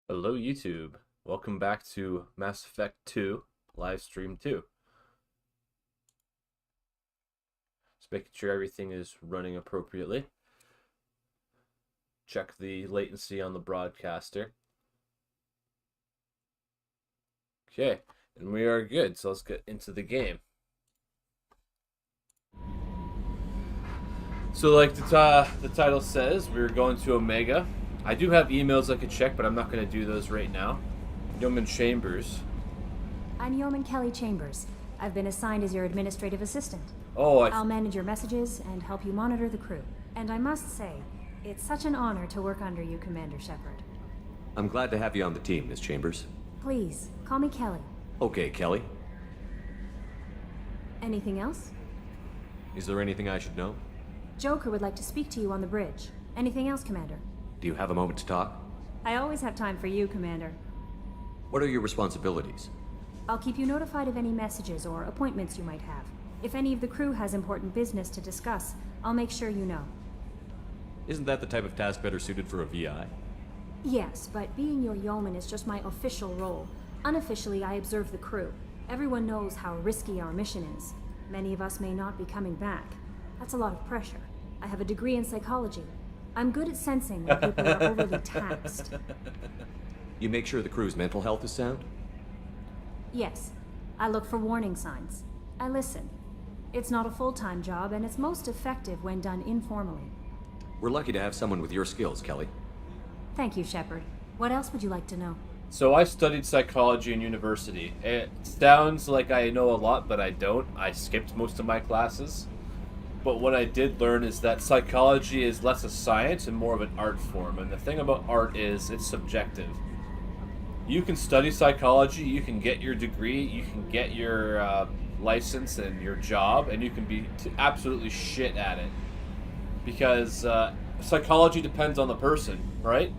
Hello YouTube, welcome back to Mass Effect 2 Livestream 2. Just making sure everything is running appropriately. Check the latency on the broadcaster. Okay, and we are good, so let's get into the game. So like the title says, we're going to Omega. I do have emails I could check, but I'm not going to do those right now. Yeoman Chambers. I'm Yeoman Kelly Chambers. I've been assigned as your administrative assistant. Oh, I'll manage your messages and help you monitor the crew. And I must say, it's such an honor to work under you, Commander Shepard. I'm glad to have you on the team, Miss Chambers. Please, call me Kelly. Okay, Kelly. Anything else? Is there anything I should know? Joker would like to speak to you on the bridge. Anything else, Commander? Do you have a moment to talk? I always have time for you, Commander. What are your responsibilities? I'll keep you notified of any messages or appointments you might have. If any of the crew has important business to discuss, I'll make sure you know. Isn't that the type of task better suited for a VI? Yes, but being your yeoman is just my official role. Unofficially, I observe the crew. Everyone knows how risky our mission is. Many of us may not be coming back. That's a lot of pressure. I have a degree in psychology. I'm good at sensing when people are overly taxed. You make sure the crew's mental health is sound? Yes. I look for warning signs. I listen. It's not a full-time job, and it's most effective when done informally. We're lucky to have someone with your skills, Kelly. Thank you, Shepard. What else would you like to know? So I studied psychology in university. It sounds like I know a lot, but I don't. I skipped most of my classes. But what I did learn is that psychology is less a science and more of an art form. And the thing about art is it's subjective. You can study psychology, you can get your degree, you can get your license and your job, and you can be absolutely shit at it. Because psychology depends on the person, right?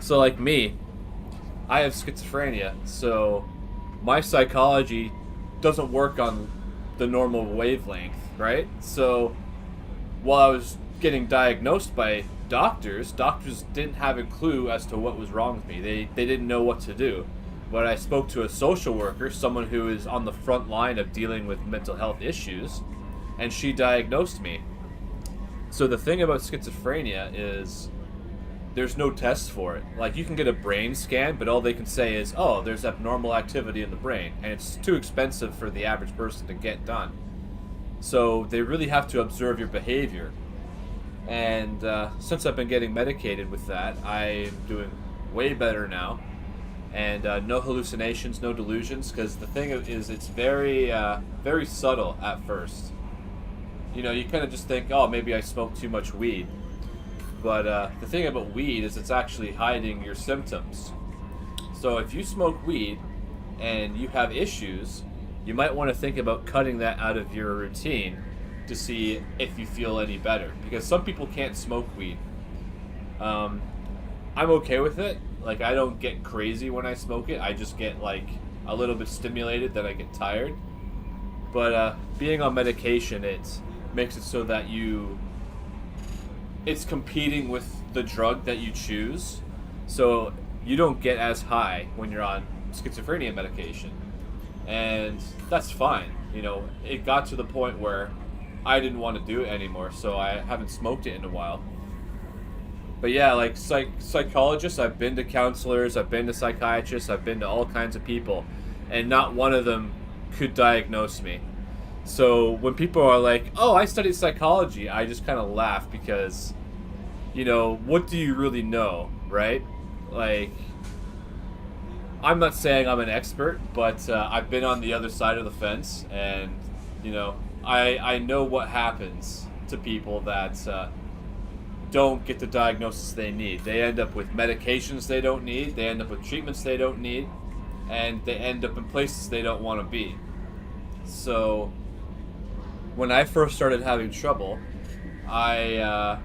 So like me, I have schizophrenia, so my psychology doesn't work on the normal wavelength, right? So while I was getting diagnosed by doctors didn't have a clue as to what was wrong with me. They didn't know what to do. But I spoke to a social worker, someone who is on the front line of dealing with mental health issues, and she diagnosed me. So the thing about schizophrenia is there's no test for it. Like, you can get a brain scan, but all they can say is, oh, there's abnormal activity in the brain, and it's too expensive for the average person to get done. So they really have to observe your behavior. And since I've been getting medicated with that, I'm doing way better now. And no hallucinations, no delusions, because the thing is it's very, very subtle at first. You know, you kind of just think, oh, maybe I smoked too much weed. But the thing about weed is it's actually hiding your symptoms. So if you smoke weed and you have issues, you might want to think about cutting that out of your routine to see if you feel any better. Because some people can't smoke weed. I'm okay with it. Like, I don't get crazy when I smoke it. I just get, like, a little bit stimulated, then I get tired. But being on medication, it makes it so that it's competing with the drug that you choose. So you don't get as high when you're on schizophrenia medication. And that's fine. You know, it got to the point where I didn't want to do it anymore, so I haven't smoked it in a while. But yeah, like psychologists, I've been to counselors, I've been to psychiatrists, I've been to all kinds of people, and not one of them could diagnose me. So when people are like, oh, I studied psychology, I just kind of laugh because, you know, what do you really know, right? Like, I'm not saying I'm an expert, but I've been on the other side of the fence, and, you know, I know what happens to people that don't get the diagnosis they need. They end up with medications they don't need, they end up with treatments they don't need, and they end up in places they don't want to be. So when I first started having trouble, I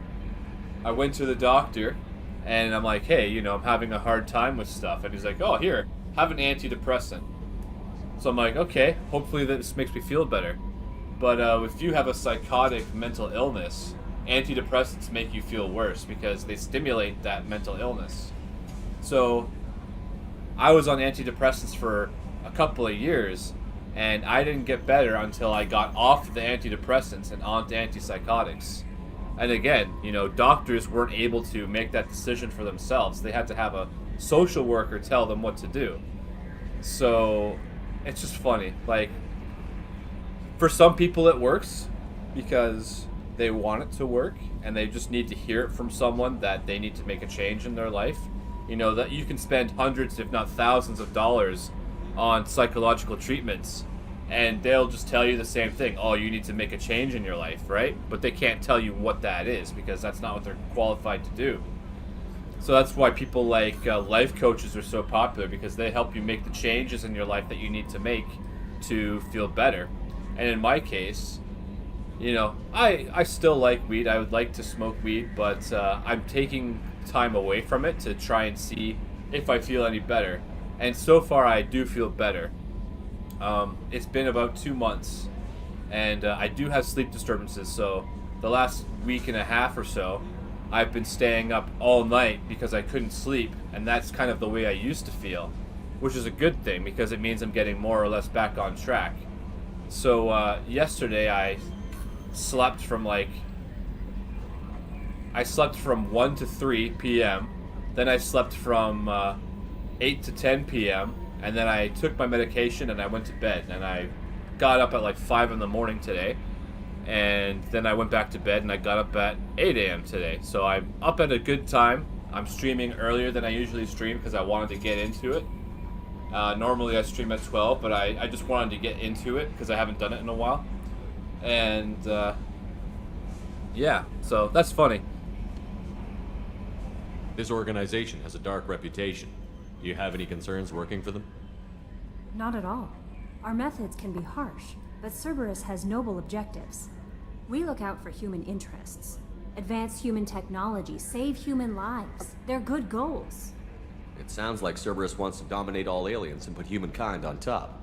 went to the doctor, and I'm like, hey, you know, I'm having a hard time with stuff. And he's like, oh, here, have an antidepressant. So I'm like, okay, hopefully this makes me feel better. But if you have a psychotic mental illness, antidepressants make you feel worse because they stimulate that mental illness. So I was on antidepressants for a couple of years, and I didn't get better until I got off the antidepressants and onto antipsychotics. And again, doctors weren't able to make that decision for themselves. They had to have a social worker tell them what to do. So it's just funny. Like, for some people it works because they want it to work and they just need to hear it from someone that they need to make a change in their life. That you can spend hundreds, if not thousands of dollars on psychological treatments, and they'll just tell you the same thing. Oh, you need to make a change in your life, right? But they can't tell you what that is because that's not what they're qualified to do. So that's why people like life coaches are so popular, because they help you make the changes in your life that you need to make to feel better. And in my case, I still like weed. I would like to smoke weed, but I'm taking time away from it to try and see if I feel any better. And so far, I do feel better. It's been about 2 months, and I do have sleep disturbances, so the last week and a half or so, I've been staying up all night because I couldn't sleep, and that's kind of the way I used to feel, which is a good thing because it means I'm getting more or less back on track. So yesterday I slept from 1 to 3 p.m., then I slept from 8 to 10 p.m., and then I took my medication and I went to bed, and I got up at 5 in the morning today, and then I went back to bed and I got up at 8 a.m. today. So I'm up at a good time. I'm streaming earlier than I usually stream because I wanted to get into it. Normally I stream at 12, but I just wanted to get into it because I haven't done it in a while. And yeah, so that's funny. This organization has a dark reputation. Do you have any concerns working for them? Not at all. Our methods can be harsh, but Cerberus has noble objectives. We look out for human interests, advance human technology, save human lives. They're good goals. It sounds like Cerberus wants to dominate all aliens and put humankind on top.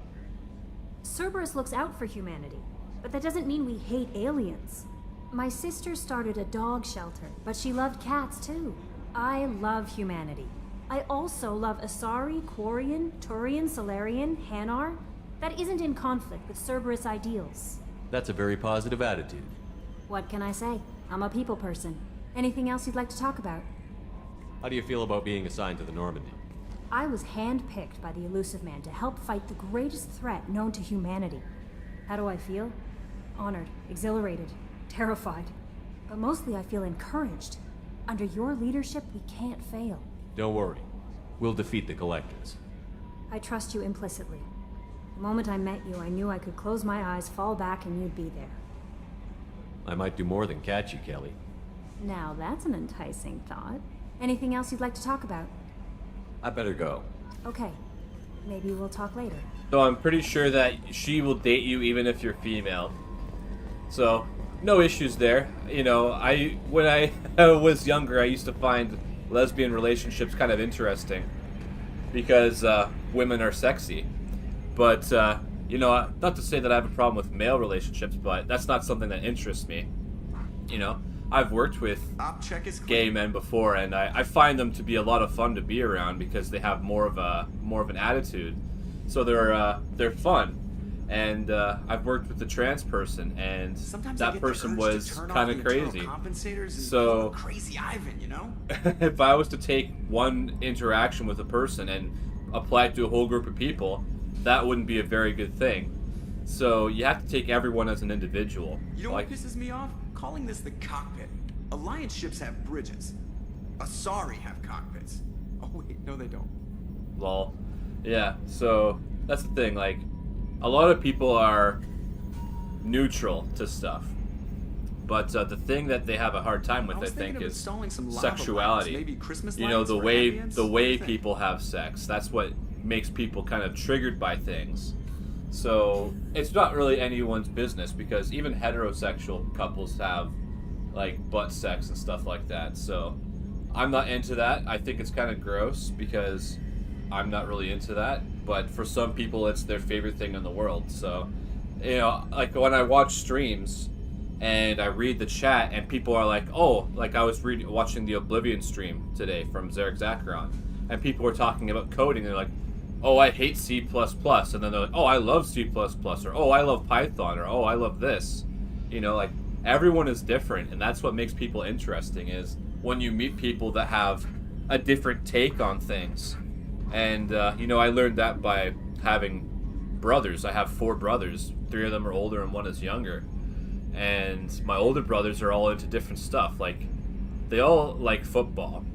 Cerberus looks out for humanity, but that doesn't mean we hate aliens. My sister started a dog shelter, but she loved cats too. I love humanity. I also love Asari, Quarian, Turian, Solarian, Hanar. That isn't in conflict with Cerberus ideals. That's a very positive attitude. What can I say? I'm a people person. Anything else you'd like to talk about? How do you feel about being assigned to the Normandy? I was handpicked by the Elusive Man to help fight the greatest threat known to humanity. How do I feel? Honored, exhilarated, terrified. But mostly I feel encouraged. Under your leadership, we can't fail. Don't worry. We'll defeat the Collectors. I trust you implicitly. The moment I met you, I knew I could close my eyes, fall back, and you'd be there. I might do more than catch you, Kelly. Now that's an enticing thought. Anything else you'd like to talk about? I better go. Okay. Maybe we'll talk later. So I'm pretty sure that she will date you even if you're female. So, no issues there. When I was younger, I used to find lesbian relationships kind of interesting because women are sexy. But, not to say that I have a problem with male relationships, but that's not something that interests me. I've worked with gay men before, and I find them to be a lot of fun to be around because they have more of an attitude. So they're fun. And I've worked with a trans person, and that person was kind of crazy. So crazy Ivan, if I was to take one interaction with a person and apply it to a whole group of people, that wouldn't be a very good thing. So you have to take everyone as an individual. You know what pisses me off? Calling this the cockpit. Alliance ships have bridges. Asari have cockpits. Oh wait, no they don't. Lol. Yeah, so that's the thing, a lot of people are neutral to stuff. But the thing that they have a hard time with, I think, is sexuality. Maybe Christmas the way people have sex. That's what makes people kind of triggered by things. So it's not really anyone's business because even heterosexual couples have butt sex and stuff like that. So I'm not into that. I think it's kind of gross because I'm not really into that. But for some people, it's their favorite thing in the world. So, when I watch streams and I read the chat and people are like, oh, I was watching the Oblivion stream today from Zarek Zacharon. and people were talking about coding. They're like, oh, I hate C++, and then they're like, oh, I love C++, or oh, I love Python, or oh, I love this. You know, like, everyone is different, and that's what makes people interesting, is when you meet people that have a different take on things. And, you know, I learned that by having brothers. I have 4 brothers. 3 of them are older and 1 is younger. And my older brothers are all into different stuff. Like, they all like football.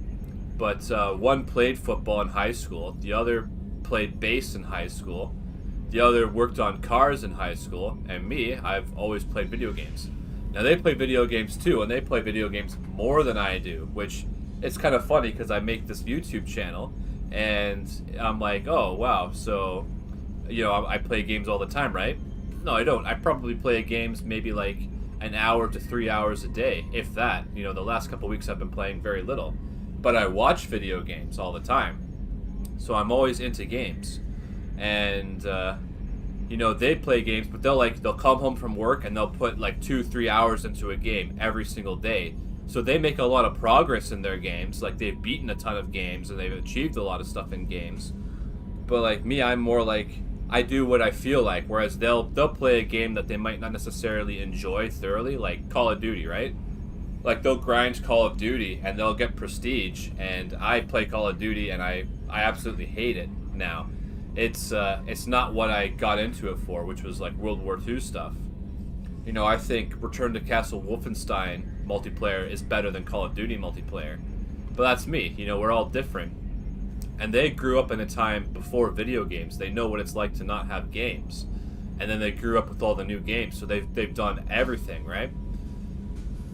But one played football in high school. The other played bass in high school. The other worked on cars in high school. And me, I've always played video games. Now, they play video games too, and they play video games more than I do, which it's kind of funny because I make this YouTube channel, and I'm like, oh, wow, so, you know, I play games all the time, right? No, I don't. I probably play games maybe like an hour to 3 hours a day, if that. You know, the last couple weeks I've been playing very little. But I watch video games all the time. So I'm always into games. And, you know, they play games, but they'll come home from work and they'll put like 2-3 hours into a game every single day. So they make a lot of progress in their games. Like, they've beaten a ton of games and they've achieved a lot of stuff in games. But like me, I'm more like, I do what I feel like, whereas they'll play a game that they might not necessarily enjoy thoroughly, like Call of Duty, right? Like, they'll grind Call of Duty and they'll get prestige, and I play Call of Duty and I absolutely hate it now. It's not what I got into it for, which was like World War II stuff. You know, I think Return to Castle Wolfenstein multiplayer is better than Call of Duty multiplayer. But that's me, you know, we're all different. And they grew up in a time before video games. They know what it's like to not have games. And then they grew up with all the new games, so they've done everything, right?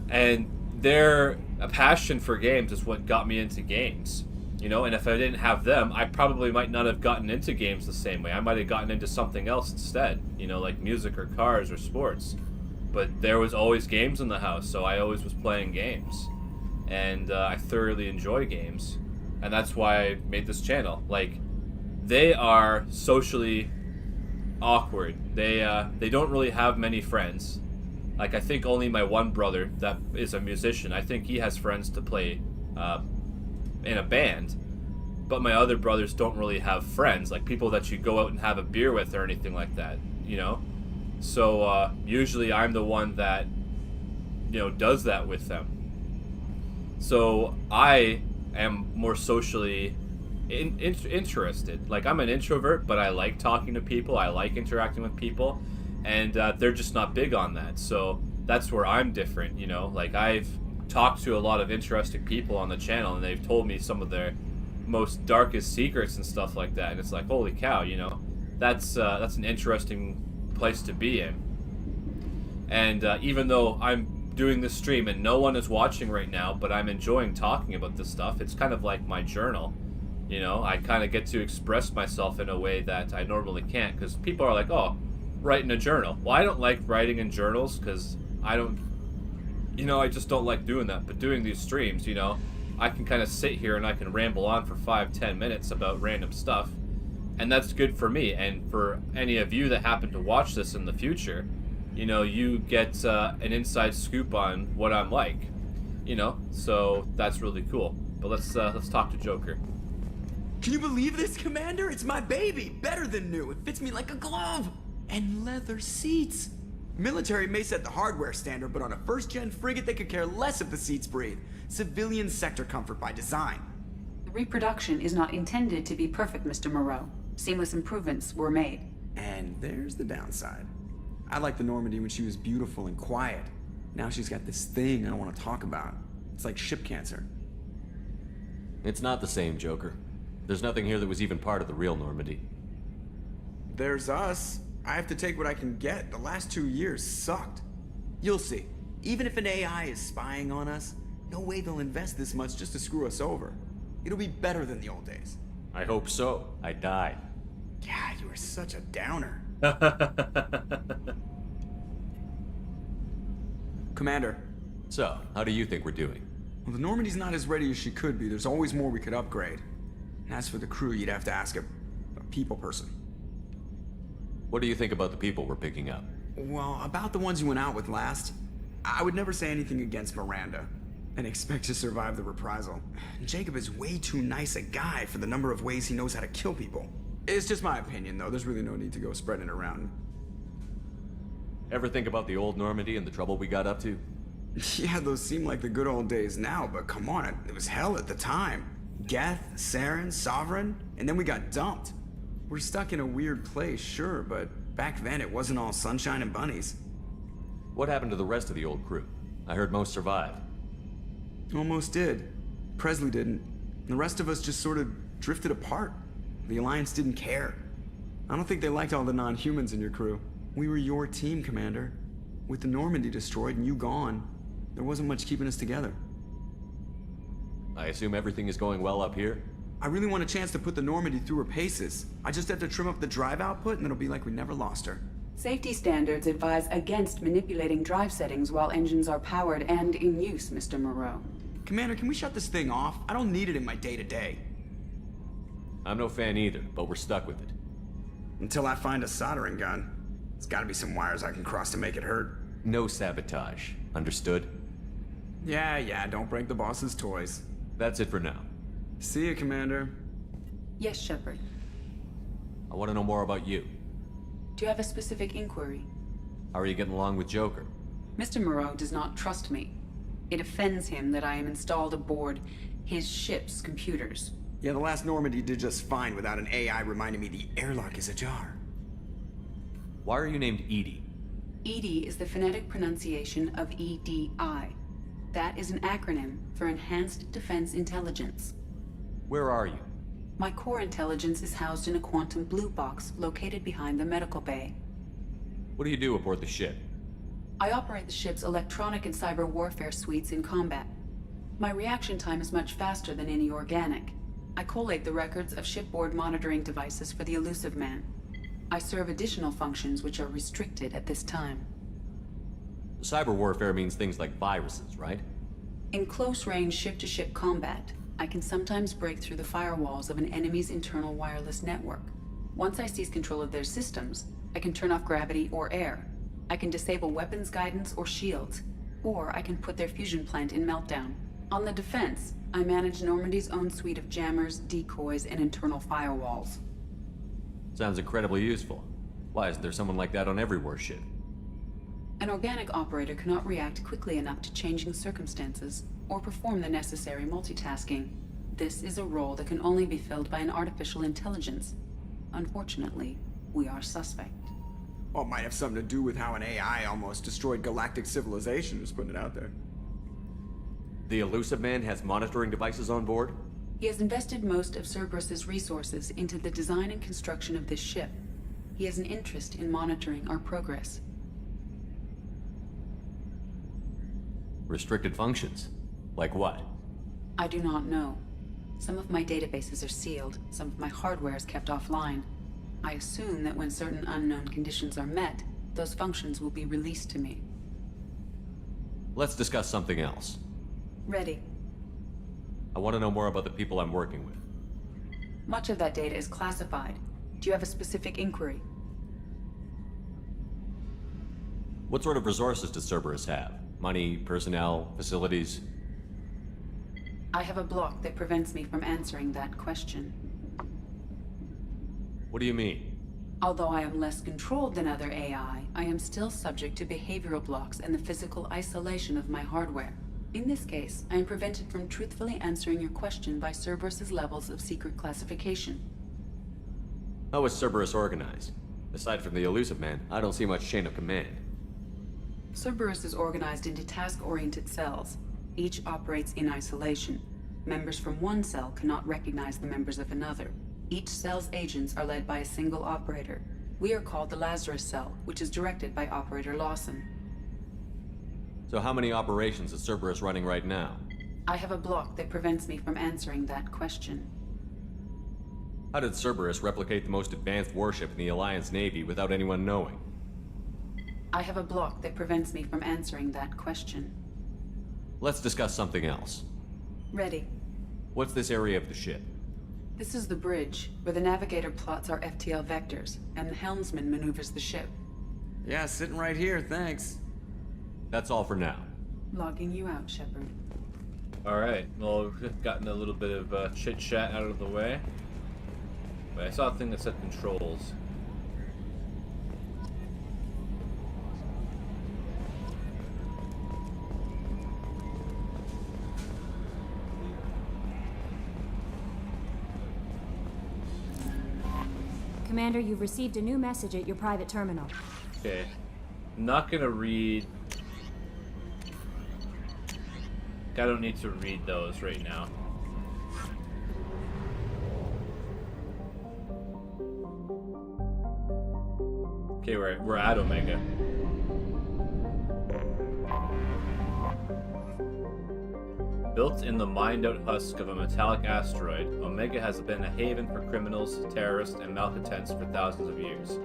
And their passion for games is what got me into games. You know, and if I didn't have them, I probably might not have gotten into games the same way. I might have gotten into something else instead, you know, like music or cars or sports. But there was always games in the house, so I always was playing games. And I thoroughly enjoy games. And that's why I made this channel. Like, they are socially awkward. They don't really have many friends. Like, I think only my one brother that is a musician, I think he has friends to play in a band. But my other brothers don't really have friends, like people that you go out and have a beer with or anything like that, you know? So usually I'm the one that, you know, does that with them. So I am more socially interested. Like, I'm an introvert, but I like talking to people, I like interacting with people, and they're just not big on that. So that's where I'm different, you know? Like, I've talked to a lot of interesting people on the channel, and they've told me some of their most darkest secrets and stuff like that, and it's like, holy cow, you know? That's an interesting place to be in. And even though I'm doing this stream and no one is watching right now, but I'm enjoying talking about this stuff, it's kind of like my journal. You know, I kind of get to express myself in a way that I normally can't, because people are like, oh, write in a journal. Well, I don't like writing in journals because I just don't like doing that. But doing these streams, you know, I can kind of sit here and I can ramble on for 5-10 minutes about random stuff, and that's good for me. And for any of you that happen to watch this in the future, you know, you get an inside scoop on what I'm like, you know, so that's really cool. But let's talk to Joker. Can you believe this, Commander? It's my baby. Better than new. It fits me like a glove. And leather seats. Military may set the hardware standard, but on a first-gen frigate, they could care less if the seats breathe. Civilian sector comfort by design. The reproduction is not intended to be perfect, Mr. Moreau. Seamless improvements were made. And there's the downside. I liked the Normandy when she was beautiful and quiet. Now she's got this thing I don't want to talk about. It's like ship cancer. It's not the same, Joker. There's nothing here that was even part of the real Normandy. There's us. I have to take what I can get. The last 2 years sucked. You'll see. Even if an AI is spying on us, no way they'll invest this much just to screw us over. It'll be better than the old days. I hope so. I died. God, you are such a downer. Commander. So, how do you think we're doing? Well, the Normandy's not as ready as she could be. There's always more we could upgrade. And as for the crew, you'd have to ask a people person. What do you think about the people we're picking up? Well, about the ones you went out with last, I would never say anything against Miranda. and expect to survive the reprisal. Jacob is way too nice a guy for the number of ways he knows how to kill people. It's just my opinion, though. There's really no need to go spreading it around. Ever think about the old Normandy and the trouble we got up to? Yeah, those seem like the good old days now, but come on, it was hell at the time. Geth, Saren, Sovereign, and then we got dumped. We're stuck in a weird place, sure, but back then it wasn't all sunshine and bunnies. What happened to the rest of the old crew? I heard most survived. Almost did. Presley didn't. The rest of us just sort of drifted apart. The Alliance didn't care. I don't think they liked all the non-humans in your crew. We were your team, Commander. With the Normandy destroyed and you gone, there wasn't much keeping us together. I assume everything is going well up here? I really want a chance to put the Normandy through her paces. I just have to trim up the drive output and it'll be like we never lost her. Safety standards advise against manipulating drive settings while engines are powered and in use, Mr. Moreau. Commander, can we shut this thing off? I don't need it in my day-to-day. I'm no fan either, but we're stuck with it. Until I find a soldering gun. There's gotta be some wires I can cross to make it hurt. No sabotage. Understood? Yeah, don't break the boss's toys. That's it for now. See you, Commander. Yes, Shepard. I want to know more about you. Do you have a specific inquiry? How are you getting along with Joker? Mr. Moreau does not trust me. It offends him that I am installed aboard his ship's computers. Yeah, the last Normandy did just fine without an AI reminding me the airlock is ajar. Why are you named Edie? EDI is the phonetic pronunciation of EDI. That is an acronym for Enhanced Defense Intelligence. Where are you? My core intelligence is housed in a quantum blue box located behind the medical bay. What do you do aboard the ship? I operate the ship's electronic and cyber warfare suites in combat. My reaction time is much faster than any organic. I collate the records of shipboard monitoring devices for the Elusive Man. I serve additional functions which are restricted at this time. Cyber warfare means things like viruses, right? In close-range ship-to-ship combat, I can sometimes break through the firewalls of an enemy's internal wireless network. Once I seize control of their systems, I can turn off gravity or air. I can disable weapons guidance or shields, or I can put their fusion plant in meltdown. On the defense, I manage Normandy's own suite of jammers, decoys, and internal firewalls. Sounds incredibly useful. Why isn't there someone like that on every warship? An organic operator cannot react quickly enough to changing circumstances or perform the necessary multitasking. This is a role that can only be filled by an artificial intelligence. Unfortunately, we are suspect. Well, it might have something to do with how an AI almost destroyed galactic civilization, just putting it out there. The Elusive Man has monitoring devices on board? He has invested most of Cerberus's resources into the design and construction of this ship. He has an interest in monitoring our progress. Restricted functions? Like what? I do not know. Some of my databases are sealed, some of my hardware is kept offline. I assume that when certain unknown conditions are met, those functions will be released to me. Let's discuss something else. Ready. I want to know more about the people I'm working with. Much of that data is classified. Do you have a specific inquiry? What sort of resources does Cerberus have? Money, personnel, facilities? I have a block that prevents me from answering that question. What do you mean? Although I am less controlled than other AI, I am still subject to behavioral blocks and the physical isolation of my hardware. In this case, I am prevented from truthfully answering your question by Cerberus's levels of secret classification. How is Cerberus organized? Aside from the Elusive Man, I don't see much chain of command. Cerberus is organized into task-oriented cells. Each operates in isolation. Members from one cell cannot recognize the members of another. Each cell's agents are led by a single operator. We are called the Lazarus Cell, which is directed by Operator Lawson. So how many operations is Cerberus running right now? I have a block that prevents me from answering that question. How did Cerberus replicate the most advanced warship in the Alliance Navy without anyone knowing? I have a block that prevents me from answering that question. Let's discuss something else. Ready. What's this area of the ship? This is the bridge, where the navigator plots our FTL vectors, and the helmsman maneuvers the ship. Yeah, sitting right here, thanks. That's all for now. Logging you out, Shepard. Alright, well, we've gotten a little bit of chit-chat out of the way. But I saw a thing that said controls. Commander, you've received a new message at your private terminal. Okay. I'm not gonna read... I don't need to read those right now. Okay, we're at Omega. Built in the mined-out husk of a metallic asteroid, Omega has been a haven for criminals, terrorists, and malcontents for thousands of years.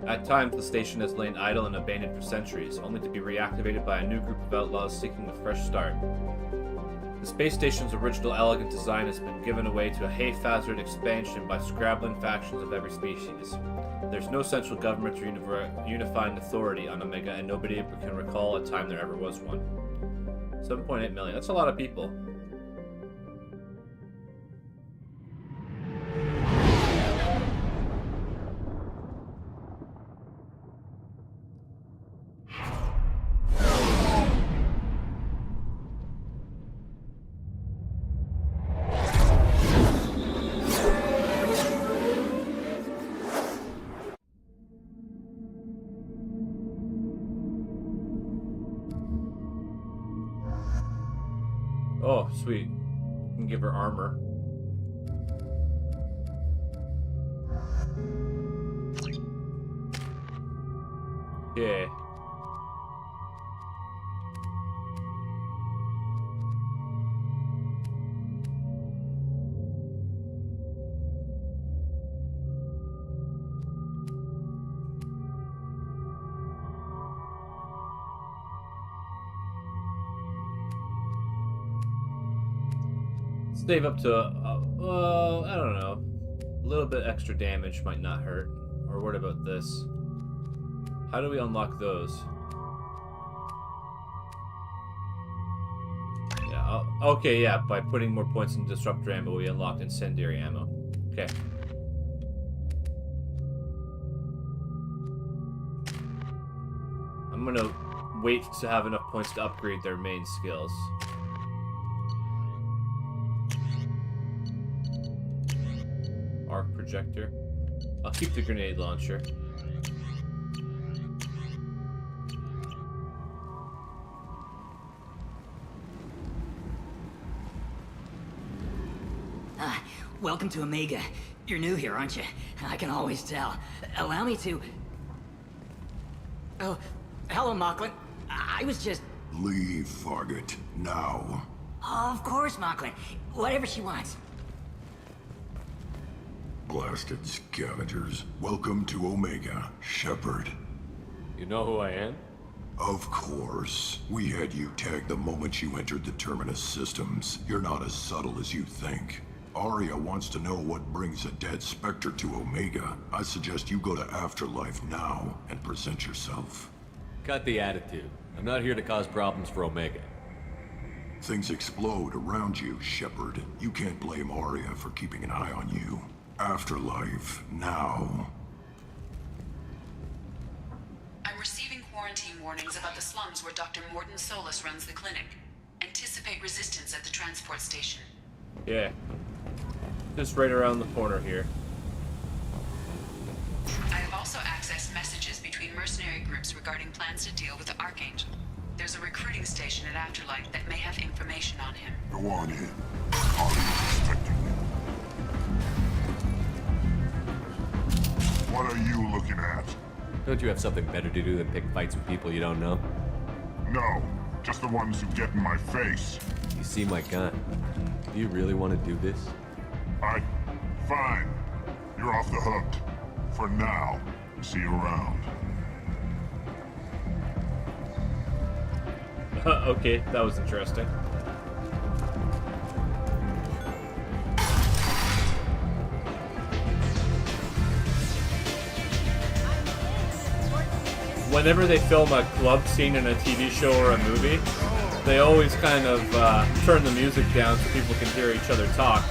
At times, the station has lain idle and abandoned for centuries, only to be reactivated by a new group of outlaws seeking a fresh start. The space station's original elegant design has been given away to a haphazard expansion by scrabbling factions of every species. There's no central government or unifying authority on Omega, and nobody can recall a time there ever was one. 7.8 million. That's a lot of people. Oh, sweet. You can give her armor. Okay. Save up to, I don't know. A little bit extra damage might not hurt. Or what about this? How do we unlock those? Yeah, okay, yeah, by putting more points in Disruptor ammo, we unlocked Incendiary ammo. Okay. I'm gonna wait to have enough points to upgrade their main skills. Arc projector. I'll keep the grenade launcher. Welcome to Omega. You're new here, aren't you? I can always tell. Allow me to... Oh, hello, Mocklin. I was just... Leave, Fargate. Now. Of course, Mocklin. Whatever she wants. Blasted scavengers. Welcome to Omega, Shepard. You know who I am? Of course. We had you tagged the moment you entered the Terminus systems. You're not as subtle as you think. Aria wants to know what brings a dead Spectre to Omega. I suggest you go to Afterlife now and present yourself. Cut the attitude. I'm not here to cause problems for Omega. Things explode around you, Shepard. You can't blame Aria for keeping an eye on you. Afterlife, now. I'm receiving quarantine warnings about the slums where Dr. Morton Solus runs the clinic. Anticipate resistance at the transport station. Yeah. Just right around the corner here. I have also accessed messages between mercenary groups regarding plans to deal with the Archangel. There's a recruiting station at Afterlife that may have information on him. Go on in. Aria's expecting you. What are you looking at? Don't you have something better to do than pick fights with people you don't know? No, just the ones who get in my face. You see my gun. Do you really want to do this? Fine. You're off the hook. For now. See you around. Okay, that was interesting. Whenever they film a club scene in a TV show or a movie, they always kind of turn the music down so people can hear each other talk.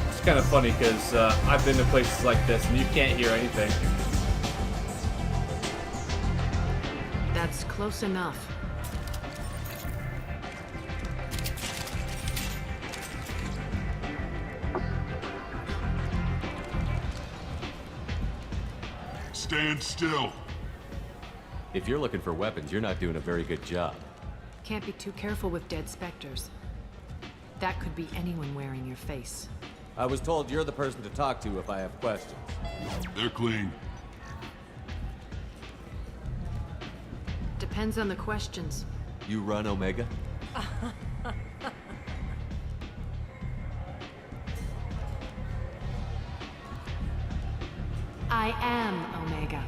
It's kind of funny because I've been to places like this and you can't hear anything. That's close enough. Stand still. If you're looking for weapons, you're not doing a very good job. Can't be too careful with dead specters. That could be anyone wearing your face. I was told you're the person to talk to if I have questions. They're clean. Depends on the questions. You run Omega? I am Omega.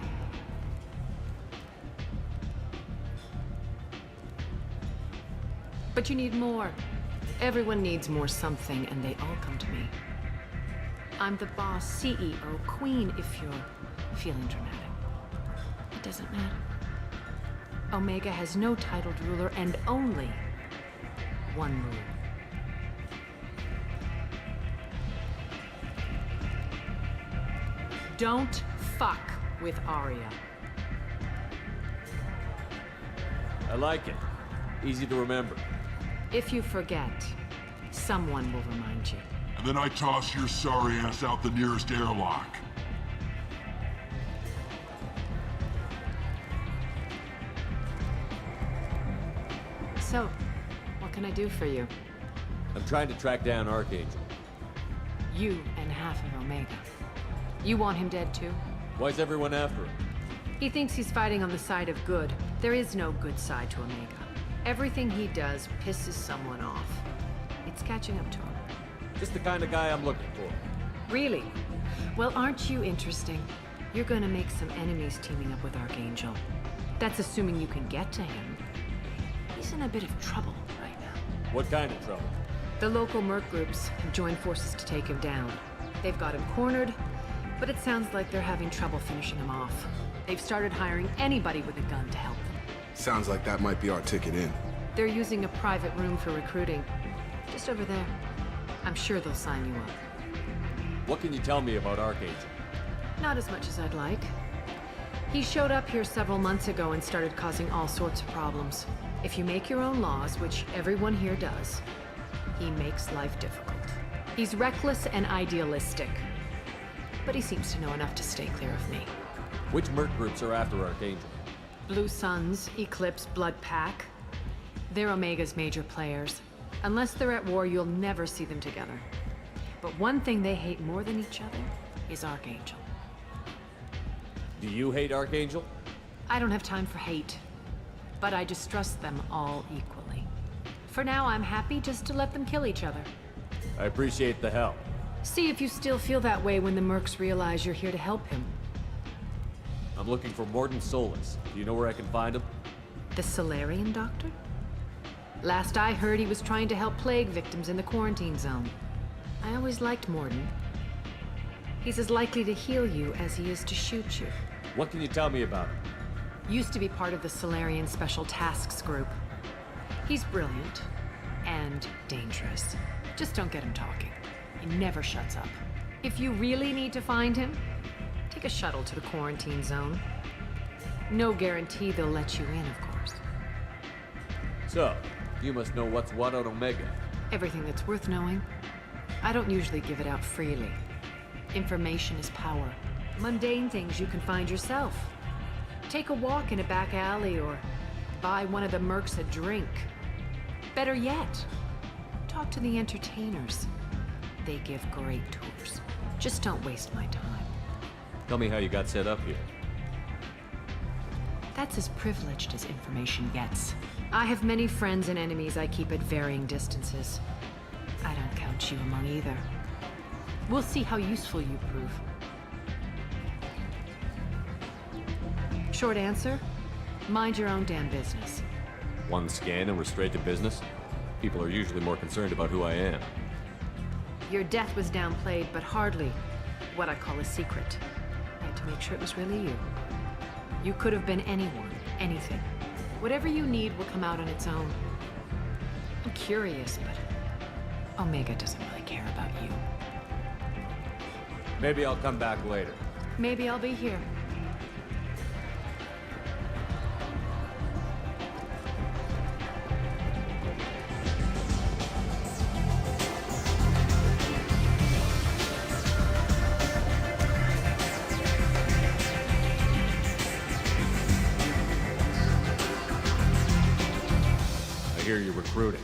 But you need more. Everyone needs more something, and they all come to me. I'm the boss, CEO, queen, if you're feeling dramatic. It doesn't matter. Omega has no titled ruler and only one rule. Don't fuck with Arya. I like it. Easy to remember. If you forget, someone will remind you. And then I toss your sorry ass out the nearest airlock. So, what can I do for you? I'm trying to track down Archangel. You and half of Omega. You want him dead too? Why's everyone after him? He thinks he's fighting on the side of good. There is no good side to Omega. Everything he does pisses someone off. It's catching up to him. Just the kind of guy I'm looking for. Really? Well, aren't you interesting? You're gonna make some enemies teaming up with Archangel. That's assuming you can get to him. He's in a bit of trouble right now. What kind of trouble? The local merc groups have joined forces to take him down. They've got him cornered, but it sounds like they're having trouble finishing him off. They've started hiring anybody with a gun to help them. Sounds like that might be our ticket in. They're using a private room for recruiting. Just over there. I'm sure they'll sign you up. What can you tell me about Archangel? Not as much as I'd like. He showed up here several months ago and started causing all sorts of problems. If you make your own laws, which everyone here does, he makes life difficult. He's reckless and idealistic. But he seems to know enough to stay clear of me. Which merc groups are after Archangel? Blue Suns, Eclipse, Blood Pack. They're Omega's major players. Unless they're at war, you'll never see them together. But one thing they hate more than each other is Archangel. Do you hate Archangel? I don't have time for hate. But I distrust them all equally. For now, I'm happy just to let them kill each other. I appreciate the help. See if you still feel that way when the mercs realize you're here to help him. I'm looking for Mordin Solus. Do you know where I can find him? The Solarian doctor? Last I heard, he was trying to help plague victims in the quarantine zone. I always liked Mordin. He's as likely to heal you as he is to shoot you. What can you tell me about him? Used to be part of the Solarian Special Tasks Group. He's brilliant and dangerous. Just don't get him talking. He never shuts up. If you really need to find him, take a shuttle to the quarantine zone. No guarantee they'll let you in, of course. So, you must know what's what on Omega. Everything that's worth knowing. I don't usually give it out freely. Information is power. Mundane things you can find yourself. Take a walk in a back alley or buy one of the mercs a drink. Better yet, talk to the entertainers. They give great tours. Just don't waste my time. Tell me how you got set up here. That's as privileged as information gets. I have many friends and enemies I keep at varying distances. I don't count you among either. We'll see how useful you prove. Short answer, mind your own damn business. One scan and we're straight to business? People are usually more concerned about who I am. Your death was downplayed, but hardly what I call a secret. I had to make sure it was really you. You could have been anyone, anything. Whatever you need will come out on its own. curious, but Omega doesn't really care about you. Maybe I'll come back later. Maybe I'll be here. I hear you're recruiting.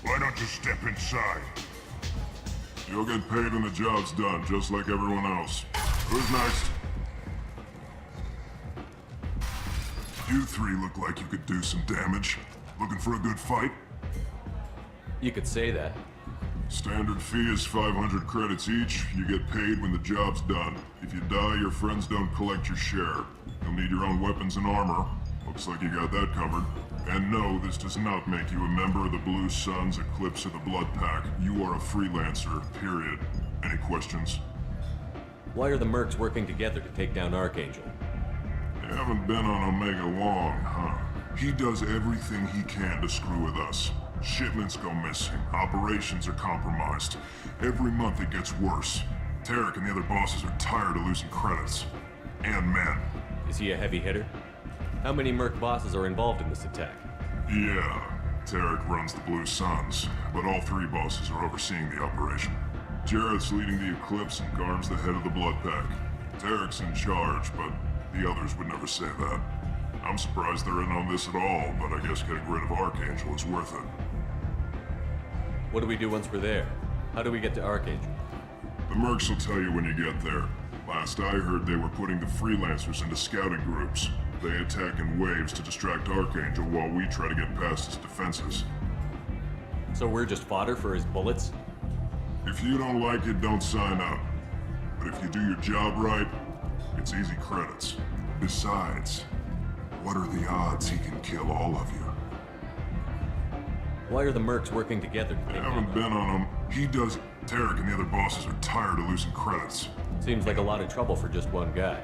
Why don't you step inside? You'll get paid when the job's done, just like everyone else. Who's next? You three look like you could do some damage. Looking for a good fight? You could say that. Standard fee is 500 credits each. You get paid when the job's done. If you die, your friends don't collect your share. You'll need your own weapons and armor. Looks like you got that covered. And no, this does not make you a member of the Blue Suns, Eclipse, or the Blood Pack. You are a freelancer, period. Any questions? Why are the mercs working together to take down Archangel? You haven't been on Omega long, huh? He does everything he can to screw with us. Shipments go missing, operations are compromised. Every month it gets worse. Tarek and the other bosses are tired of losing credits. And men. Is he a heavy hitter? How many merc bosses are involved in this attack? Yeah, Tarek runs the Blue Suns, but all three bosses are overseeing the operation. Jarrett's leading the Eclipse and Garm's the head of the Blood Pack. Tarek's in charge, but the others would never say that. I'm surprised they're in on this at all, but I guess getting rid of Archangel is worth it. What do we do once we're there? How do we get to Archangel? The mercs will tell you when you get there. Last I heard, they were putting the freelancers into scouting groups. They attack in waves to distract Archangel while we try to get past his defenses. So we're just fodder for his bullets? If you don't like it, don't sign up. But if you do your job right, it's easy credits. Besides, what are the odds he can kill all of you? Why are the mercs working together to I take haven't down been on him. He does. Tarek and the other bosses are tired of losing credits. Seems like a lot of trouble for just one guy.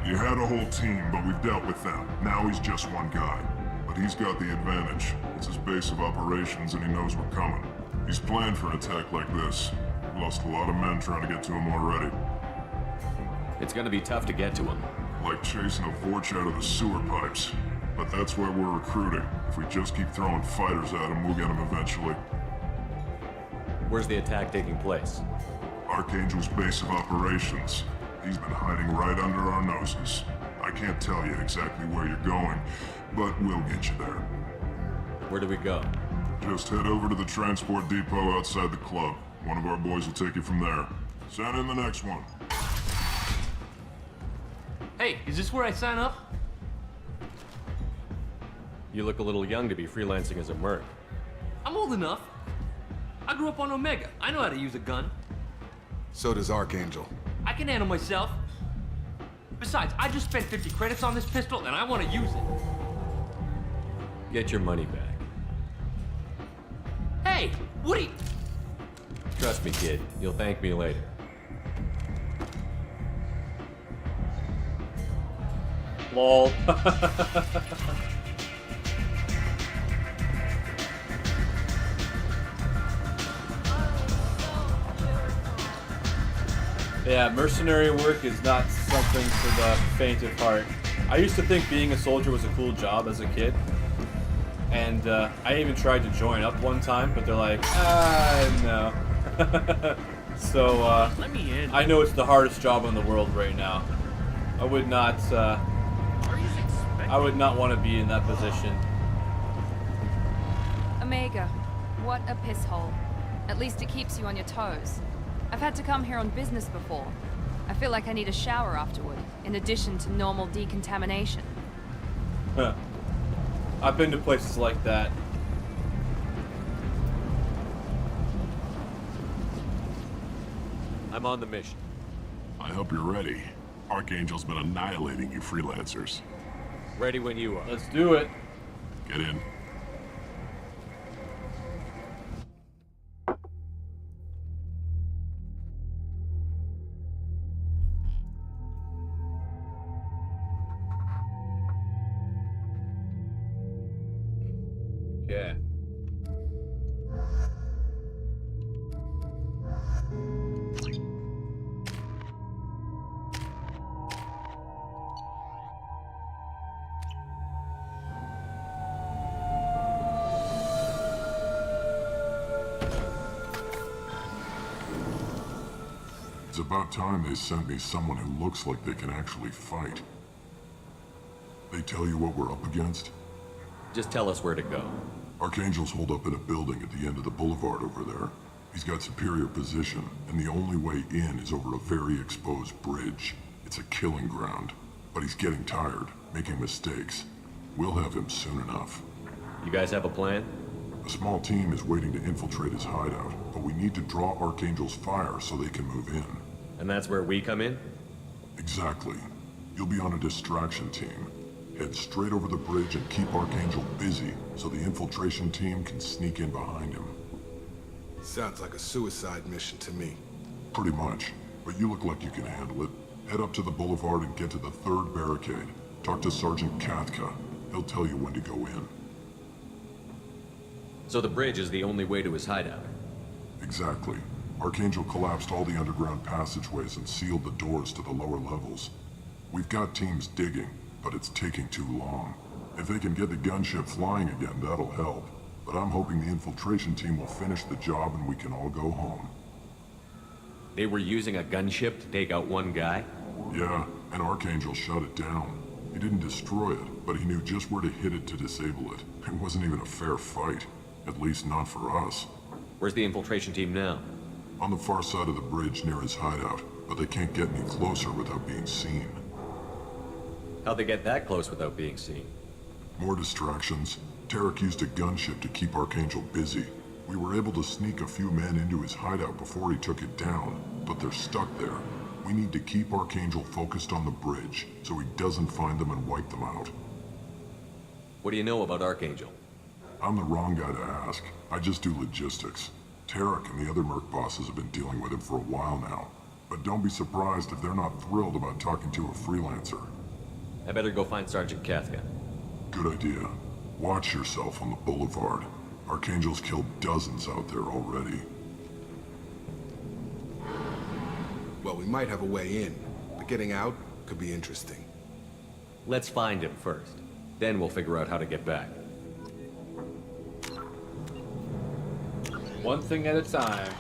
You had a whole team, but we've dealt with them. Now he's just one guy. But he's got the advantage. It's his base of operations and he knows we're coming. He's planned for an attack like this. We've lost a lot of men trying to get to him already. It's gonna be tough to get to him. Like chasing a Vorch out of the sewer pipes. But that's why we're recruiting. If we just keep throwing fighters at him, we'll get him eventually. Where's the attack taking place? Archangel's base of operations. He's been hiding right under our noses. I can't tell you exactly where you're going, but we'll get you there. Where do we go? Just head over to the transport depot outside the club. One of our boys will take you from there. Send in the next one. Hey, is this where I sign up? You look a little young to be freelancing as a merc. I'm old enough. I grew up on Omega. I know how to use a gun. So does Archangel. I can handle myself. Besides, I just spent 50 credits on this pistol and I want to use it. Get your money back. Hey, what are you... Trust me, kid. You'll thank me later. Lol. Yeah, mercenary work is not something for the faint of heart. I used to think being a soldier was a cool job as a kid. And I even tried to join up one time, but they're like, no. So, Let me in. I know it's the hardest job in the world right now. I would not want to be in that position. Omega, what a piss hole. At least it keeps you on your toes. I've had to come here on business before. I feel like I need a shower afterward, in addition to normal decontamination. Huh. I've been to places like that. I'm on the mission. I hope you're ready. Archangel's been annihilating you freelancers. Ready when you are. Let's do it. Get in. Okay. It's about time they sent me someone who looks like they can actually fight. They tell you what we're up against? Just tell us where to go. Archangel's holed up in a building at the end of the boulevard over there. He's got superior position, and the only way in is over a very exposed bridge. It's a killing ground. But he's getting tired, making mistakes. We'll have him soon enough. You guys have a plan? A small team is waiting to infiltrate his hideout, but we need to draw Archangel's fire so they can move in. And that's where we come in? Exactly. You'll be on a distraction team. Head straight over the bridge and keep Archangel busy so the infiltration team can sneak in behind him. Sounds like a suicide mission to me. Pretty much, but you look like you can handle it. Head up to the boulevard and get to the 3rd barricade. Talk to Sergeant Katka. He'll tell you when to go in. So the bridge is the only way to his hideout? Exactly. Archangel collapsed all the underground passageways and sealed the doors to the lower levels. We've got teams digging, but it's taking too long. If they can get the gunship flying again, that'll help. But I'm hoping the infiltration team will finish the job and we can all go home. They were using a gunship to take out one guy? Yeah, and Archangel shut it down. He didn't destroy it, but he knew just where to hit it to disable it. It wasn't even a fair fight. At least not for us. Where's the infiltration team now? On the far side of the bridge near his hideout, but they can't get any closer without being seen. How'd they get that close without being seen? More distractions. Tarek used a gunship to keep Archangel busy. We were able to sneak a few men into his hideout before he took it down, but they're stuck there. We need to keep Archangel focused on the bridge, so he doesn't find them and wipe them out. What do you know about Archangel? I'm the wrong guy to ask. I just do logistics. Tarek and the other merc bosses have been dealing with him for a while now. But don't be surprised if they're not thrilled about talking to a freelancer. I better go find Sergeant Katka. Good idea. Watch yourself on the boulevard. Archangel's killed dozens out there already. Well, we might have a way in, but getting out could be interesting. Let's find him first. Then we'll figure out how to get back. One thing at a time.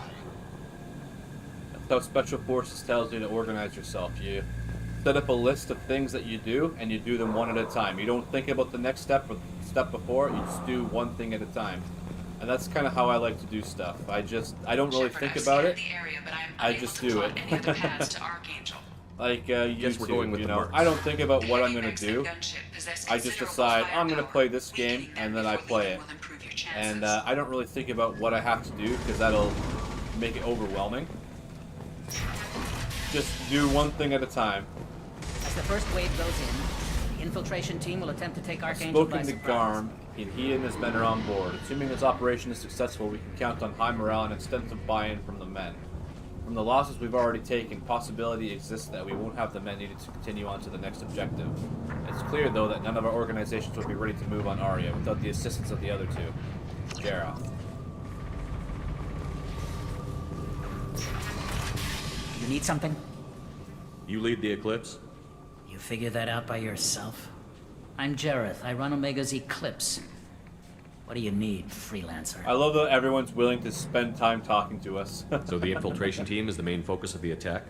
That's how Special Forces tells you to organize yourself. You set up a list of things that you do, and you do them one at a time. You don't think about the next step or the step before, you just do one thing at a time. And that's kind of how I like to do stuff. I don't really think about it. I just do it. Like YouTube, you know, I don't think about what I'm going to do. I just decide, I'm going to play this game, and then I play it. And I don't really think about what I have to do, because that'll make it overwhelming. Just do one thing at a time. As the first wave goes in, the infiltration team will attempt to take Archangel by Spoken to surprise. Garm, and he and his men are on board. Assuming this operation is successful, we can count on high morale and extensive buy-in from the men. From the losses we've already taken, possibility exists that we won't have the men needed to continue on to the next objective. It's clear, though, that none of our organizations will be ready to move on Aria without the assistance of the other two. Jaroth. You need something? You lead the Eclipse? You figure that out by yourself? I'm Jareth. I run Omega's Eclipse. What do you need, freelancer? I love that everyone's willing to spend time talking to us. So the infiltration team is the main focus of the attack?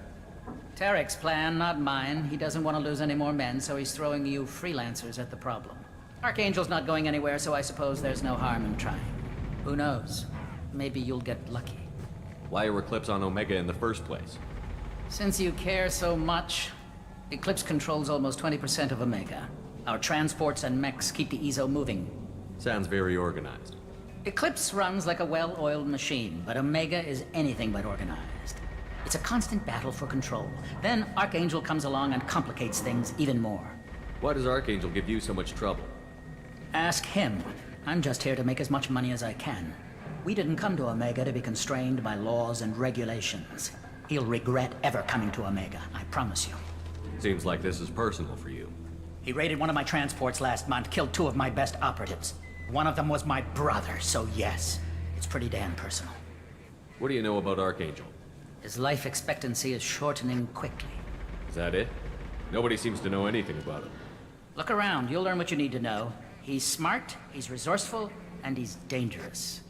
Tarek's plan, not mine. He doesn't want to lose any more men, so he's throwing you freelancers at the problem. Archangel's not going anywhere, so I suppose there's no harm in trying. Who knows? Maybe you'll get lucky. Why are Eclipse on Omega in the first place? Since you care so much, Eclipse controls almost 20% of Omega. Our transports and mechs keep the EZO moving. Sounds very organized. Eclipse runs like a well-oiled machine, but Omega is anything but organized. It's a constant battle for control. Then Archangel comes along and complicates things even more. Why does Archangel give you so much trouble? Ask him. I'm just here to make as much money as I can. We didn't come to Omega to be constrained by laws and regulations. He'll regret ever coming to Omega, I promise you. Seems like this is personal for you. He raided one of my transports last month, killed 2 of my best operatives. One of them was my brother, so yes, it's pretty damn personal. What do you know about Archangel? His life expectancy is shortening quickly. Is that it? Nobody seems to know anything about him. Look around, you'll learn what you need to know. He's smart, he's resourceful, and he's dangerous.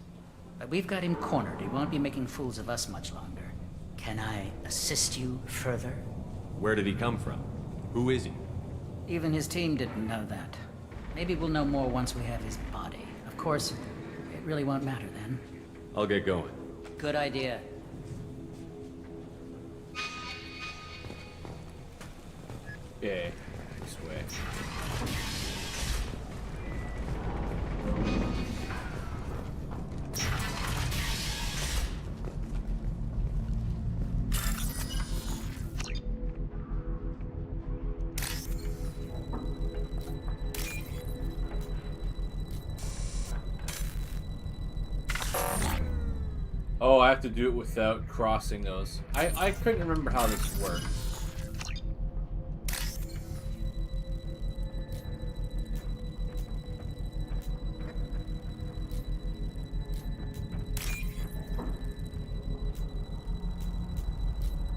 But we've got him cornered. He won't be making fools of us much longer. Can I assist you further? Where did he come from? Who is he? Even his team didn't know that. Maybe we'll know more once we have his body. Of course, it really won't matter then. I'll get going. Good idea. Okay, this way. Oh, I have to do it without crossing those. I couldn't remember how this works.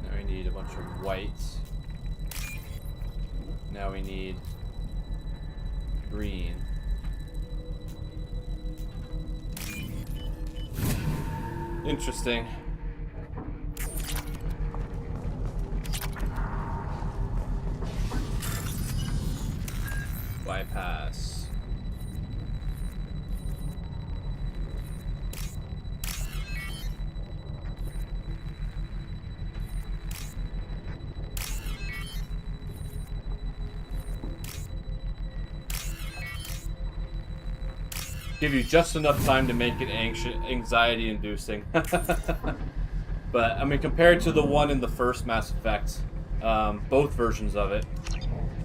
Now we need a bunch of whites. Now we need green. Interesting. Bypass. Give you just enough time to make it anxiety-inducing. But, I mean, compared to the one in the first Mass Effect, both versions of it,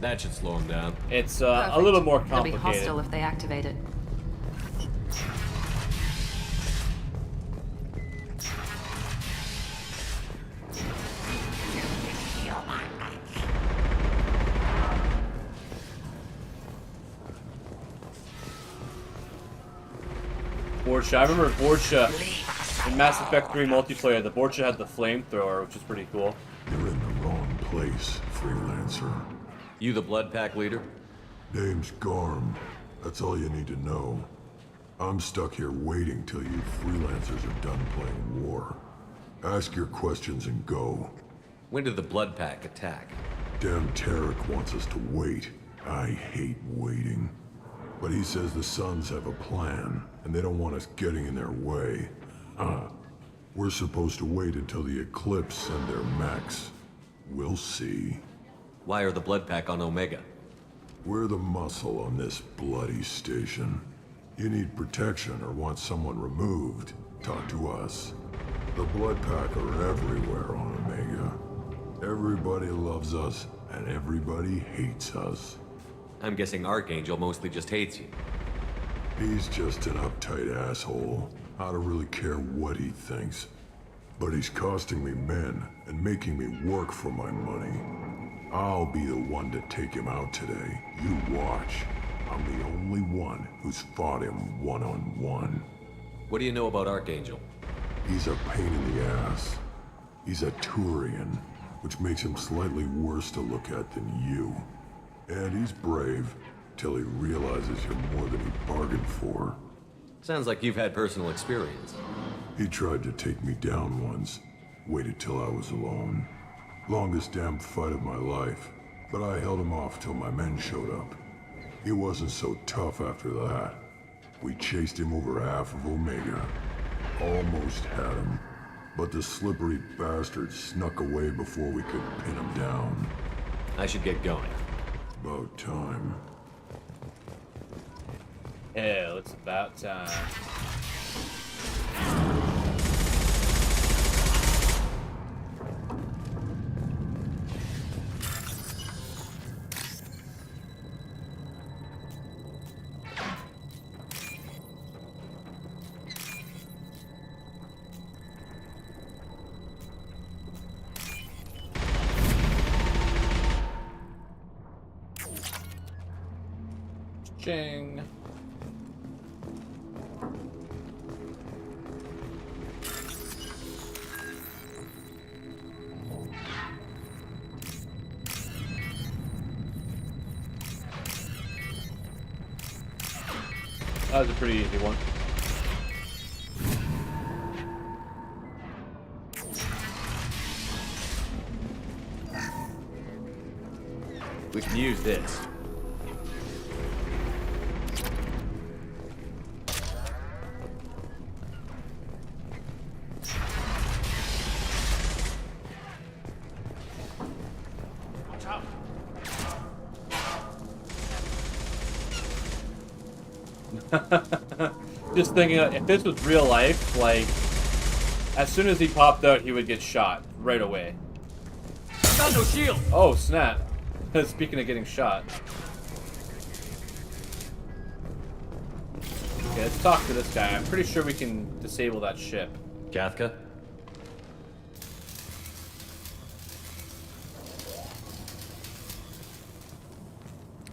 that should slow him down. It's a little more complicated. They'll be hostile if they activate it. Borgia. I remember Borgia in Mass Effect 3 multiplayer. The Borgia had the flamethrower, which is pretty cool. You're in the wrong place, freelancer. You the Blood Pack leader? Name's Garm. That's all you need to know. I'm stuck here waiting till you freelancers are done playing war. Ask your questions and go. When did the Blood Pack attack? Damn Tarek wants us to wait. I hate waiting. But he says the Suns have a plan, and they don't want us getting in their way. We're supposed to wait until the Eclipse send their mechs. We'll see. Why are the Blood Pack on Omega? We're the muscle on this bloody station. You need protection or want someone removed, talk to us. The Blood Pack are everywhere on Omega. Everybody loves us, and everybody hates us. I'm guessing Archangel mostly just hates you. He's just an uptight asshole. I don't really care what he thinks. But he's costing me men and making me work for my money. I'll be the one to take him out today. You watch. I'm the only one who's fought him one-on-one. What do you know about Archangel? He's a pain in the ass. He's a Turian, which makes him slightly worse to look at than you. And he's brave, till he realizes you're more than he bargained for. Sounds like you've had personal experience. He tried to take me down once. Waited till I was alone. Longest damn fight of my life. But I held him off till my men showed up. He wasn't so tough after that. We chased him over half of Omega. Almost had him. But the slippery bastard snuck away before we could pin him down. I should get going. About time. Hell, it's about time. Ching. That was a pretty easy one. We can use this. Watch out. Just thinking, if this was real life, like, as soon as he popped out, he would get shot right away. I got no shield. Oh, snap. Speaking of getting shot. Okay, let's talk to this guy. I'm pretty sure we can disable that ship. Kathka?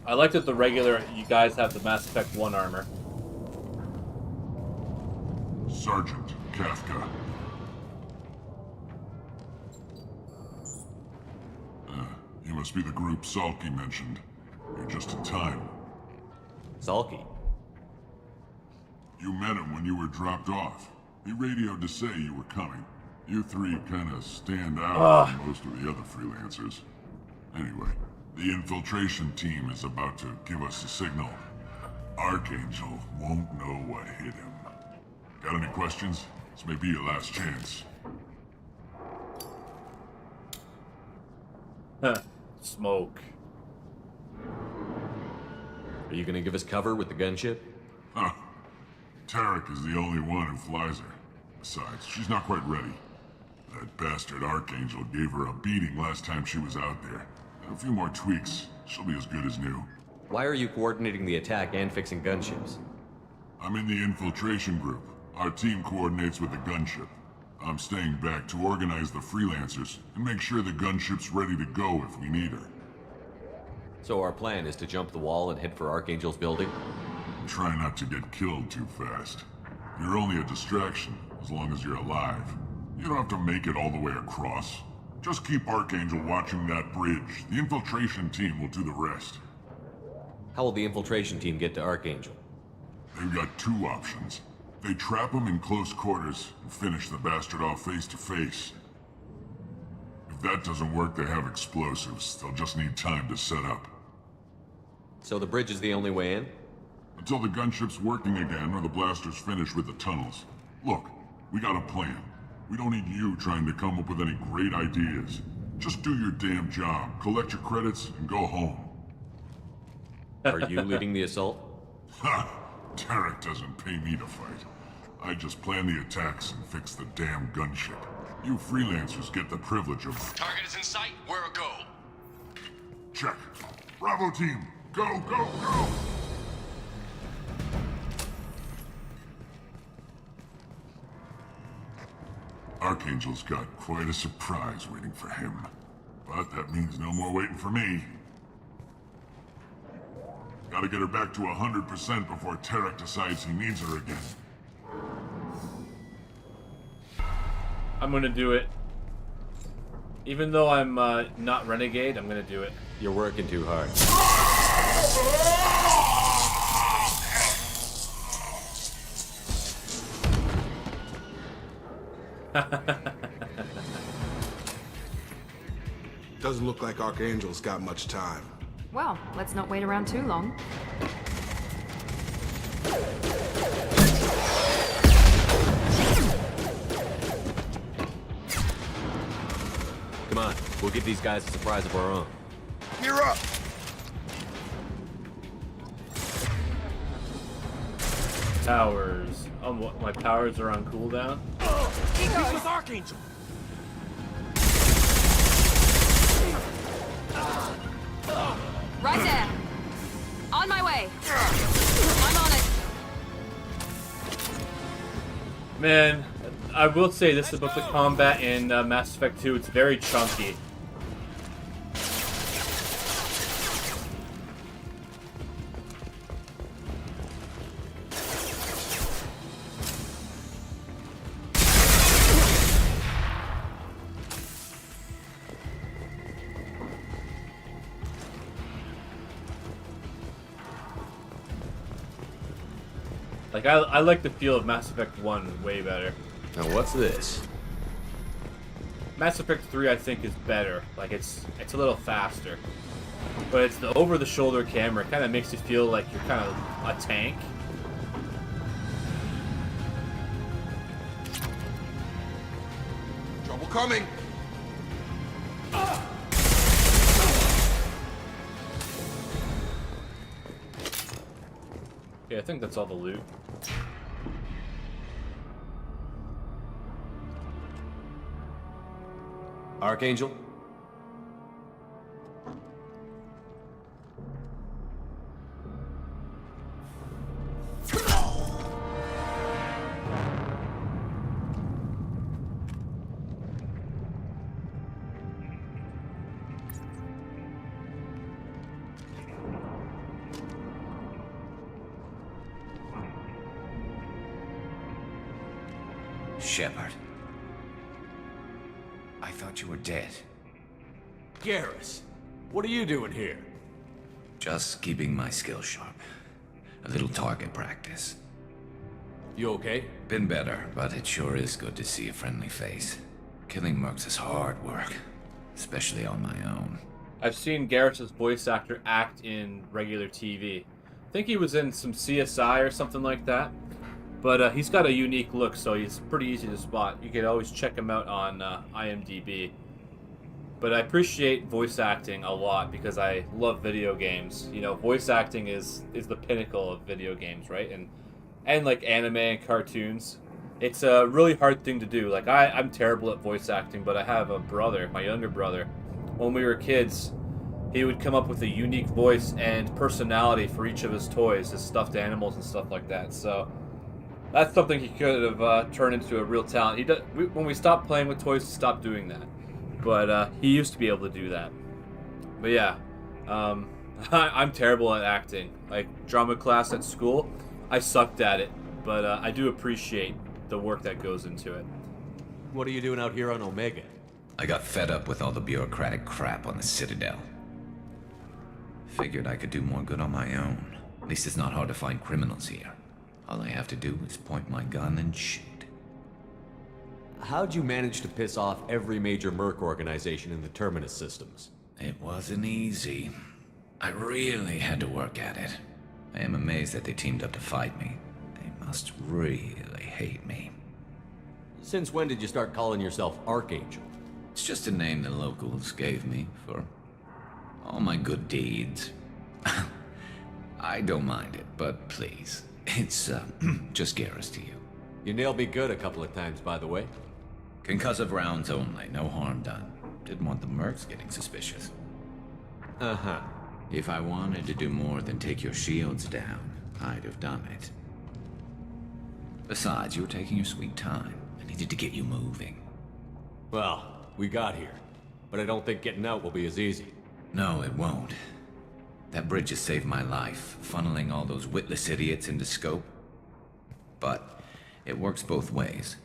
I like that the regular, you guys have the Mass Effect 1 armor. Sergeant Kathka. You must be the group Salky mentioned. You're just in time. Salky? You met him when you were dropped off. He radioed to say you were coming. You three kind of stand out from most of the other freelancers. Anyway, the infiltration team is about to give us a signal. Archangel won't know what hit him. Got any questions? This may be your last chance. Huh. Smoke. Are you gonna give us cover with the gunship? Huh. Tarek is the only one who flies her. Besides, she's not quite ready. That bastard Archangel gave her a beating last time she was out there. A few more tweaks, she'll be as good as new. Why are you coordinating the attack and fixing gunships? I'm in the infiltration group. Our team coordinates with the gunship. I'm staying back to organize the freelancers and make sure the gunship's ready to go if we need her. So our plan is to jump the wall and head for Archangel's building? Try not to get killed too fast. You're only a distraction, as long as you're alive. You don't have to make it all the way across. Just keep Archangel watching that bridge. The infiltration team will do the rest. How will the infiltration team get to Archangel? They've got two options. They trap him in close quarters and finish the bastard off face to face. If that doesn't work, they have explosives. They'll just need time to set up. So the bridge is the only way in? Until the gunship's working again or the blasters finish with the tunnels. Look, we got a plan. We don't need you trying to come up with any great ideas. Just do your damn job, collect your credits, and go home. Are you leading the assault? Ha! Tarek doesn't pay me to fight. I just plan the attacks and fix the damn gunship. You freelancers get the privilege of... Target is in sight. Where a go? Check. Bravo team, go, go, go! Archangel's got quite a surprise waiting for him. But that means no more waiting for me. Gotta get her back to 100% before Tarek decides he needs her again. I'm gonna do it. Even though I'm not Renegade, I'm gonna do it. You're working too hard. Doesn't look like Archangel's got much time. Well, let's not wait around too long. Come on, we'll give these guys a surprise of our own. You're up! Powers. Oh, what? My powers are on cooldown? He's with Archangel. Right there. On my way. I'm on it. Man, I will say this about the combat in Mass Effect 2. It's very chunky. Like, I like the feel of Mass Effect 1 way better. Now what's this? Mass Effect 3, I think, is better. Like, it's a little faster. But it's the over-the-shoulder camera. It kind of makes you feel like you're kind of a tank. Trouble coming. Yeah, I think that's all the loot. Archangel? Shepard. I thought you were dead. Garrus, what are you doing here? Just keeping my skills sharp. A little target practice. You okay? Been better, but it sure is good to see a friendly face. Killing mercs is hard work, especially on my own. I've seen Garrus' voice actor act in regular TV. I think he was in some CSI or something like that. But he's got a unique look, so he's pretty easy to spot. You can always check him out on IMDb. But I appreciate voice acting a lot because I love video games. You know, voice acting is the pinnacle of video games, right? And like anime and cartoons. It's a really hard thing to do. Like, I'm terrible at voice acting, but I have a brother, my younger brother. When we were kids, he would come up with a unique voice and personality for each of his toys, his stuffed animals and stuff like that. So that's something he could have turned into a real talent. When we stopped playing with toys, he stopped doing that. But he used to be able to do that. But yeah, I'm terrible at acting. Like, drama class at school, I sucked at it. But I do appreciate the work that goes into it. What are you doing out here on Omega? I got fed up with all the bureaucratic crap on the Citadel. Figured I could do more good on my own. At least it's not hard to find criminals here. All I have to do is point my gun and shoot. How'd you manage to piss off every major merc organization in the Terminus systems? It wasn't easy. I really had to work at it. I am amazed that they teamed up to fight me. They must really hate me. Since when did you start calling yourself Archangel? It's just a name the locals gave me for all my good deeds. I don't mind it, but please. It's, just Garrus to you. You nailed me good a couple of times, by the way. Concussive rounds only, no harm done. Didn't want the mercs getting suspicious. Uh-huh. If I wanted to do more than take your shields down, I'd have done it. Besides, you were taking your sweet time. I needed to get you moving. Well, we got here. But I don't think getting out will be as easy. No, it won't. That bridge has saved my life, funneling all those witless idiots into scope. But it works both ways.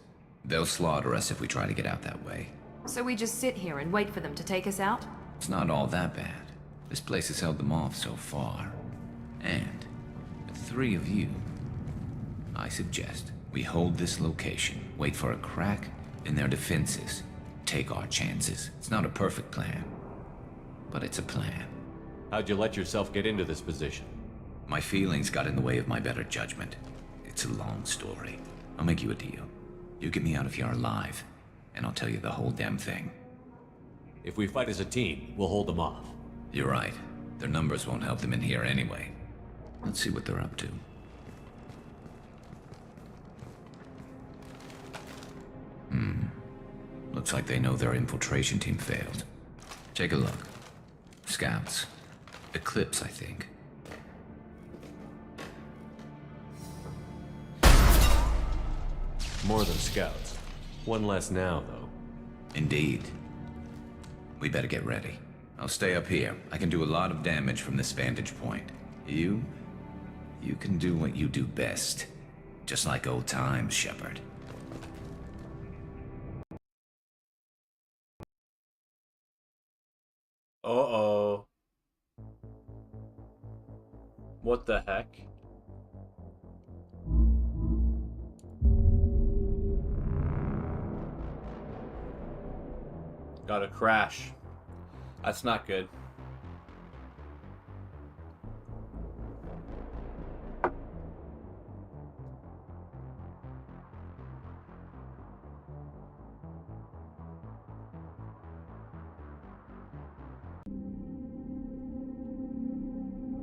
They'll slaughter us if we try to get out that way. So we just sit here and wait for them to take us out? It's not all that bad. This place has held them off so far. And, with 3 of you, I suggest we hold this location, wait for a crack in their defenses, take our chances. It's not a perfect plan, but it's a plan. How'd you let yourself get into this position? My feelings got in the way of my better judgment. It's a long story. I'll make you a deal. You get me out of here alive, and I'll tell you the whole damn thing. If we fight as a team, we'll hold them off. You're right. Their numbers won't help them in here anyway. Let's see what they're up to. Looks like they know their infiltration team failed. Take a look. Scouts. Eclipse, I think. More than scouts. One less now, though. Indeed. We better get ready. I'll stay up here. I can do a lot of damage from this vantage point. You can do what you do best. Just like old times, Shepard. Uh-oh. What the heck? Got a crash. That's not good.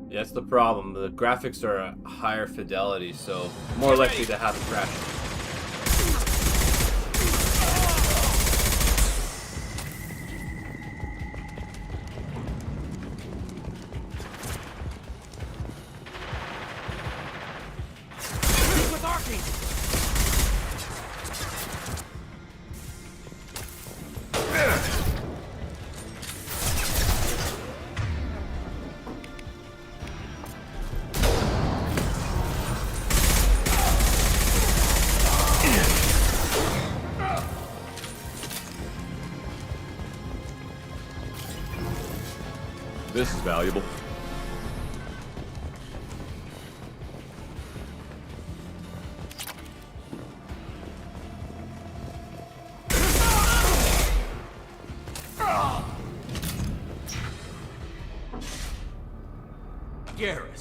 Yeah, that's the problem. The graphics are a higher fidelity, so more likely to have a crash. With Arcane! This is valuable.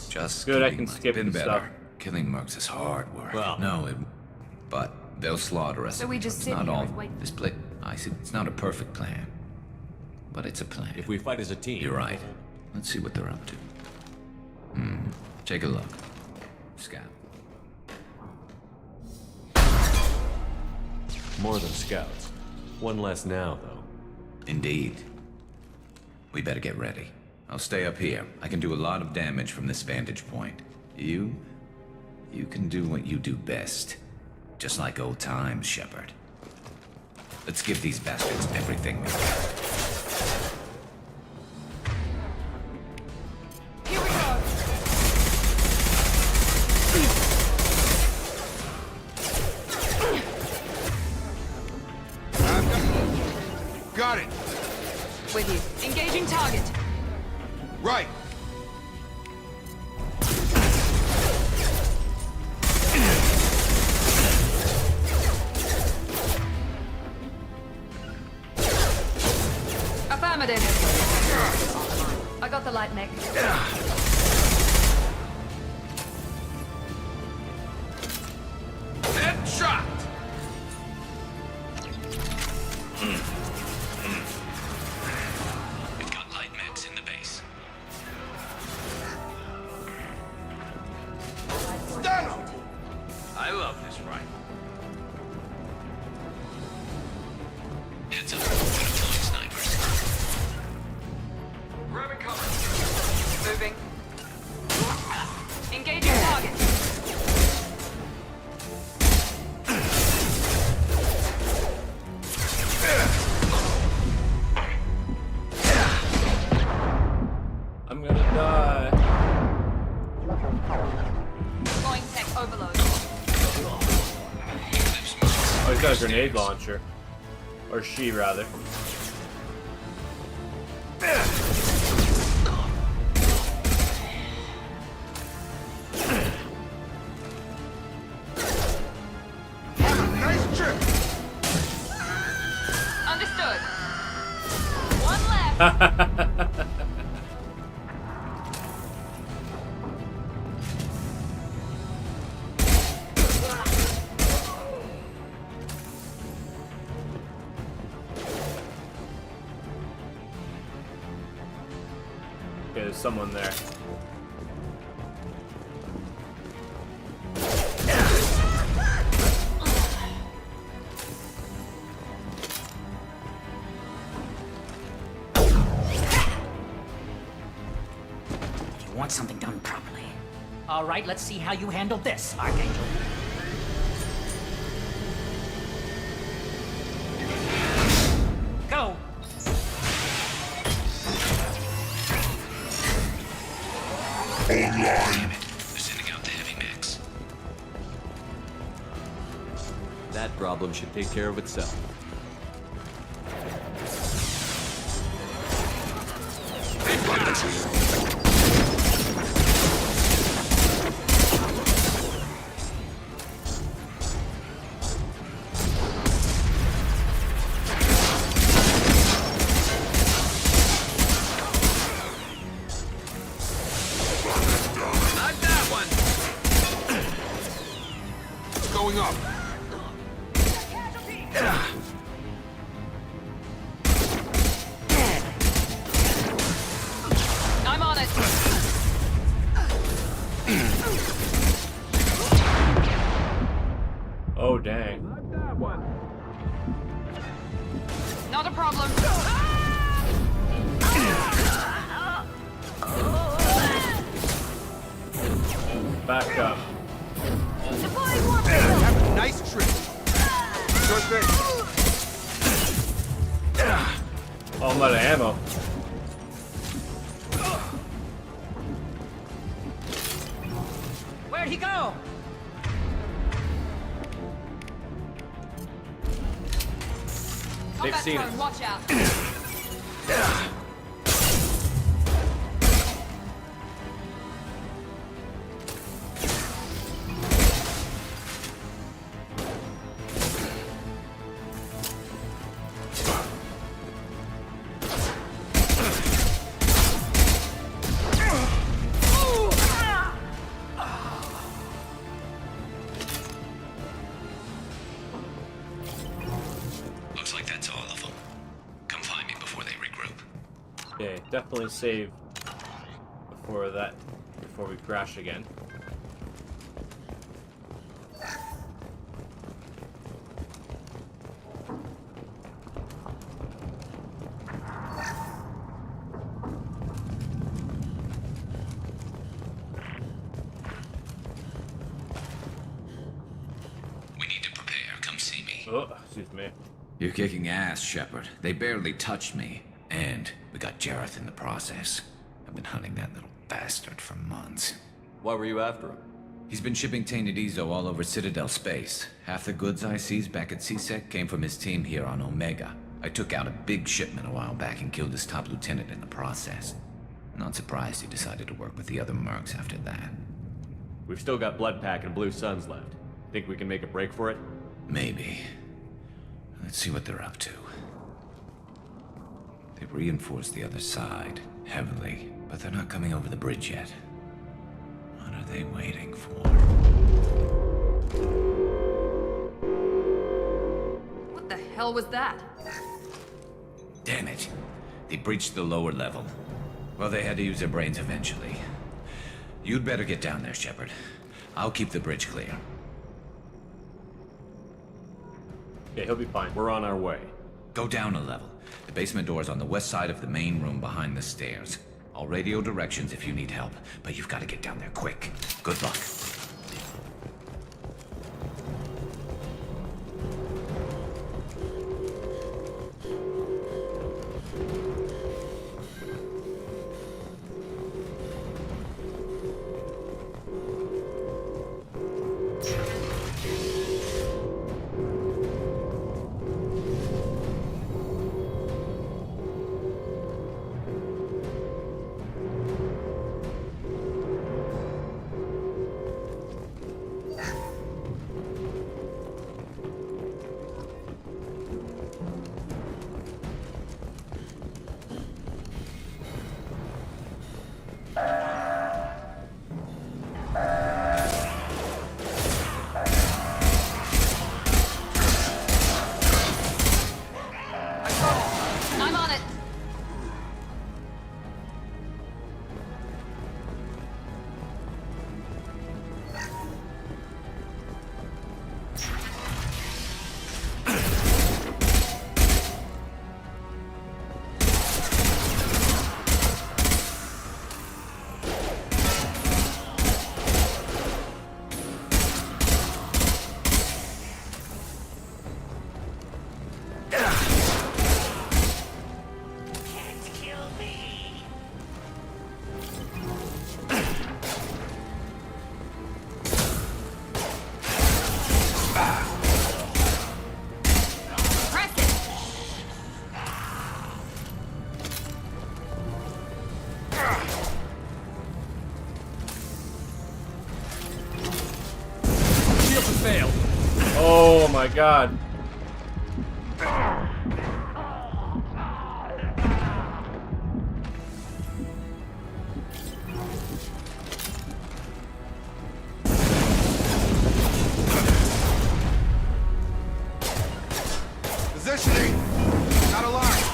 Just Good, I kidding, can Mike. skip Been and better. stuff. Killing mercs is hard work. Well, no, but they'll slaughter us. So we just It's sit not here all. and wait. This play, I see. It's not a perfect plan, but it's a plan. if we fight as a team. You're right. Let's see what they're up to. Take a look. Scout. More than scouts. One less now, though. Indeed. We better get ready. I'll stay up here. I can do a lot of damage from this vantage point. You can do what you do best. Just like old times, Shepard. Let's give these bastards everything we got. Here we go. Got it. With you. Engaging target. Right. Affirmative. I got the light mech. Headshot. We've got light mechs in the base. Stun him. I love this rifle. Heads up. Gonna find snipers. Grabbing cover. Moving. Engaging target. I'm gonna die. Going tech overload. Oh, he's got a grenade launcher. Or she, rather. Nice trip. Understood. One left. Okay, there's someone there. You want something done properly. All right, let's see how you handle this, Archangel. Go! Damn it. They're sending out the heavy mechs. That problem should take care of itself. Not a problem. Back up. Have a nice trip. Short bit. Oh, I'm out of ammo. Where'd he go? They've Combat seen drone, it. watch out. Looks like that's all of them. Come find me before they regroup. Okay, definitely save before we crash again. We need to prepare. Come see me. Oh, excuse me. You're kicking ass, Shepard. They barely touched me. And we got Jareth in the process. I've been hunting that little bastard for months. Why were you after him? He's been shipping tainted Ezo all over Citadel space. Half the goods I seized back at CSEC came from his team here on Omega. I took out a big shipment a while back and killed his top lieutenant in the process. Not surprised he decided to work with the other mercs after that. We've still got Bloodpack and Blue Suns left. Think we can make a break for it? Maybe. Let's see what they're up to. They've reinforced the other side, heavily, but they're not coming over the bridge yet. What are they waiting for? What the hell was that? Damn it. They breached the lower level. Well, they had to use their brains eventually. You'd better get down there, Shepard. I'll keep the bridge clear. Okay, he'll be fine. We're on our way. Go down a level. The basement door's on the west side of the main room behind the stairs. I'll radio directions if you need help, but you've got to get down there quick. Good luck. I'm on it. Oh my god. Positioning. Not alarmed.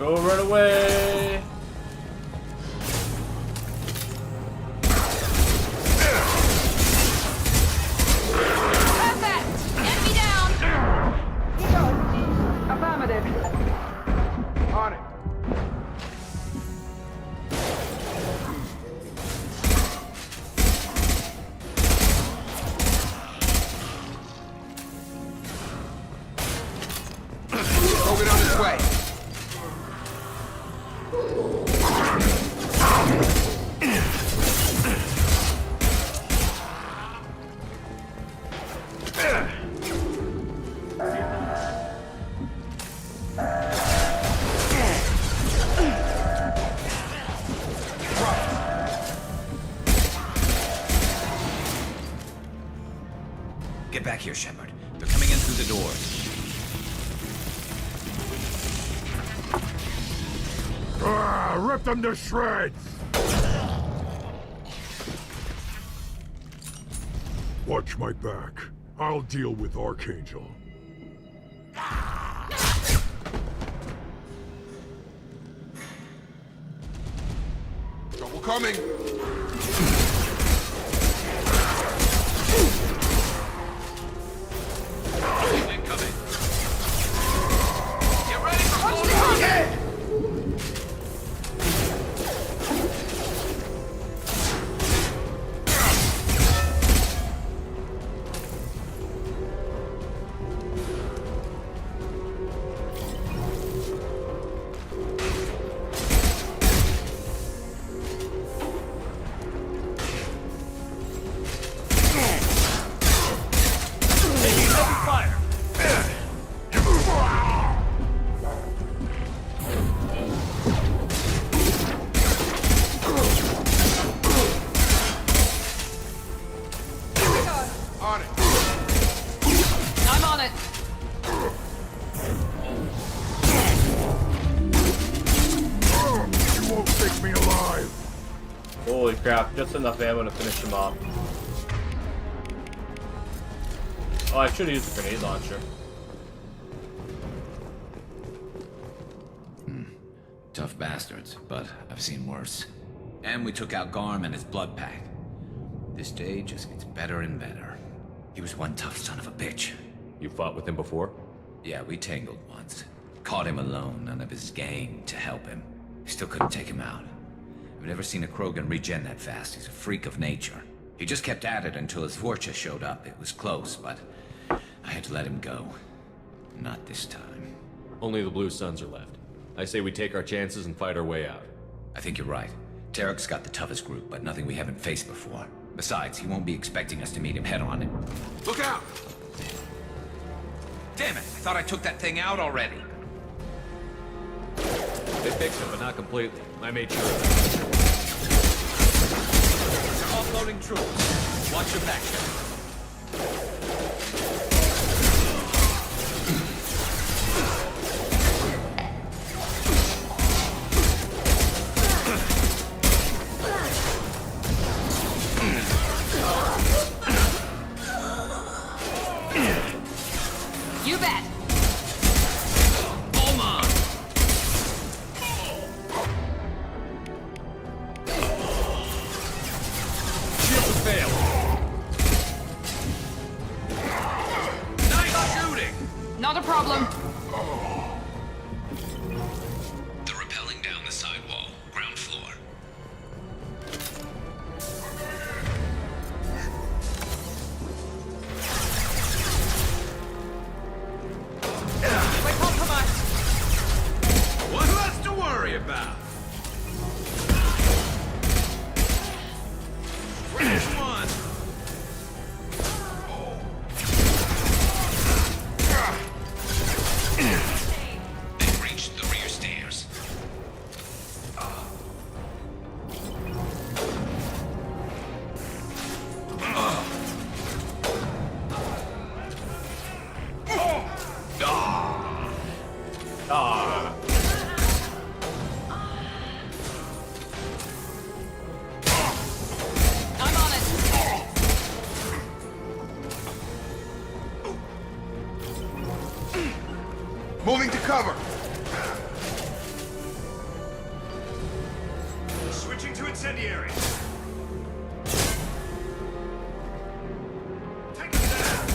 Go run away! Perfect! Enemy down! Affirmative. On it. Krogan on its way. Get back here, Shepard. They're coming in through the doors. Rip them to shreds! Watch my back. I'll deal with Archangel. Trouble coming. Incoming. Get ready for full combat! Holy crap, just enough ammo to finish him off. Oh, I should have used the grenade launcher. Tough bastards, but I've seen worse. And we took out Garm and his blood pack. This day just gets better and better. He was one tough son of a bitch. You fought with him before? Yeah, we tangled once. Caught him alone, none of his gang to help him. Still couldn't take him out. I've never seen a Krogan regen that fast. He's a freak of nature. He just kept at it until his Vorcha showed up. It was close, but I had to let him go. Not this time. Only the Blue Suns are left. I say we take our chances and fight our way out. I think you're right. Tarek's got the toughest group, but nothing we haven't faced before. Besides, he won't be expecting us to meet him head-on. Look out! Damn it! I thought I took that thing out already. They fixed it, but not completely. I made sure of that. They're offloading troops. Watch your back, Shepard. You bet. Not a problem. They're rappelling down the sidewall, ground floor. We're compromised. What less to worry about? Fresh one. They've reached the rear stairs. I'm on it. Moving to cover. Switching to incendiary. Take him down.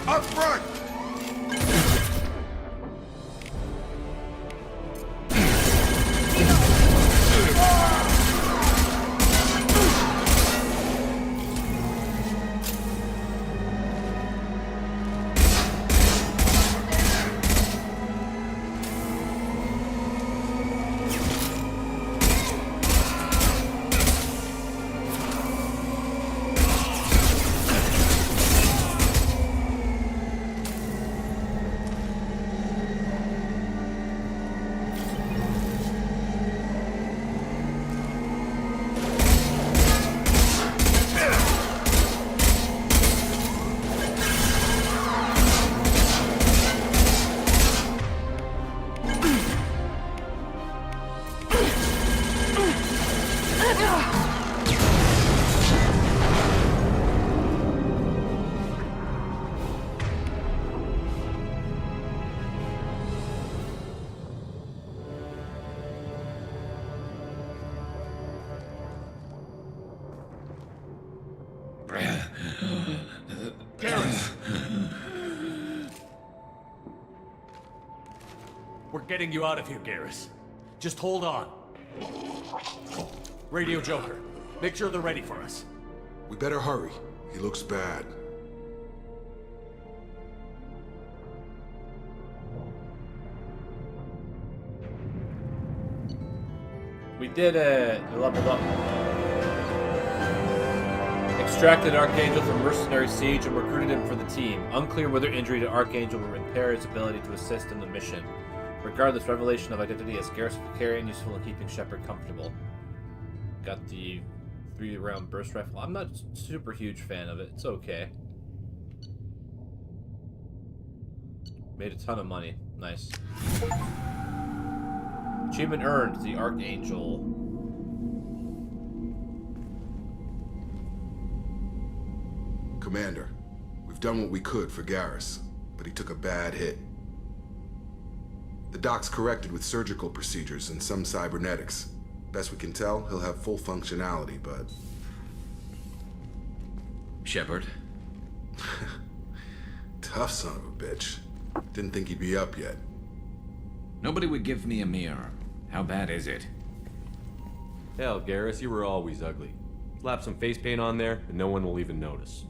Up front! We're getting you out of here, Garrus. Just hold on. Radio Joker, make sure they're ready for us. We better hurry. He looks bad. We did leveled up. Extracted Archangel from mercenary siege and recruited him for the team. Unclear whether injury to Archangel will impair his ability to assist in the mission. Regardless, revelation of identity as Garrus Vicarian useful in keeping Shepard comfortable. Got the 3-round burst rifle. I'm not a super huge fan of it. It's okay. Made a ton of money. Nice. Achievement earned, the Archangel. Commander, we've done what we could for Garrus, but he took a bad hit. The doc's corrected with surgical procedures and some cybernetics. Best we can tell, he'll have full functionality, but... Shepard? Tough son of a bitch. Didn't think he'd be up yet. Nobody would give me a mirror. How bad is it? Hell, Garrus, you were always ugly. Slap some face paint on there, and no one will even notice.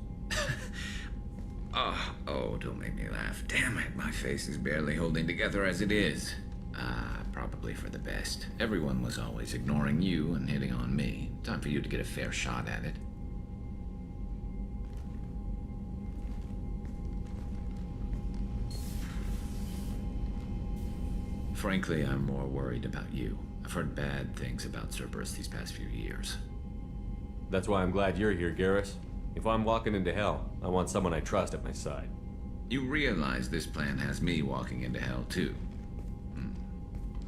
Oh, don't make me laugh. Damn it, my face is barely holding together as it is. Probably for the best. Everyone was always ignoring you and hitting on me. Time for you to get a fair shot at it. Frankly, I'm more worried about you. I've heard bad things about Cerberus these past few years. That's why I'm glad you're here, Garrus. If I'm walking into hell, I want someone I trust at my side. You realize this plan has me walking into hell, too.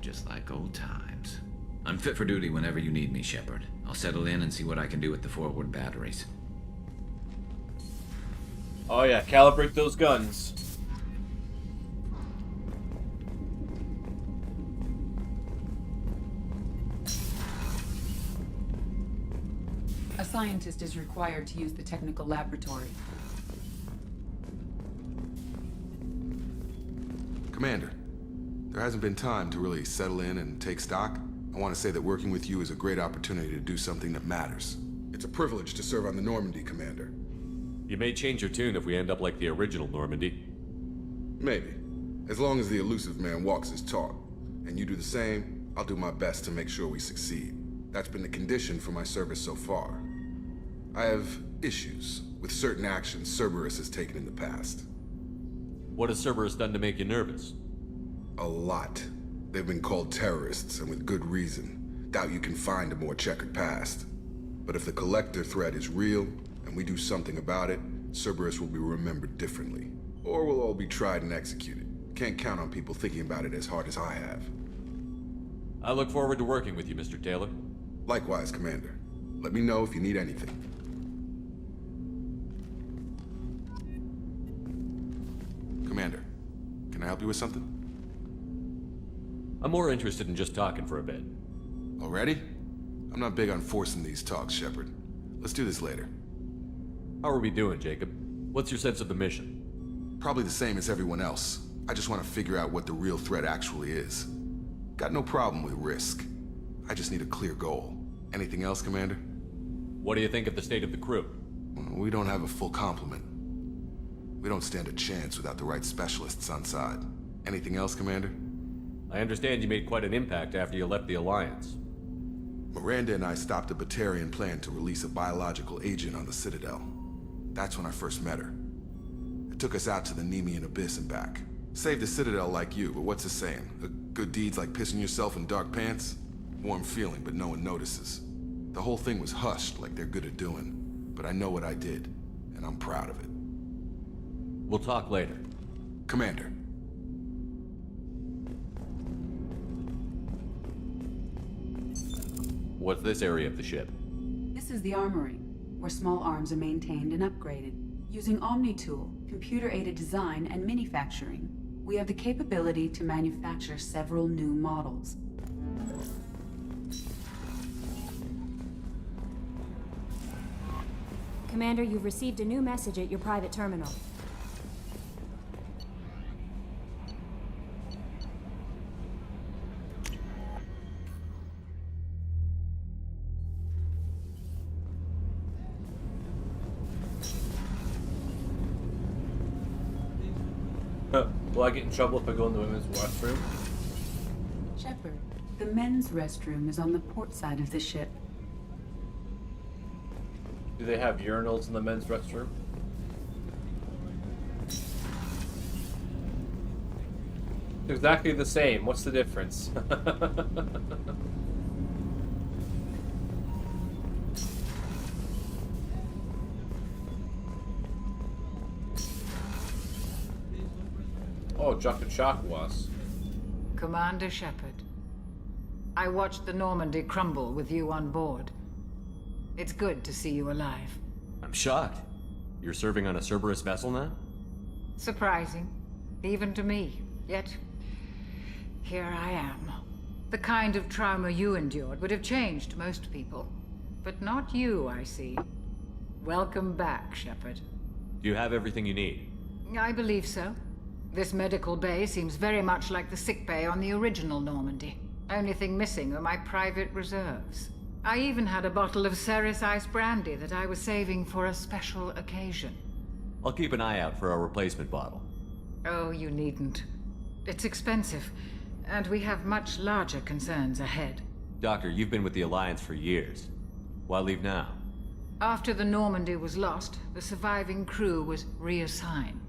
Just like old times. I'm fit for duty whenever you need me, Shepard. I'll settle in and see what I can do with the forward batteries. Oh yeah, calibrate those guns. A scientist is required to use the technical laboratory. Commander, there hasn't been time to really settle in and take stock. I want to say that working with you is a great opportunity to do something that matters. It's a privilege to serve on the Normandy, Commander. You may change your tune if we end up like the original Normandy. Maybe. As long as the elusive man walks his talk. And you do the same, I'll do my best to make sure we succeed. That's been the condition for my service so far. I have issues with certain actions Cerberus has taken in the past. What has Cerberus done to make you nervous? A lot. They've been called terrorists, and with good reason. Doubt you can find a more checkered past. But if the Collector threat is real, and we do something about it, Cerberus will be remembered differently. Or we'll all be tried and executed. Can't count on people thinking about it as hard as I have. I look forward to working with you, Mr. Taylor. Likewise, Commander. Let me know if you need anything. Commander, can I help you with something? I'm more interested in just talking for a bit. Already? I'm not big on forcing these talks, Shepard. Let's do this later. How are we doing, Jacob? What's your sense of the mission? Probably the same as everyone else. I just want to figure out what the real threat actually is. Got no problem with risk. I just need a clear goal. Anything else, Commander? What do you think of the state of the crew? We don't have a full complement. We don't stand a chance without the right specialists on side. Anything else, Commander? I understand you made quite an impact after you left the Alliance. Miranda and I stopped a Batarian plan to release a biological agent on the Citadel. That's when I first met her. It took us out to the Nemean Abyss and back. Saved the Citadel like you, but what's the saying? A good deed's like pissing yourself in dark pants? Warm feeling, but no one notices. The whole thing was hushed like they're good at doing. But I know what I did, and I'm proud of it. We'll talk later. Commander. What's this area of the ship? This is the armory, where small arms are maintained and upgraded. Using Omni-Tool, computer-aided design, and manufacturing, we have the capability to manufacture several new models. Commander, you've received a new message at your private terminal. Will I get in trouble if I go in the women's restroom? Shepard, the men's restroom is on the port side of the ship. Do they have urinals in the men's restroom? Exactly the same. What's the difference? Oh, Jock and Shock was. Commander Shepard, I watched the Normandy crumble with you on board. It's good to see you alive. I'm shocked. You're serving on a Cerberus vessel now? Surprising, even to me. Yet, here I am. The kind of trauma you endured would have changed most people. But not you, I see. Welcome back, Shepard. Do you have everything you need? I believe so. This medical bay seems very much like the sick bay on the original Normandy. Only thing missing are my private reserves. I even had a bottle of Ceres Ice Brandy that I was saving for a special occasion. I'll keep an eye out for a replacement bottle. Oh, you needn't. It's expensive, and we have much larger concerns ahead. Doctor, you've been with the Alliance for years. Why leave now? After the Normandy was lost, the surviving crew was reassigned.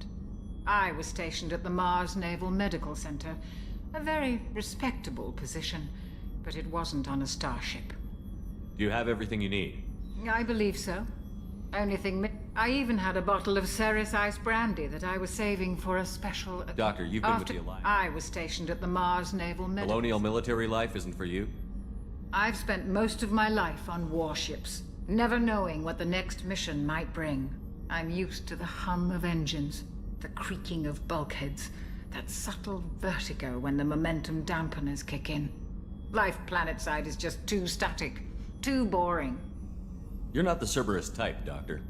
I was stationed at the Mars Naval Medical Center, a very respectable position, but it wasn't on a starship. Do you have everything you need? I believe so. Only thing I even had a bottle of Ceres Ice Brandy that I was saving for a special... Doctor, you've been with the Alliance. I was stationed at the Mars Naval Medical Colonial military life isn't for you? I've spent most of my life on warships, never knowing what the next mission might bring. I'm used to the hum of engines, the creaking of bulkheads, that subtle vertigo when the momentum dampeners kick in. Life planetside is just too static, too boring. You're not the Cerberus type, Doctor.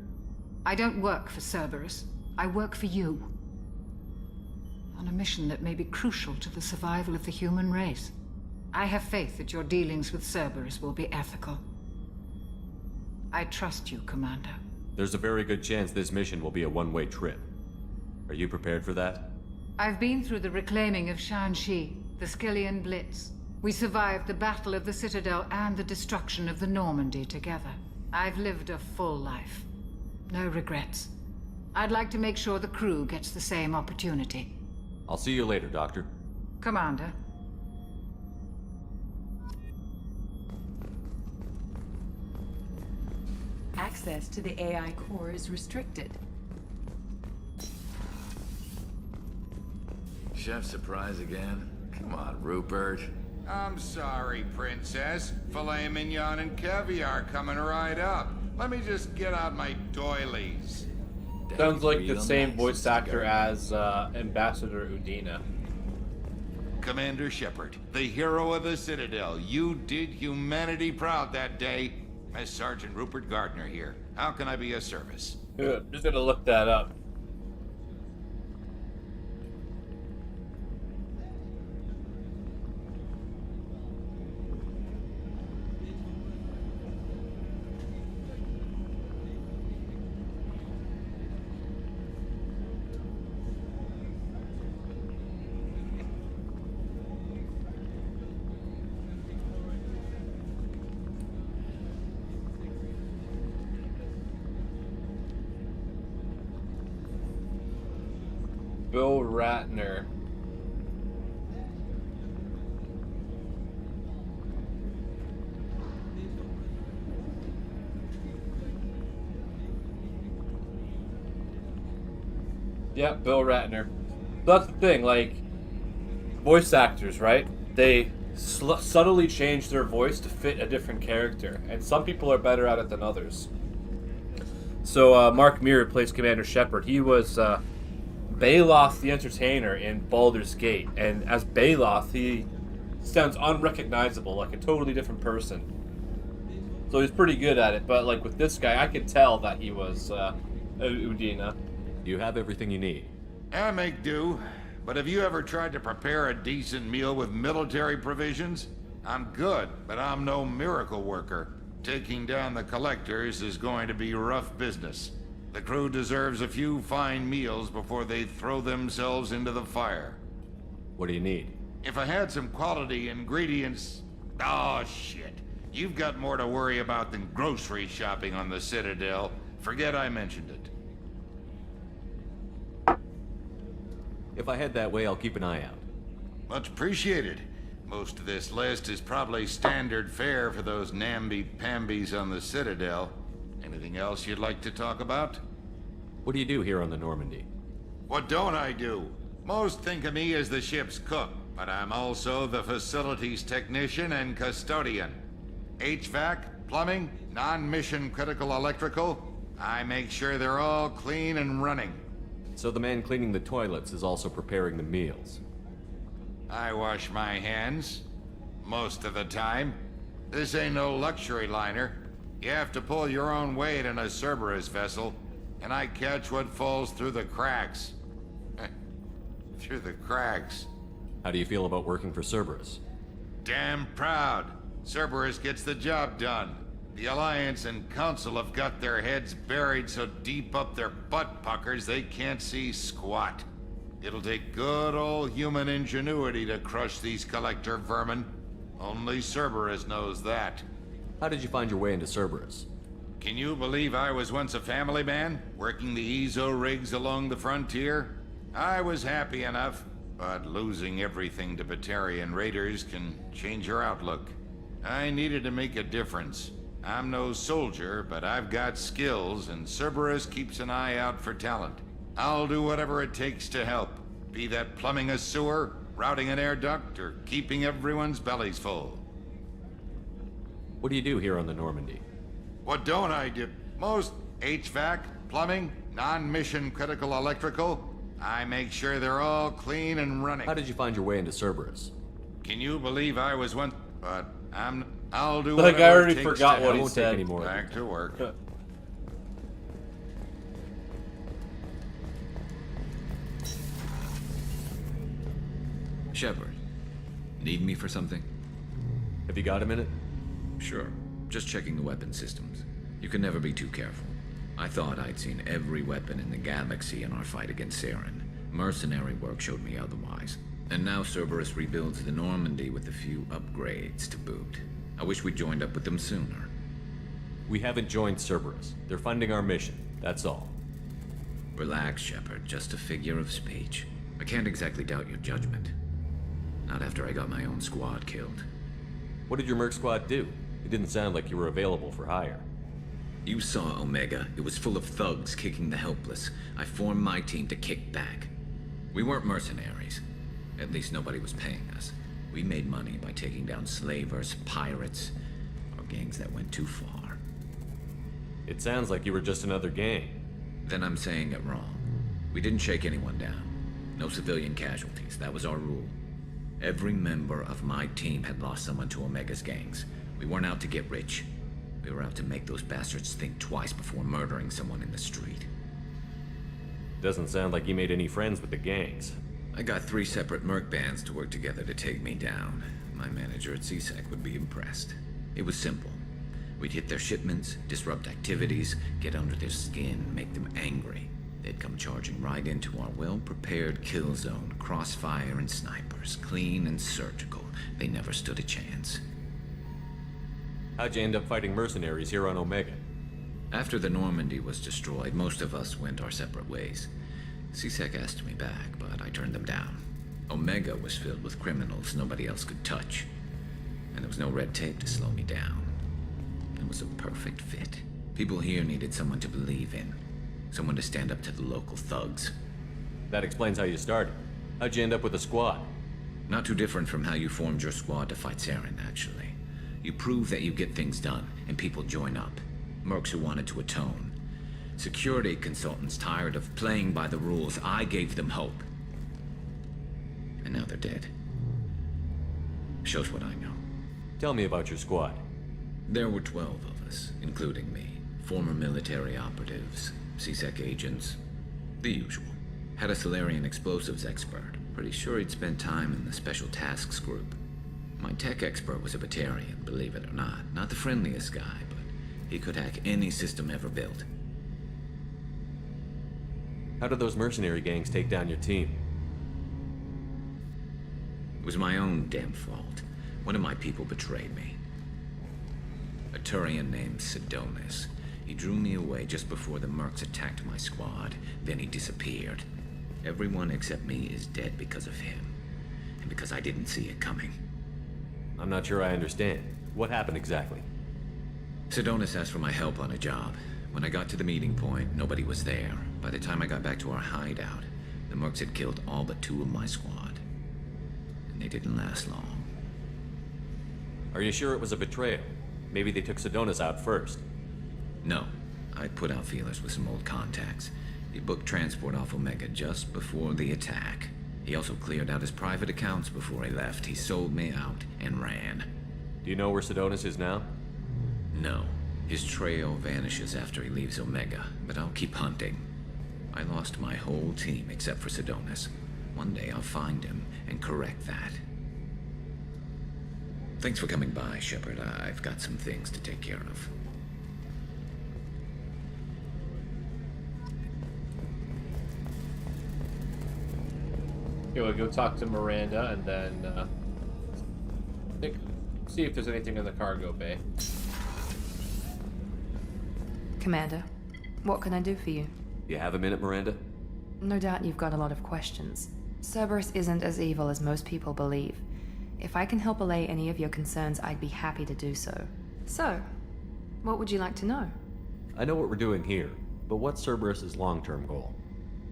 I don't work for Cerberus. I work for you. On a mission that may be crucial to the survival of the human race. I have faith that your dealings with Cerberus will be ethical. I trust you, Commander. There's a very good chance this mission will be a one-way trip. Are you prepared for that? I've been through the reclaiming of Shanxi, the Skillian Blitz. We survived the Battle of the Citadel and the destruction of the Normandy together. I've lived a full life. No regrets. I'd like to make sure the crew gets the same opportunity. I'll see you later, Doctor. Commander. Access to the AI core is restricted. Chef surprise again? Come on, Rupert. I'm sorry, Princess. Filet mignon and caviar coming right up. Let me just get out my doilies. Sounds like the same voice actor as Ambassador Udina. Commander Shepard, the hero of the Citadel. You did humanity proud that day. Miss Sergeant Rupert Gardner here. How can I be of service? Just gonna look that up. Bill Ratner. Yeah, Bill Ratner. That's the thing, like, voice actors, right? They subtly change their voice to fit a different character, and some people are better at it than others. So, Mark Muir plays Commander Shepard. He was, Baloth the Entertainer in Baldur's Gate, and as Baloth, he sounds unrecognizable, like a totally different person. So he's pretty good at it, but like with this guy, I could tell that he was Udina. You have everything you need. I make do, but have you ever tried to prepare a decent meal with military provisions? I'm good, but I'm no miracle worker. Taking down the collectors is going to be rough business. The crew deserves a few fine meals before they throw themselves into the fire. What do you need? If I had some quality ingredients... Oh, shit. You've got more to worry about than grocery shopping on the Citadel. Forget I mentioned it. If I head that way, I'll keep an eye out. Much appreciated. Most of this list is probably standard fare for those namby-pambies on the Citadel. Anything else you'd like to talk about? What do you do here on the Normandy? What don't I do? Most think of me as the ship's cook, but I'm also the facilities technician and custodian. HVAC, plumbing, non-mission critical electrical. I make sure they're all clean and running. So the man cleaning the toilets is also preparing the meals. I wash my hands. Most of the time. This ain't no luxury liner. You have to pull your own weight in a Cerberus vessel, and I catch what falls through the cracks. Through the cracks. How do you feel about working for Cerberus? Damn proud. Cerberus gets the job done. The Alliance and Council have got their heads buried so deep up their butt puckers they can't see squat. It'll take good old human ingenuity to crush these collector vermin. Only Cerberus knows that. How did you find your way into Cerberus? Can you believe I was once a family man, working the EZO rigs along the frontier? I was happy enough, but losing everything to Batarian raiders can change your outlook. I needed to make a difference. I'm no soldier, but I've got skills, and Cerberus keeps an eye out for talent. I'll do whatever it takes to help, be that plumbing a sewer, routing an air duct, or keeping everyone's bellies full. What do you do here on the Normandy? What don't I do? Most HVAC, plumbing, non-mission critical electrical. I make sure they're all clean and running. How did you find your way into Cerberus? Can you believe I was once... But I'll do like whatever I already it takes forgot to what help. he said. Anymore. Back to work. Shepard, need me for something? Have you got a minute? Sure. Just checking the weapon systems. You can never be too careful. I thought I'd seen every weapon in the galaxy in our fight against Saren. Mercenary work showed me otherwise. And now Cerberus rebuilds the Normandy with a few upgrades to boot. I wish we'd joined up with them sooner. We haven't joined Cerberus. They're funding our mission, that's all. Relax, Shepard. Just a figure of speech. I can't exactly doubt your judgment. Not after I got my own squad killed. What did your merc squad do? It didn't sound like you were available for hire. You saw Omega. It was full of thugs kicking the helpless. I formed my team to kick back. We weren't mercenaries. At least nobody was paying us. We made money by taking down slavers, pirates, or gangs that went too far. It sounds like you were just another gang. Then I'm saying it wrong. We didn't shake anyone down. No civilian casualties. That was our rule. Every member of my team had lost someone to Omega's gangs. We weren't out to get rich. We were out to make those bastards think twice before murdering someone in the street. Doesn't sound like you made any friends with the gangs. I got 3 separate merc bands to work together to take me down. My manager at CSEC would be impressed. It was simple. We'd hit their shipments, disrupt activities, get under their skin, make them angry. They'd come charging right into our well-prepared kill zone, crossfire and snipers, clean and surgical. They never stood a chance. How'd you end up fighting mercenaries here on Omega? After the Normandy was destroyed, most of us went our separate ways. CSEC asked me back, but I turned them down. Omega was filled with criminals nobody else could touch. And there was no red tape to slow me down. It was a perfect fit. People here needed someone to believe in. Someone to stand up to the local thugs. That explains how you started. How'd you end up with a squad? Not too different from how you formed your squad to fight Saren, actually. You prove that you get things done, and people join up. Mercs who wanted to atone. Security consultants tired of playing by the rules. I gave them hope. And now they're dead. Shows what I know. Tell me about your squad. There were 12 of us, including me. Former military operatives, CSEC agents, the usual. Had a Solarian explosives expert. Pretty sure he'd spent time in the Special Tasks Group. My tech expert was a Batarian, believe it or not. Not the friendliest guy, but he could hack any system ever built. How did those mercenary gangs take down your team? It was my own damn fault. One of my people betrayed me. A Turian named Sidonis. He drew me away just before the mercs attacked my squad. Then he disappeared. Everyone except me is dead because of him. And because I didn't see it coming. I'm not sure I understand. What happened exactly? Sidonis asked for my help on a job. When I got to the meeting point, nobody was there. By the time I got back to our hideout, the mercs had killed all but 2 of my squad. And they didn't last long. Are you sure it was a betrayal? Maybe they took Sidonis out first. No. I put out feelers with some old contacts. He booked transport off Omega just before the attack. He also cleared out his private accounts before he left. He sold me out and ran. Do you know where Sidonis is now? No. His trail vanishes after he leaves Omega, but I'll keep hunting. I lost my whole team except for Sidonis. One day I'll find him and correct that. Thanks for coming by, Shepard. I've got some things to take care of. Okay, we'll go talk to Miranda and then see if there's anything in the cargo bay. Commander, what can I do for you? You have a minute, Miranda? No doubt you've got a lot of questions. Cerberus isn't as evil as most people believe. If I can help allay any of your concerns, I'd be happy to do so. So, what would you like to know? I know what we're doing here, but what's Cerberus's long-term goal?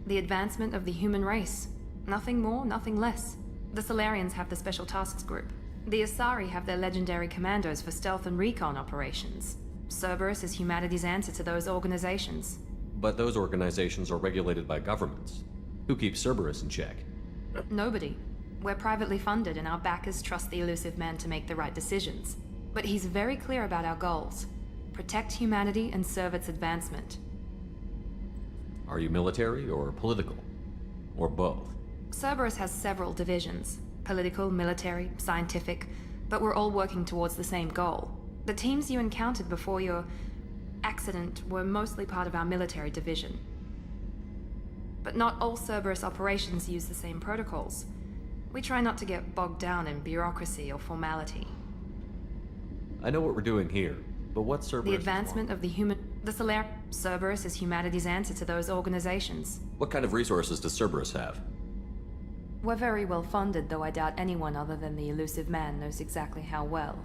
The advancement of the human race. Nothing more, nothing less. The Solarians have the Special Tasks Group. The Asari have their legendary commandos for stealth and recon operations. Cerberus is humanity's answer to those organizations. But those organizations are regulated by governments. Who keeps Cerberus in check? Nobody. We're privately funded and our backers trust the elusive man to make the right decisions. But he's very clear about our goals. Protect humanity and serve its advancement. Are you military or political? Or both? Cerberus has several divisions. Political, military, scientific, but we're all working towards the same goal. The teams you encountered before your accident were mostly part of our military division. But not all Cerberus operations use the same protocols. We try not to get bogged down in bureaucracy or formality. I know what we're doing here, but what's Cerberus? The advancement of the human... The Cerberus is humanity's answer to those organizations. What kind of resources does Cerberus have? We're very well funded, though I doubt anyone other than the elusive man knows exactly how well.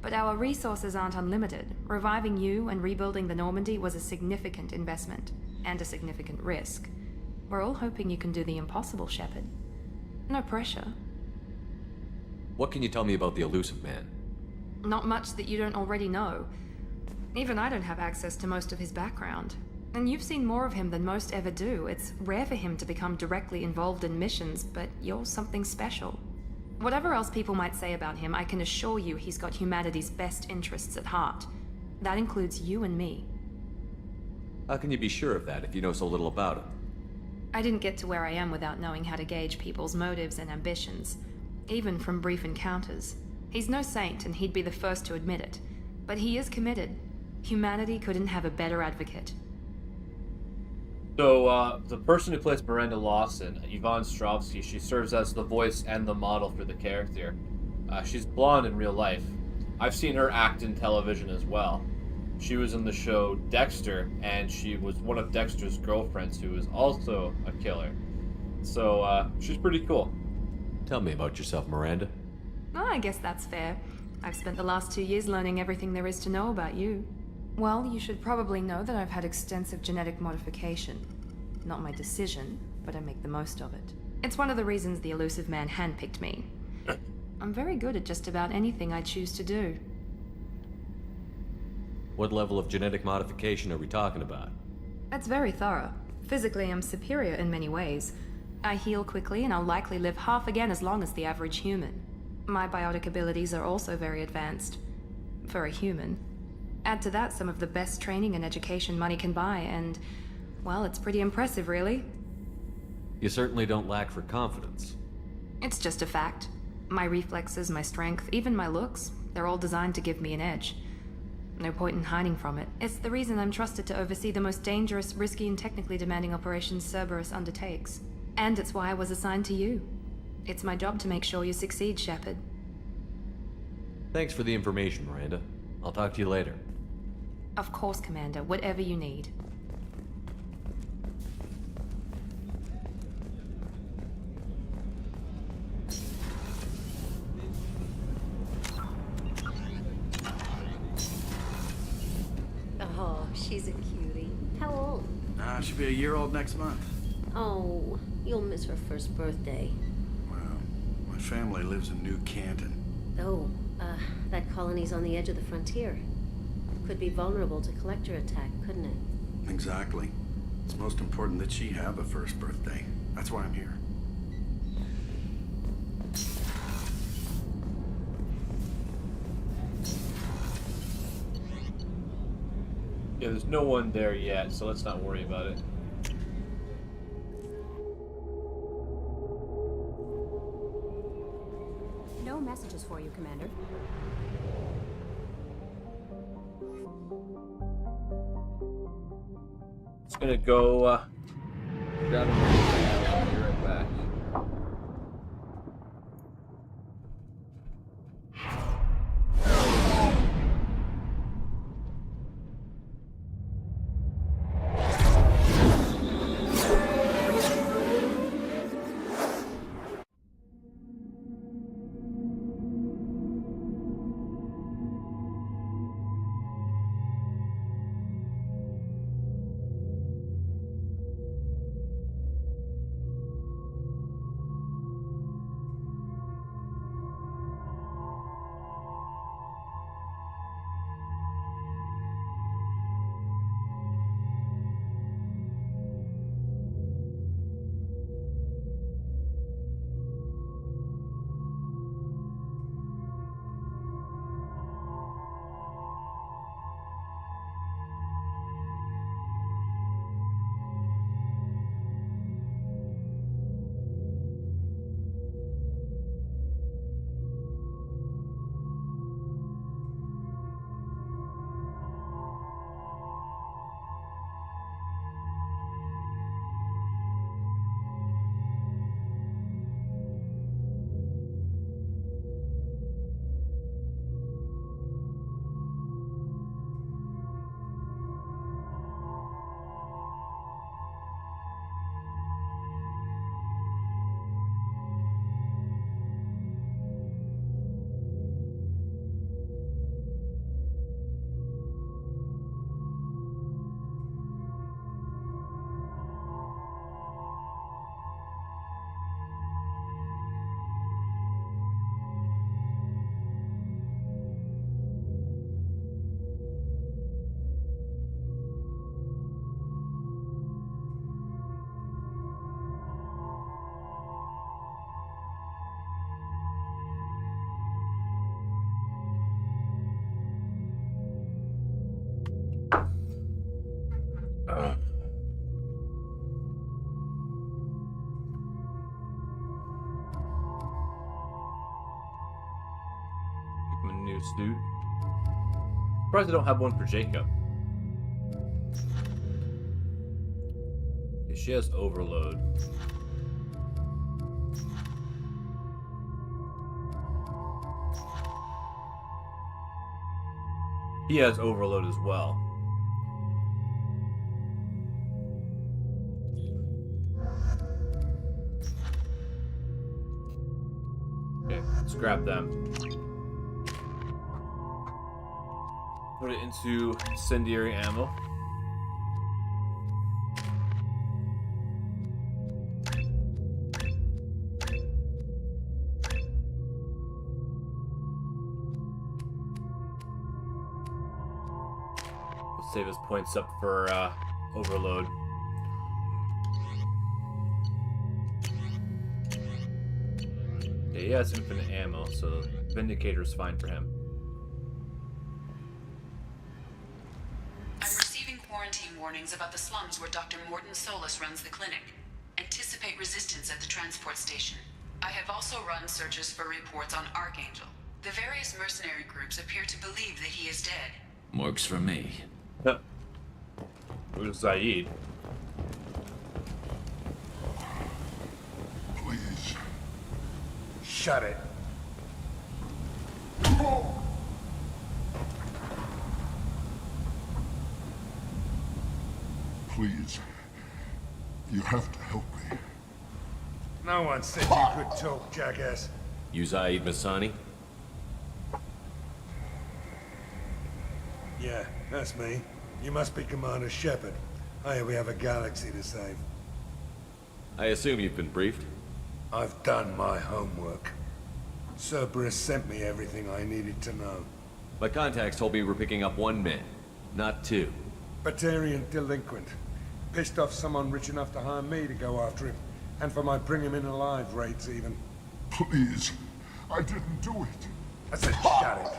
But our resources aren't unlimited. Reviving you and rebuilding the Normandy was a significant investment, and a significant risk. We're all hoping you can do the impossible, Shepard. No pressure. What can you tell me about the elusive man? Not much that you don't already know. Even I don't have access to most of his background. And you've seen more of him than most ever do. It's rare for him to become directly involved in missions, but you're something special. Whatever else people might say about him, I can assure you he's got humanity's best interests at heart. That includes you and me. How can you be sure of that if you know so little about him? I didn't get to where I am without knowing how to gauge people's motives and ambitions, even from brief encounters. He's no saint, and he'd be the first to admit it. But he is committed. Humanity couldn't have a better advocate. So, the person who plays Miranda Lawson, Yvonne Strovsky, she serves as the voice and the model for the character. She's blonde in real life. I've seen her act in television as well. She was in the show Dexter, and she was one of Dexter's girlfriends who was also a killer. So, she's pretty cool. Tell me about yourself, Miranda. Oh, I guess that's fair. I've spent the last 2 years learning everything there is to know about you. Well, you should probably know that I've had extensive genetic modification. Not my decision, but I make the most of it. It's one of the reasons the elusive man handpicked me. I'm very good at just about anything I choose to do. What level of genetic modification are we talking about? That's very thorough. Physically, I'm superior in many ways. I heal quickly, and I'll likely live half again as long as the average human. My biotic abilities are also very advanced. For a human. Add to that some of the best training and education money can buy, and, well, it's pretty impressive, really. You certainly don't lack for confidence. It's just a fact. My reflexes, my strength, even my looks, they're all designed to give me an edge. No point in hiding from it. It's the reason I'm trusted to oversee the most dangerous, risky, and technically demanding operations Cerberus undertakes. And it's why I was assigned to you. It's my job to make sure you succeed, Shepard. Thanks for the information, Miranda. I'll talk to you later. Of course, Commander. Whatever you need. Oh, she's a cutie. How old? She'll be a year old next month. Oh, you'll miss her first birthday. Well, my family lives in New Canton. Oh, that colony's on the edge of the frontier. Could be vulnerable to collector attack, couldn't it? Exactly. It's most important that she have a first birthday. That's why I'm here. Yeah, there's no one there yet, so let's not worry about it. No messages for you, Commander. It's gonna go down to I'll be right back. suit. Surprised I don't have one for Jacob. Okay, she has overload. He has overload as well. Okay, let's grab them. Put it into incendiary ammo. Let's save his points up for overload. Yeah, he has infinite ammo, so Vindicator's fine for him. I'm receiving quarantine warnings about the slums where Dr. Morton Solus runs the clinic. Anticipate resistance at the transport station. I have also run searches for reports on Archangel. The various mercenary groups appear to believe that he is dead. Works for me. Who's Zaid? Please. Shut it. Please. You have to help me. No one said you could talk, jackass. You Zaid Masani? Yeah, that's me. You must be Commander Shepard. Hey, we have a galaxy to save. I assume you've been briefed? I've done my homework. Cerberus sent me everything I needed to know. My contacts told me we're picking up 1 man, not 2. Batarian delinquent. Pissed off someone rich enough to hire me to go after him. And for my bring him in alive rates even. Please. I didn't do it. I said shut it.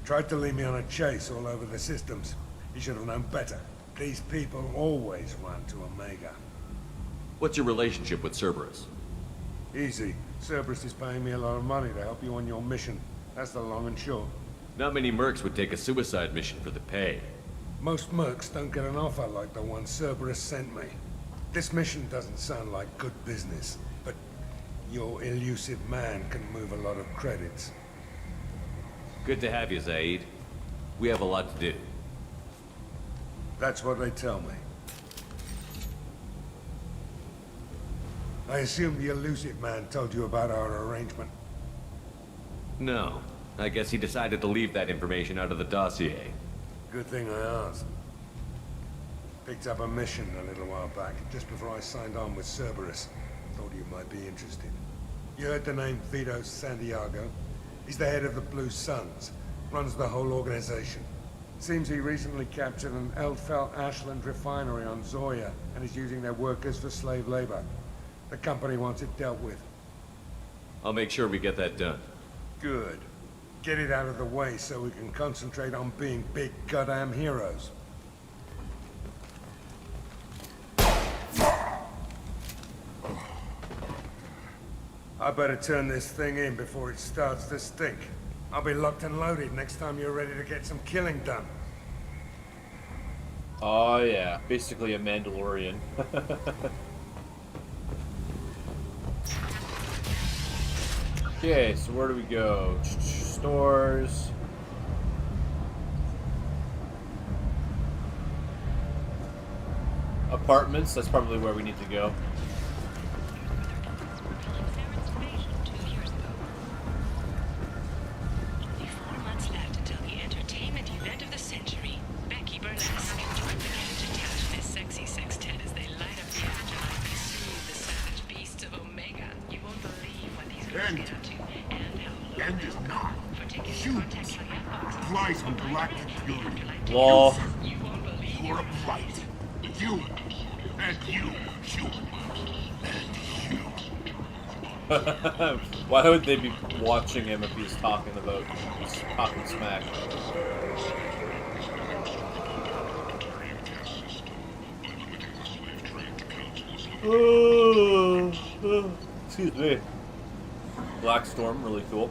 Tried to lead me on a chase all over the systems. He should have known better. These people always run to Omega. What's your relationship with Cerberus? Easy. Cerberus is paying me a lot of money to help you on your mission. That's the long and short. Not many mercs would take a suicide mission for the pay. Most mercs don't get an offer like the one Cerberus sent me. This mission doesn't sound like good business, but your elusive man can move a lot of credits. Good to have you, Zaid. We have a lot to do. That's what they tell me. I assume the elusive man told you about our arrangement. No. I guess he decided to leave that information out of the dossier. Good thing I asked. Picked up a mission a little while back, just before I signed on with Cerberus. Thought you might be interested. You heard the name Vito Santiago? He's the head of the Blue Suns. Runs the whole organization. Seems he recently captured an Eldfell Ashland refinery on Zoya and is using their workers for slave labor. The company wants it dealt with. I'll make sure we get that done. Good. Get it out of the way so we can concentrate on being big goddamn heroes. I better turn this thing in before it starts to stink. I'll be locked and loaded next time you're ready to get some killing done. Oh yeah, basically a Mandalorian. Okay, so where do we go? Stores. Apartments, that's probably where we need to go. End is not. Humans. Applies on galactic fury. Lol. You are a blight. You. And you. Human. And you. Why would they be watching him if he's talking smack? Excuse me. Black Storm, really cool.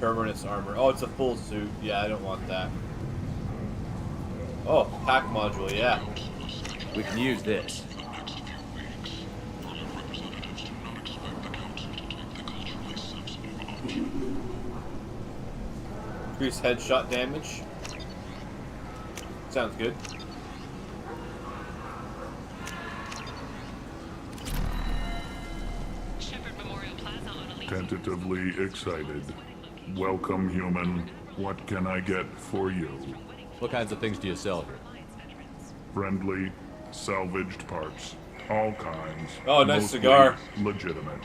Terminus armor. Oh, it's a full suit. Yeah, I don't want that. Oh, pack module, yeah. We can use this. Increase headshot damage. Sounds good. Tentatively excited. Welcome, human. What can I get for you? What kinds of things do you sell here? Friendly, salvaged parts. All kinds. Oh, nice Mostly cigar. Legitimate.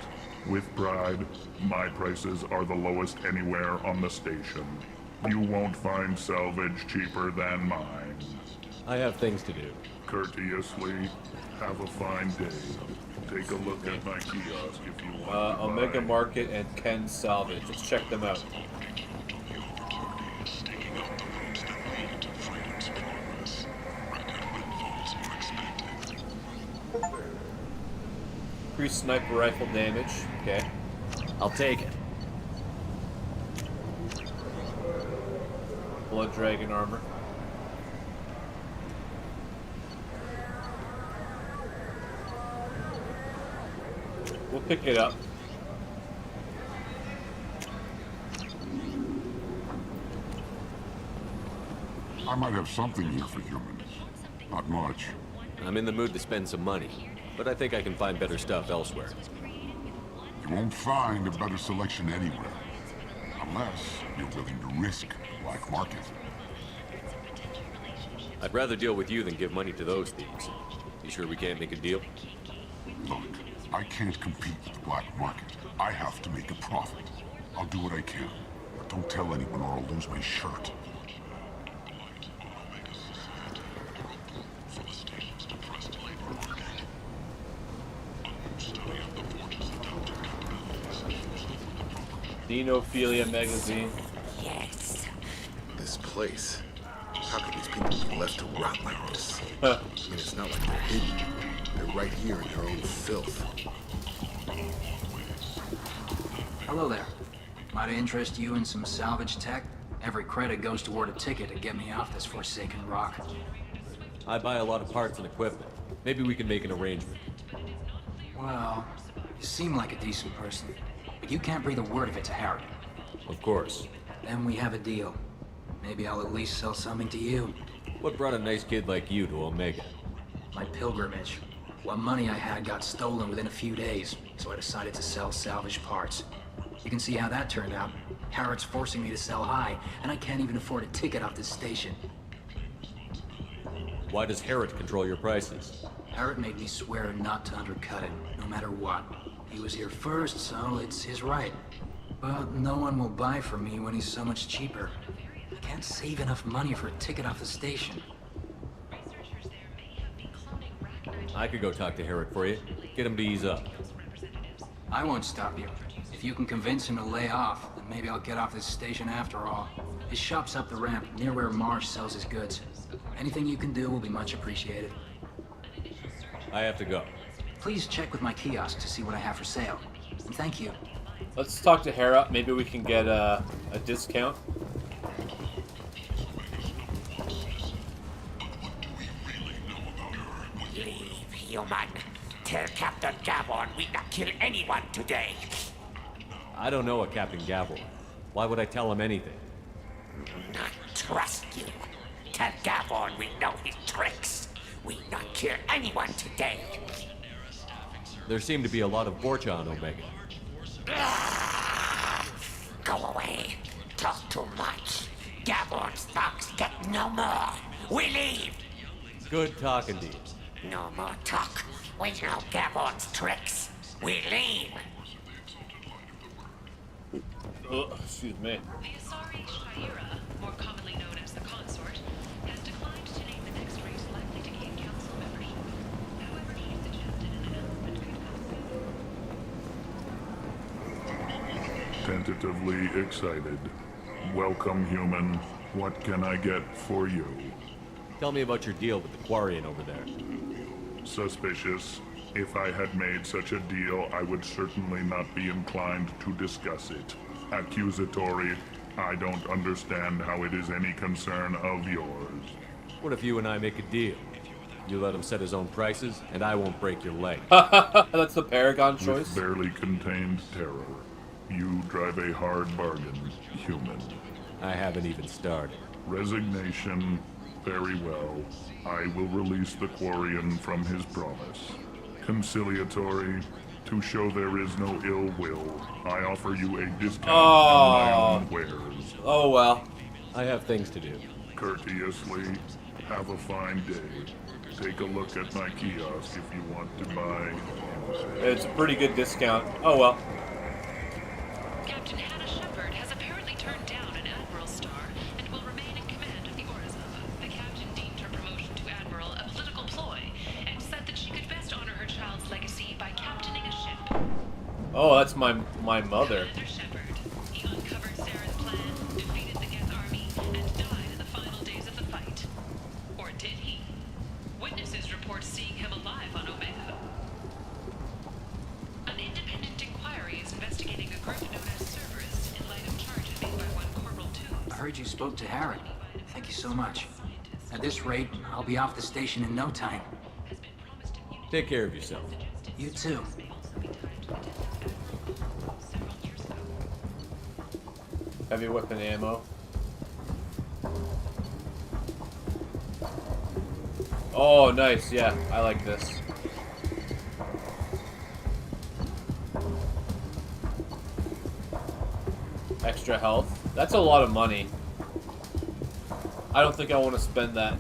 With pride, my prices are the lowest anywhere on the station. You won't find salvage cheaper than mine. I have things to do. Courteously, have a fine day. Take a look at my kiosk if you want to Omega buy. Market and Ken Salvage. Let's check them out. Increase sniper rifle damage. Okay. I'll take it. Blood Dragon armor. We'll pick it up. I might have something here for humans. Not much. I'm in the mood to spend some money, but I think I can find better stuff elsewhere. You won't find a better selection anywhere. Unless you're willing to risk the black market. I'd rather deal with you than give money to those thieves. You sure we can't make a deal? Look, I can't compete with the black market. I have to make a profit. I'll do what I can. But don't tell anyone or I'll lose my shirt. Dinophilia magazine. Yes. This place. How could these people be left to rot like this? I mean, it's not like they're hidden. They're right here in their own filth. Hello there. Might I interest you in some salvage tech? Every credit goes toward a ticket to get me off this forsaken rock. I buy a lot of parts and equipment. Maybe we can make an arrangement. Well, you seem like a decent person, but you can't breathe a word of it to Harry. Of course. Then we have a deal. Maybe I'll at least sell something to you. What brought a nice kid like you to Omega? My pilgrimage. What money I had got stolen within a few days, so I decided to sell salvage parts. You can see how that turned out. Harrod's forcing me to sell high, and I can't even afford a ticket off this station. Why does Harrod control your prices? Harrod made me swear not to undercut it, no matter what. He was here first, so it's his right. But no one will buy from me when he's so much cheaper. I can't save enough money for a ticket off the station. I could go talk to Harrod for you. Get him to ease up. I won't stop you. If you can convince him to lay off, then maybe I'll get off this station after all. His shop's up the ramp, near where Marsh sells his goods. Anything you can do will be much appreciated. I have to go. Please check with my kiosk to see what I have for sale. And thank you. Let's talk to Hera. Maybe we can get a discount. Leave, human. Tell Captain Gavon we not kill anyone today. I don't know a Captain Gavel. Why would I tell him anything? Not trust you. Tell Gavon we know his tricks. We not kill anyone today. There seem to be a lot of Borcha on Omega. Go away. Talk too much. Gavon's thugs get no more. We leave. Good talking to you. No more talk. We know Gavon's tricks. We leave. Excuse me. The Asari Shaira, more commonly known as the Consort, has declined to name the next race likely to gain council membership. However, he suggested an announcement could come. Tentatively excited. Welcome, human. What can I get for you? Tell me about your deal with the Quarian over there. Suspicious. If I had made such a deal, I would certainly not be inclined to discuss it. accusatory. I don't understand how it is any concern of yours. What if you and I make a deal? You let him set his own prices, and I won't break your leg. That's the Paragon choice. With barely contained terror, you drive a hard bargain, human. I haven't even started. Resignation. Very well. I will release the Quarian from his promise. Conciliatory. To show there is no ill will, I offer you a discount on my own wares. Oh well. I have things to do. Courteously, have a fine day. Take a look at my kiosk if you want to buy anything. It's a pretty good discount. Oh well. Captain Hannah Shepard has apparently turned down an Admiral star and will remain in command of the Orzhov. The captain deemed her promotion to Admiral a political ploy and said that she could best honor her child's legacy by captaining a ship. Oh, that's my mother. Commander Shepard. He uncovered Sarah's plan, defeated the Geth army, and died in the final days of the fight. Or did he? Witnesses report seeing him alive on Omega. An independent inquiry is investigating a group known as Cerberus in light of charges made by one Corporal Toombs. I heard you spoke to Harry. Thank you so much. At this rate, I'll be off the station in no time. Take care of yourself. You too. Heavy weapon ammo. Oh, nice. Yeah, I like this. Extra health. That's a lot of money. I don't think I want to spend that.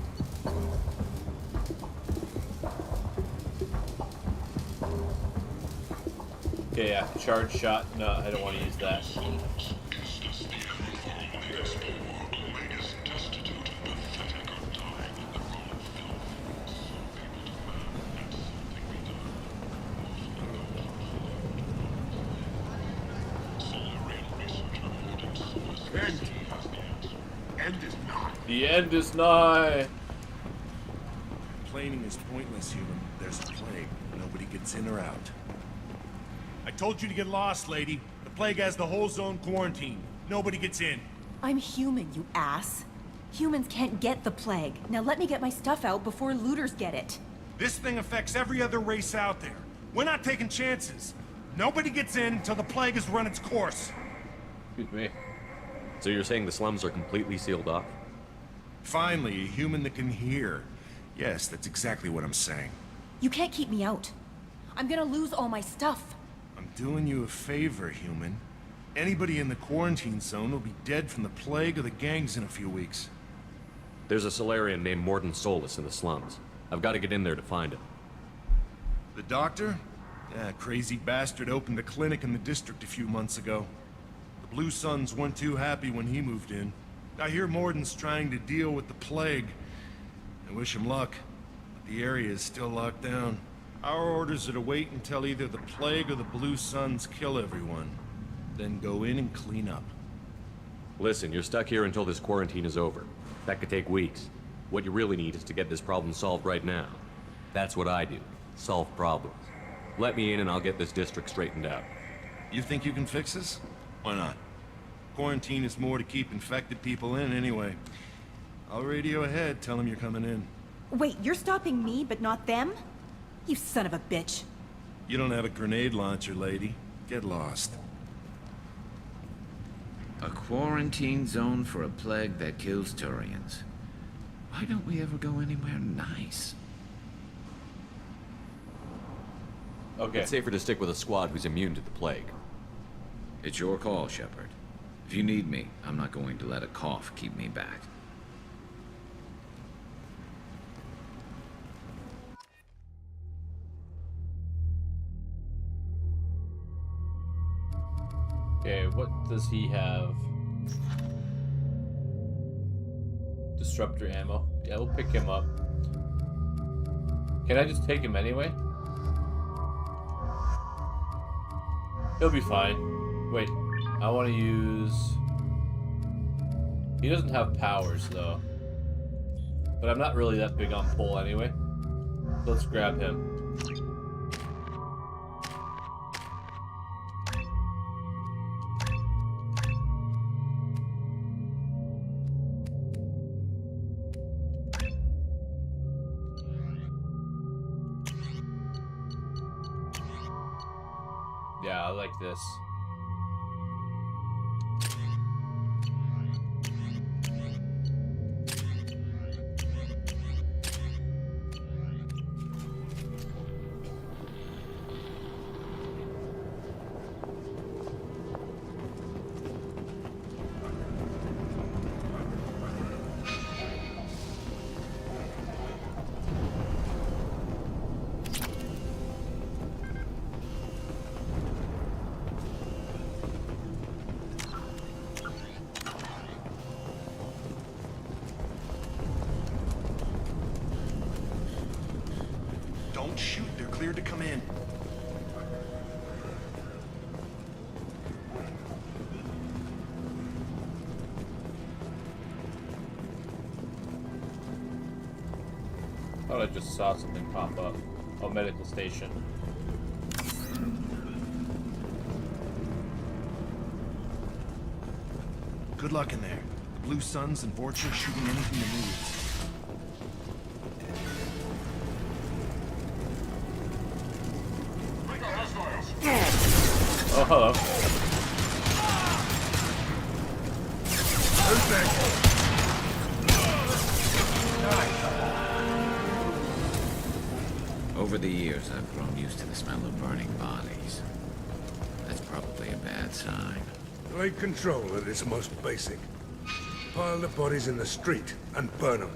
Okay, yeah. Charge shot. No, I don't want to use that. The end is nigh. Complaining is pointless, human. There's a plague. Nobody gets in or out. I told you to get lost, lady. The plague has the whole zone quarantined. Nobody gets in. I'm human, you ass. Humans can't get the plague. Now let me get my stuff out before looters get it. This thing affects every other race out there. We're not taking chances. Nobody gets in until the plague has run its course. Excuse me. So you're saying the slums are completely sealed off? Finally, a human that can hear. Yes, that's exactly what I'm saying. You can't keep me out. I'm gonna lose all my stuff. I'm doing you a favor, human. Anybody in the quarantine zone will be dead from the plague or the gangs in a few weeks. There's a Solarian named Morden Solus in the slums. I've got to get in there to find him. The doctor? Yeah, crazy bastard opened a clinic in the district a few months ago. The Blue Suns weren't too happy when he moved in. I hear Morden's trying to deal with the plague. I wish him luck, but the area is still locked down. Our orders are to wait until either the plague or the Blue Suns kill everyone. Then go in and clean up. Listen, you're stuck here until this quarantine is over. That could take weeks. What you really need is to get this problem solved right now. That's what I do. Solve problems. Let me in and I'll get this district straightened out. You think you can fix this? Why not? Quarantine is more to keep infected people in anyway. I'll radio ahead, tell them you're coming in. Wait, you're stopping me, but not them? You son of a bitch. You don't have a grenade launcher, lady. Get lost. A quarantine zone for a plague that kills Turians. Why don't we ever go anywhere nice? Okay. It's safer to stick with a squad who's immune to the plague. It's your call, Shepard. If you need me, I'm not going to let a cough keep me back. Okay, what does he have? Disruptor ammo. Yeah, we'll pick him up. Can I just take him anyway? He'll be fine. Wait, I want to use... He doesn't have powers, though. But I'm not really that big on pull anyway. So let's grab him. Yeah, I like this. Don't shoot, they're cleared to come in. Thought I just saw something pop up. Oh, medical station. Good luck in there. The Blue Suns and Vorcha shooting anything that moves. Oh, hello. Over the years, I've grown used to the smell of burning bodies. That's probably a bad sign. Blade control at its most basic. Pile the bodies in the street and burn them.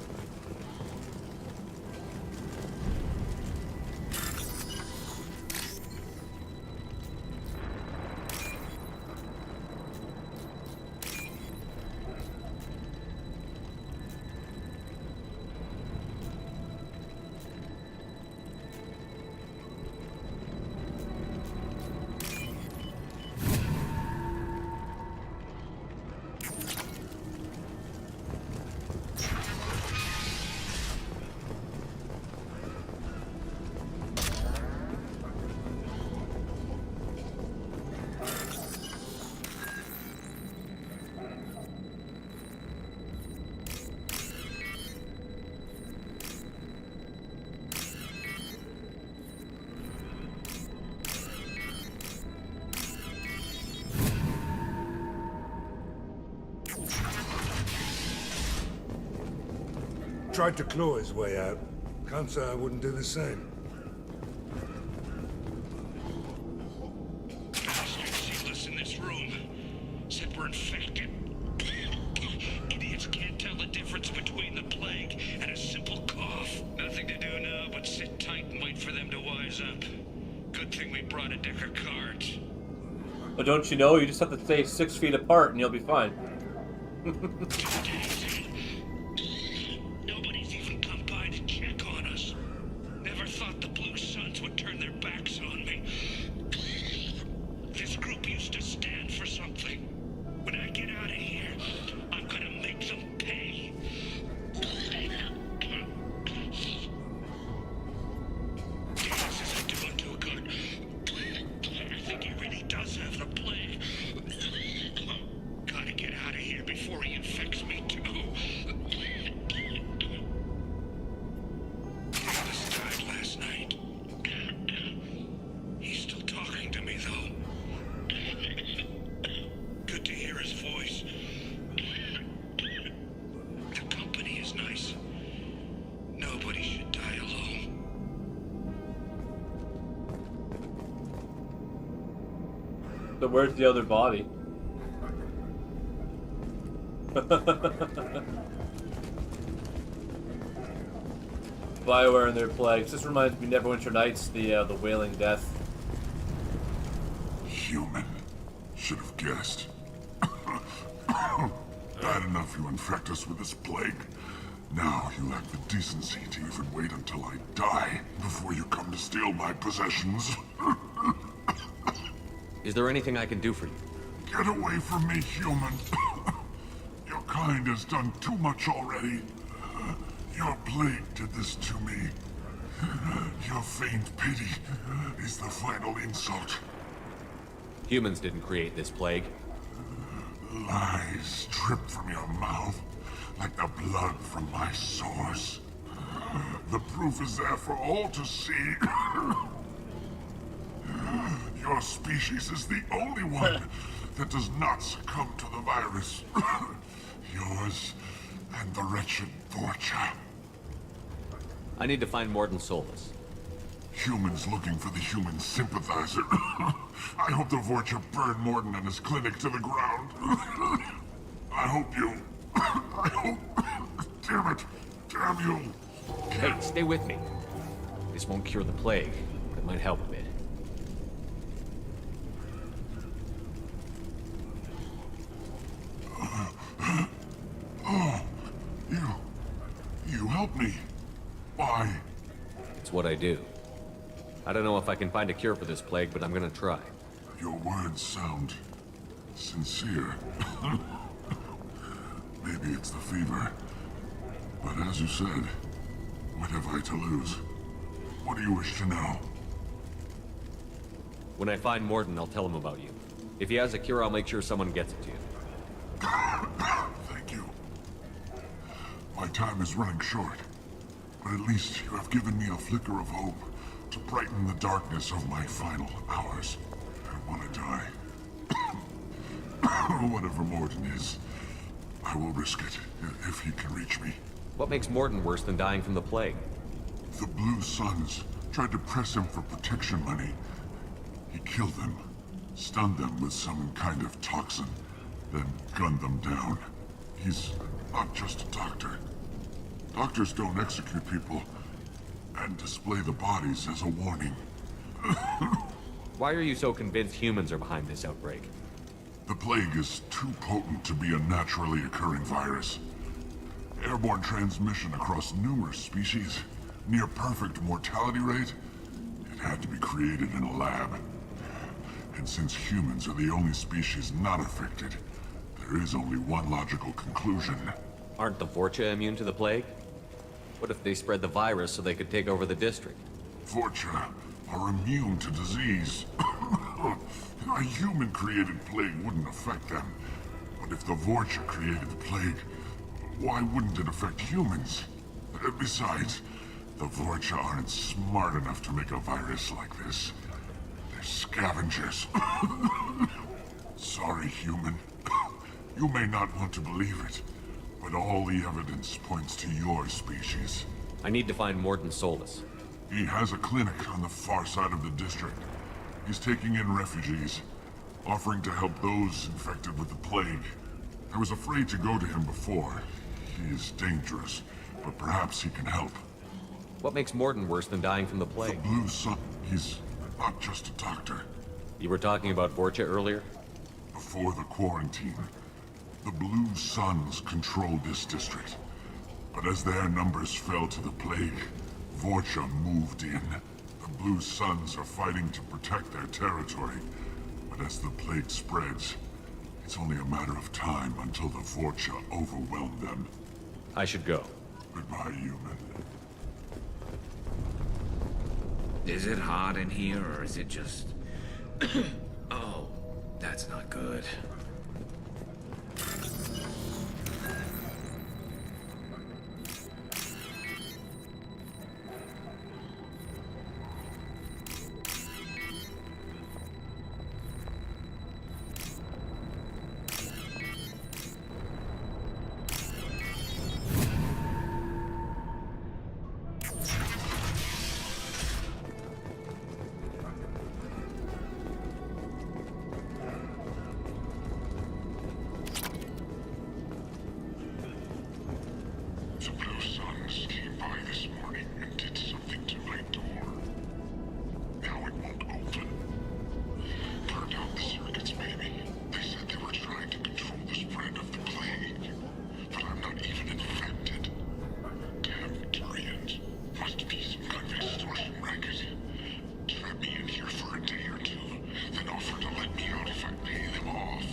Tried to claw his way out. Can't say I wouldn't do the same. See us in this room. Said we're infected. Idiots can't tell the difference between the plague and a simple cough. Nothing to do now but sit tight and wait for them to wise up. Good thing we brought a deck of cards. But don't you know, you just have to stay 6 feet apart and you'll be fine. Nobody's even come by to check on us. Never thought the Blue Suns would turn their backs on me. This group used to stand for something. When I get out of here, I'm gonna make them pay. This isn't doing too good. I think he really does have the plague. Gotta get out of here before he infects me too. Davis died last night. He's still talking to me though. Good to hear his voice. The company is nice. Nobody should die alone. So where's the other body? BioWare and their plagues. This reminds me of Neverwinter Nights, the Wailing Death. Human. Should have guessed. Bad enough you infect us with this plague. Now you lack the decency to even wait until I die before you come to steal my possessions. Is there anything I can do for you? Get away from me, human. Your kind has done too much already. Your plague did this to me. Your feigned pity is the final insult. Humans didn't create this plague. Lies drip from your mouth like the blood from my sores. The proof is there for all to see. Your species is the only one that does not succumb to the virus. Yours and the wretched Vorcha. I need to find Morden Solus. Humans looking for the human sympathizer. I hope the Vorcha burn Morden and his clinic to the ground. I hope you... I hope... Damn it! Damn you! Hey, stay with me. This won't cure the plague, but it might help a bit. Oh, you helped me. Why? It's what I do. I don't know if I can find a cure for this plague, but I'm gonna try. Your words sound sincere. Maybe it's the fever. But as you said, what have I to lose? What do you wish to know? When I find Morden, I'll tell him about you. If he has a cure, I'll make sure someone gets it to you. Thank you. My time is running short, but at least you have given me a flicker of hope to brighten the darkness of my final hours. I want to die. Whatever Morden is, I will risk it if he can reach me. What makes Morden worse than dying from the plague? The Blue Suns tried to press him for protection money. He killed them, stunned them with some kind of toxin, then gunned them down. He's not just a doctor. Doctors don't execute people and display the bodies as a warning. Why are you so convinced humans are behind this outbreak? The plague is too potent to be a naturally occurring virus. Airborne transmission across numerous species, near perfect mortality rate. It had to be created in a lab. And since humans are the only species not affected, there is only one logical conclusion. Aren't the Vorcha immune to the plague? What if they spread the virus so they could take over the district? Vorcha are immune to disease. A human-created plague wouldn't affect them. But if the Vorcha created the plague, why wouldn't it affect humans? Besides, the Vorcha aren't smart enough to make a virus like this. They're scavengers. Sorry, human. You may not want to believe it, but all the evidence points to your species. I need to find Morden Solus. He has a clinic on the far side of the district. He's taking in refugees, offering to help those infected with the plague. I was afraid to go to him before. He is dangerous, but perhaps he can help. What makes Morden worse than dying from the plague? The Blue Sun. He's not just a doctor. You were talking about Vorcha earlier? Before the quarantine, the Blue Suns controlled this district. But as their numbers fell to the plague, Vorcha moved in. The Blue Suns are fighting to protect their territory. But as the plague spreads, it's only a matter of time until the Vorcha overwhelm them. I should go. Goodbye, human. Is it hot in here, or is it just... Oh, that's not good. The Blue Suns came by this morning and did something to my door. Now it won't open. Burned out the circuits, maybe. They said they were trying to control the spread of the plague. But I'm not even infected. Damn Turians. Must be some kind of extortion racket. Trap me in here for a day or two, then offer to let me out if I pay them off.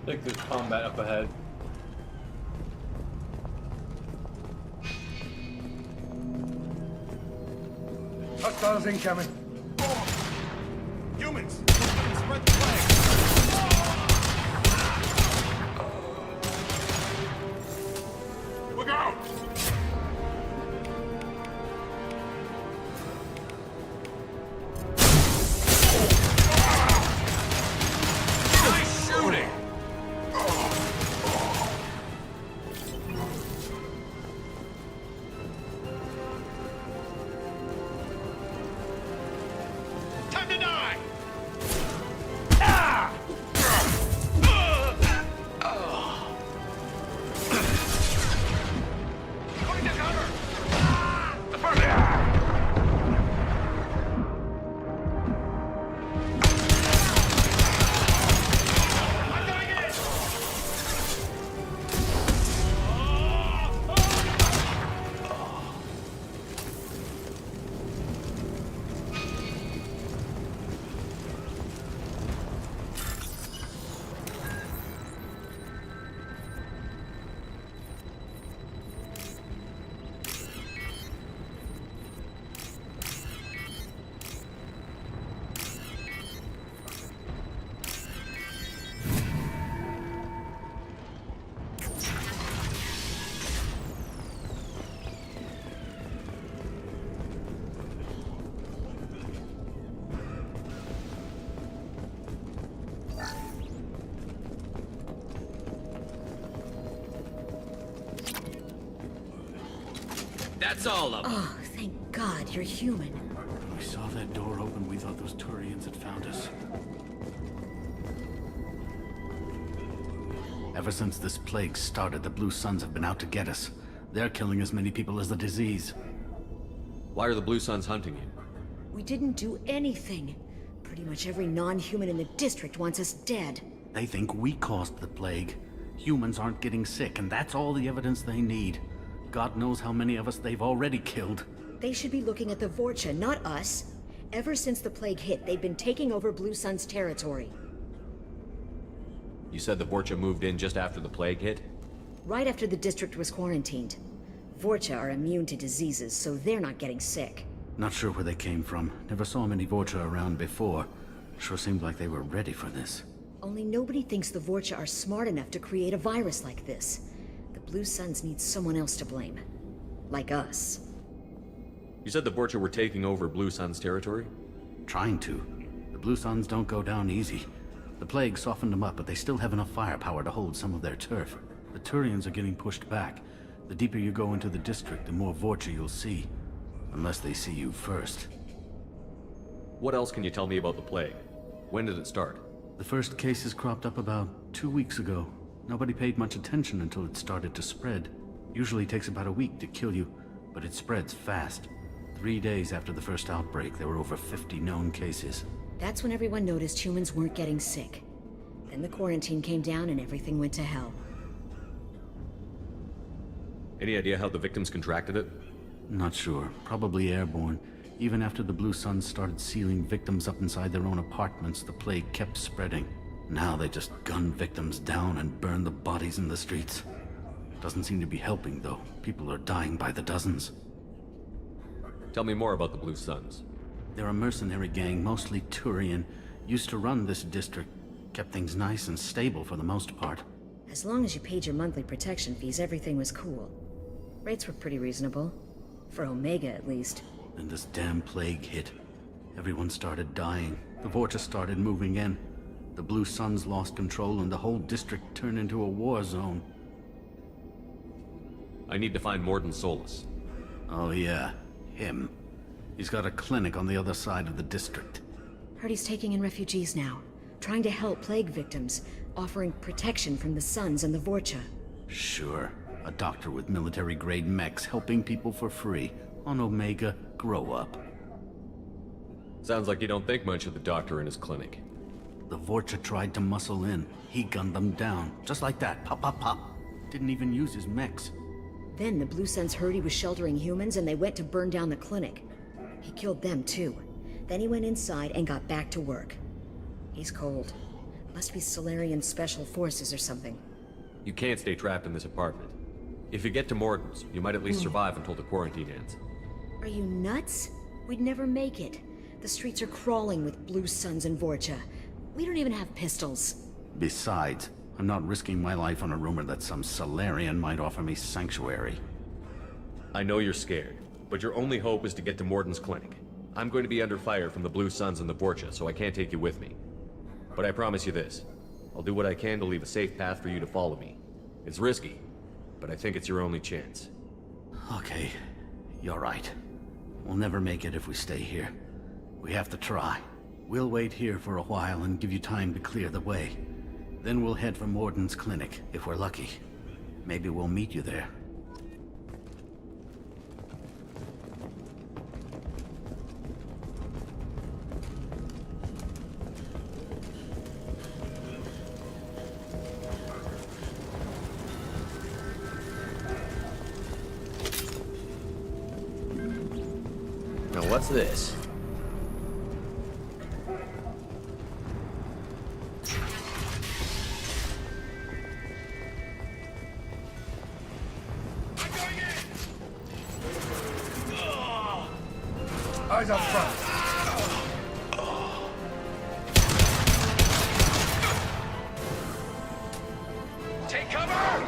I think there's combat up ahead. Hostiles incoming. Human! humans! Spread the plague! Look out! Nice shooting! Time to die! Going to cover! The first... I'm going in! That's all of them. Oh, thank God you're human. When we saw that door open, we thought those Turians had found us. Ever since this plague started, the Blue Suns have been out to get us. They're killing as many people as the disease. Why are the Blue Suns hunting you? We didn't do anything. Pretty much every non-human in the district wants us dead. They think we caused the plague. Humans aren't getting sick, and that's all the evidence they need. God knows how many of us they've already killed. They should be looking at the Vorcha, not us. Ever since the plague hit, they've been taking over Blue Sun's territory. You said the Vorcha moved in just after the plague hit? Right after the district was quarantined. Vorcha are immune to diseases, so they're not getting sick. Not sure where they came from. Never saw many Vorcha around before. Sure seemed like they were ready for this. Only nobody thinks the Vorcha are smart enough to create a virus like this. The Blue Suns need someone else to blame. Like us. You said the Vorcha were taking over Blue Sun's territory? Trying to. The Blue Suns don't go down easy. The plague softened them up, but they still have enough firepower to hold some of their turf. The Turians are getting pushed back. The deeper you go into the district, the more Vorcha you'll see. Unless they see you first. What else can you tell me about the plague? When did it start? The first cases cropped up about 2 weeks ago. Nobody paid much attention until it started to spread. Usually takes about a week to kill you, but it spreads fast. 3 days after the first outbreak, there were over 50 known cases. That's when everyone noticed humans weren't getting sick. Then the quarantine came down and everything went to hell. Any idea how the victims contracted it? Not sure. Probably airborne. Even after the Blue Suns started sealing victims up inside their own apartments, the plague kept spreading. Now they just gun victims down and burn the bodies in the streets. Doesn't seem to be helping, though. People are dying by the dozens. Tell me more about the Blue Suns. They're a mercenary gang, mostly Turian. Used to run this district. Kept things nice and stable for the most part. As long as you paid your monthly protection fees, everything was cool. Rates were pretty reasonable. For Omega, at least. Then this damn plague hit. Everyone started dying. The Vorcha started moving in. The Blue Suns lost control and the whole district turned into a war zone. I need to find Morden Solus. Oh yeah, him. He's got a clinic on the other side of the district. Heard he's taking in refugees now. Trying to help plague victims. Offering protection from the Suns and the Vorcha. Sure. A doctor with military-grade mechs helping people for free. On Omega, grow up. Sounds like you don't think much of the doctor in his clinic. The Vorcha tried to muscle in. He gunned them down. Just like that. Pop, pop, pop. Didn't even use his mechs. Then the Blue Suns heard he was sheltering humans and they went to burn down the clinic. He killed them too. Then he went inside and got back to work. He's cold. Must be Solarian Special Forces or something. You can't stay trapped in this apartment. If you get to Morden's, you might at least survive until the quarantine ends. Are you nuts? We'd never make it. The streets are crawling with Blue Suns and Vorcha. We don't even have pistols. Besides, I'm not risking my life on a rumor that some Solarian might offer me sanctuary. I know you're scared, but your only hope is to get to Morden's clinic. I'm going to be under fire from the Blue Suns and the Vorcha, so I can't take you with me. But I promise you this. I'll do what I can to leave a safe path for you to follow me. It's risky, but I think it's your only chance. Okay, you're right. We'll never make it if we stay here. We have to try. We'll wait here for a while and give you time to clear the way. Then we'll head for Morden's clinic, if we're lucky. Maybe we'll meet you there. Now what's this? Eyes up front. Take cover!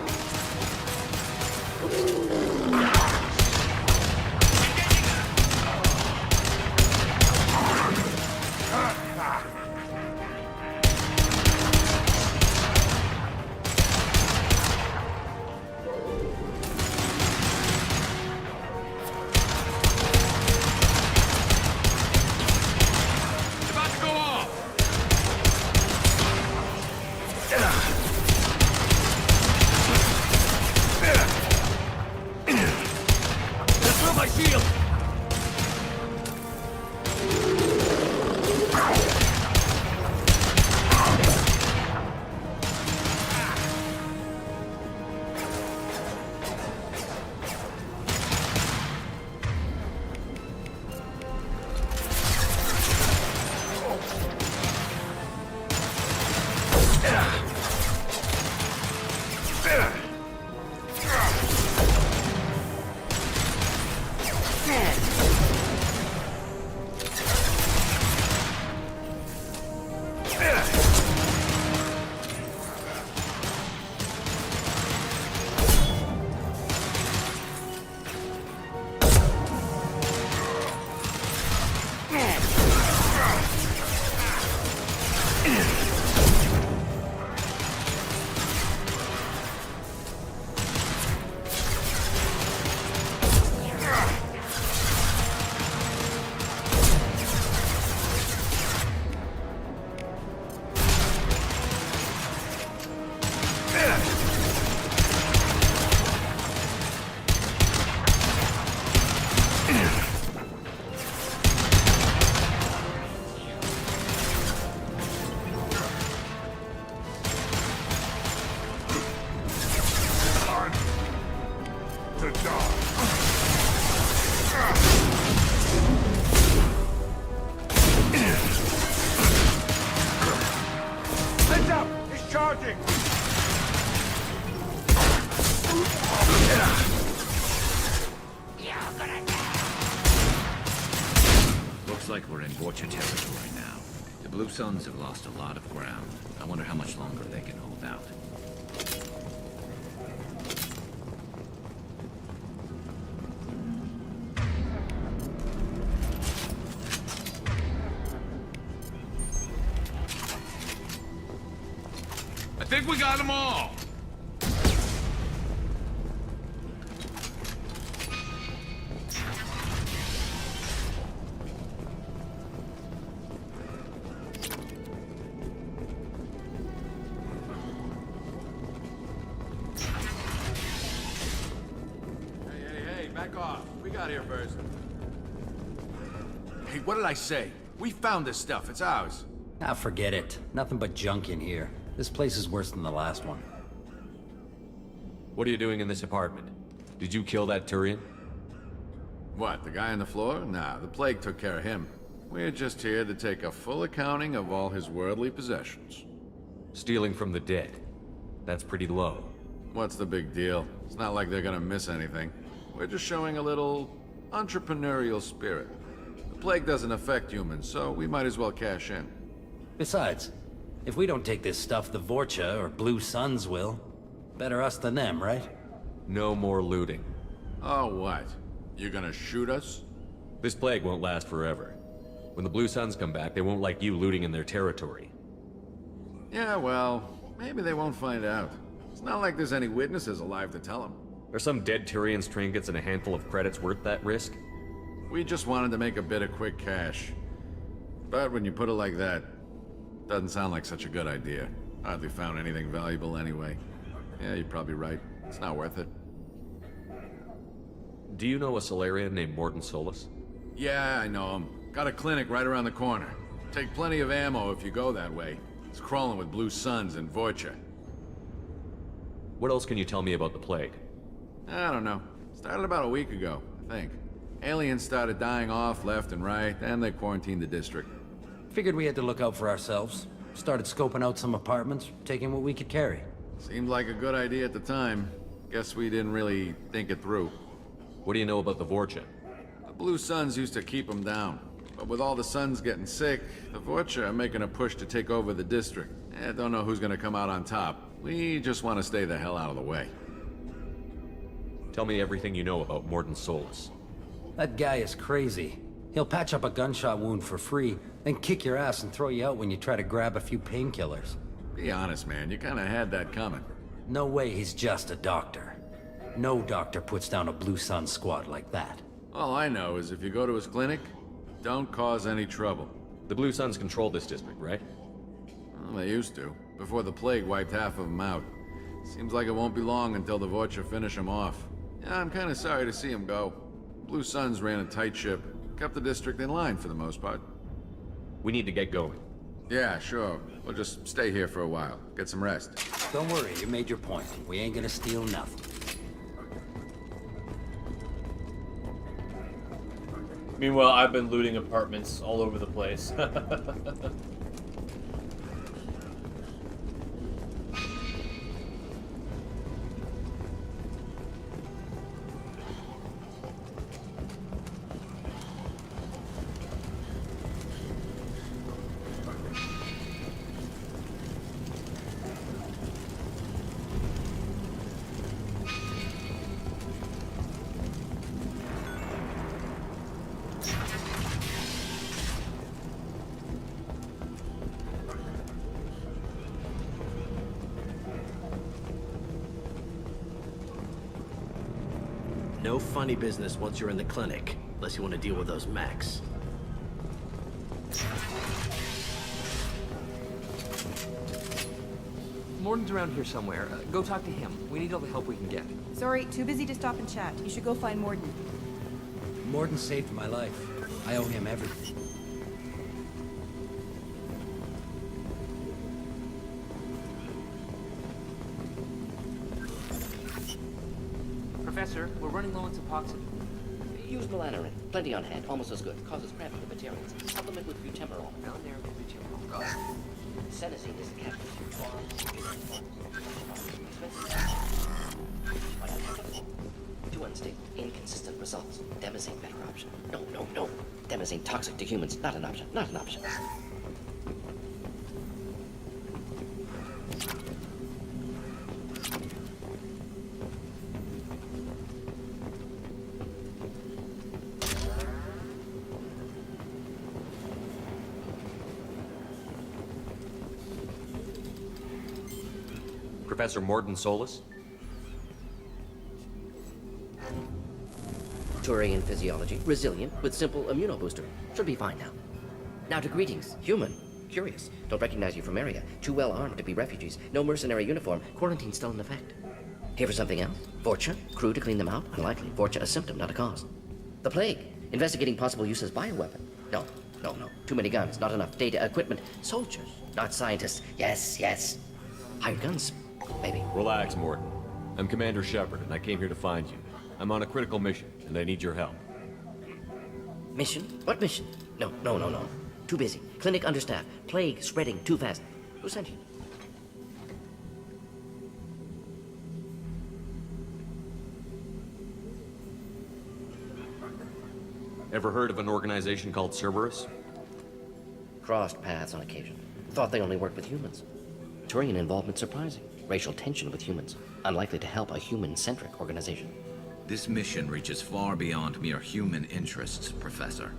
Looks like we're in Vorcha territory now. The Blue Suns have lost a lot of ground. I wonder how much longer they can hold out. I think we got them all! Back off. We got here first. Hey, what did I say? We found this stuff. It's ours. Ah, forget it. Nothing but junk in here. This place is worse than the last one. What are you doing in this apartment? Did you kill that Turian? What, the guy on the floor? Nah, the plague took care of him. We're just here to take a full accounting of all his worldly possessions. Stealing from the dead. That's pretty low. What's the big deal? It's not like they're gonna miss anything. We're just showing a little entrepreneurial spirit. The plague doesn't affect humans, so we might as well cash in. Besides, if we don't take this stuff, the Vorcha or Blue Suns will. Better us than them, right? No more looting. Oh, what? You gonna shoot us? This plague won't last forever. When the Blue Suns come back, they won't like you looting in their territory. Yeah, well, maybe they won't find out. It's not like there's any witnesses alive to tell them. Are some dead Tyrians trinkets and a handful of credits worth that risk? We just wanted to make a bit of quick cash. But when you put it like that, doesn't sound like such a good idea. Hardly found anything valuable anyway. Yeah, you're probably right. It's not worth it. Do you know a Solarian named Mordin Solus? Yeah, I know him. Got a clinic right around the corner. Take plenty of ammo if you go that way. It's crawling with Blue Suns and Vorcha. What else can you tell me about the plague? I don't know. Started about a week ago, I think. Aliens started dying off left and right, and they quarantined the district. Figured we had to look out for ourselves. Started scoping out some apartments, taking what we could carry. Seemed like a good idea at the time. Guess we didn't really think it through. What do you know about the Vorcha? The Blue Suns used to keep them down. But with all the Suns getting sick, the Vorcha are making a push to take over the district. Don't know who's gonna come out on top. We just want to stay the hell out of the way. Tell me everything you know about Mordin Solus. That guy is crazy. He'll patch up a gunshot wound for free, then kick your ass and throw you out when you try to grab a few painkillers. Be honest, man. You kinda had that coming. No way he's just a doctor. No doctor puts down a Blue Sun squad like that. All I know is if you go to his clinic, don't cause any trouble. The Blue Suns control this district, right? Well, they used to, before the plague wiped half of them out. Seems like it won't be long until the Vorcha finish them off. Yeah, I'm kinda sorry to see him go. Blue Suns ran a tight ship, kept the district in line for the most part. We need to get going. Yeah, sure. We'll just stay here for a while, get some rest. Don't worry, you made your point. We ain't gonna steal nothing. Meanwhile, I've been looting apartments all over the place. No funny business once you're in the clinic, unless you want to deal with those mechs. Morden's around here somewhere. Go talk to him. We need all the help we can get. Sorry, too busy to stop and chat. You should go find Morden. Morden saved my life. I owe him everything. Professor, we're running low on Suboxone. Use melanorin. Plenty on hand. Almost as good. Causes cramp in the materials. Supplement with butemerol. Senesine is the captain. Too unstable. Inconsistent results. Demazine better option. No. Demazine toxic to humans. Not an option. Not an option. Professor Mordin Solus? Turian physiology. Resilient with simple immunobooster. Should be fine now. Now to greetings. Human. Curious. Don't recognize you from area. Too well armed to be refugees. No mercenary uniform. Quarantine still in effect. Here for something else? Vorcha? Crew to clean them out? Unlikely. Vorcha a symptom, not a cause. The plague. Investigating possible use as bioweapon. No. Too many guns. Not enough data. Equipment. Soldiers. Not scientists. Yes. Hired guns. Maybe. Relax, Mordin. I'm Commander Shepard, and I came here to find you. I'm on a critical mission, and I need your help. Mission? What mission? No. Too busy. Clinic understaffed. Plague spreading too fast. Who sent you? Ever heard of an organization called Cerberus? Crossed paths on occasion. Thought they only worked with humans. Turian involvement surprising. Racial tension with humans. Unlikely to help a human-centric organization. This mission reaches far beyond mere human interests, Professor.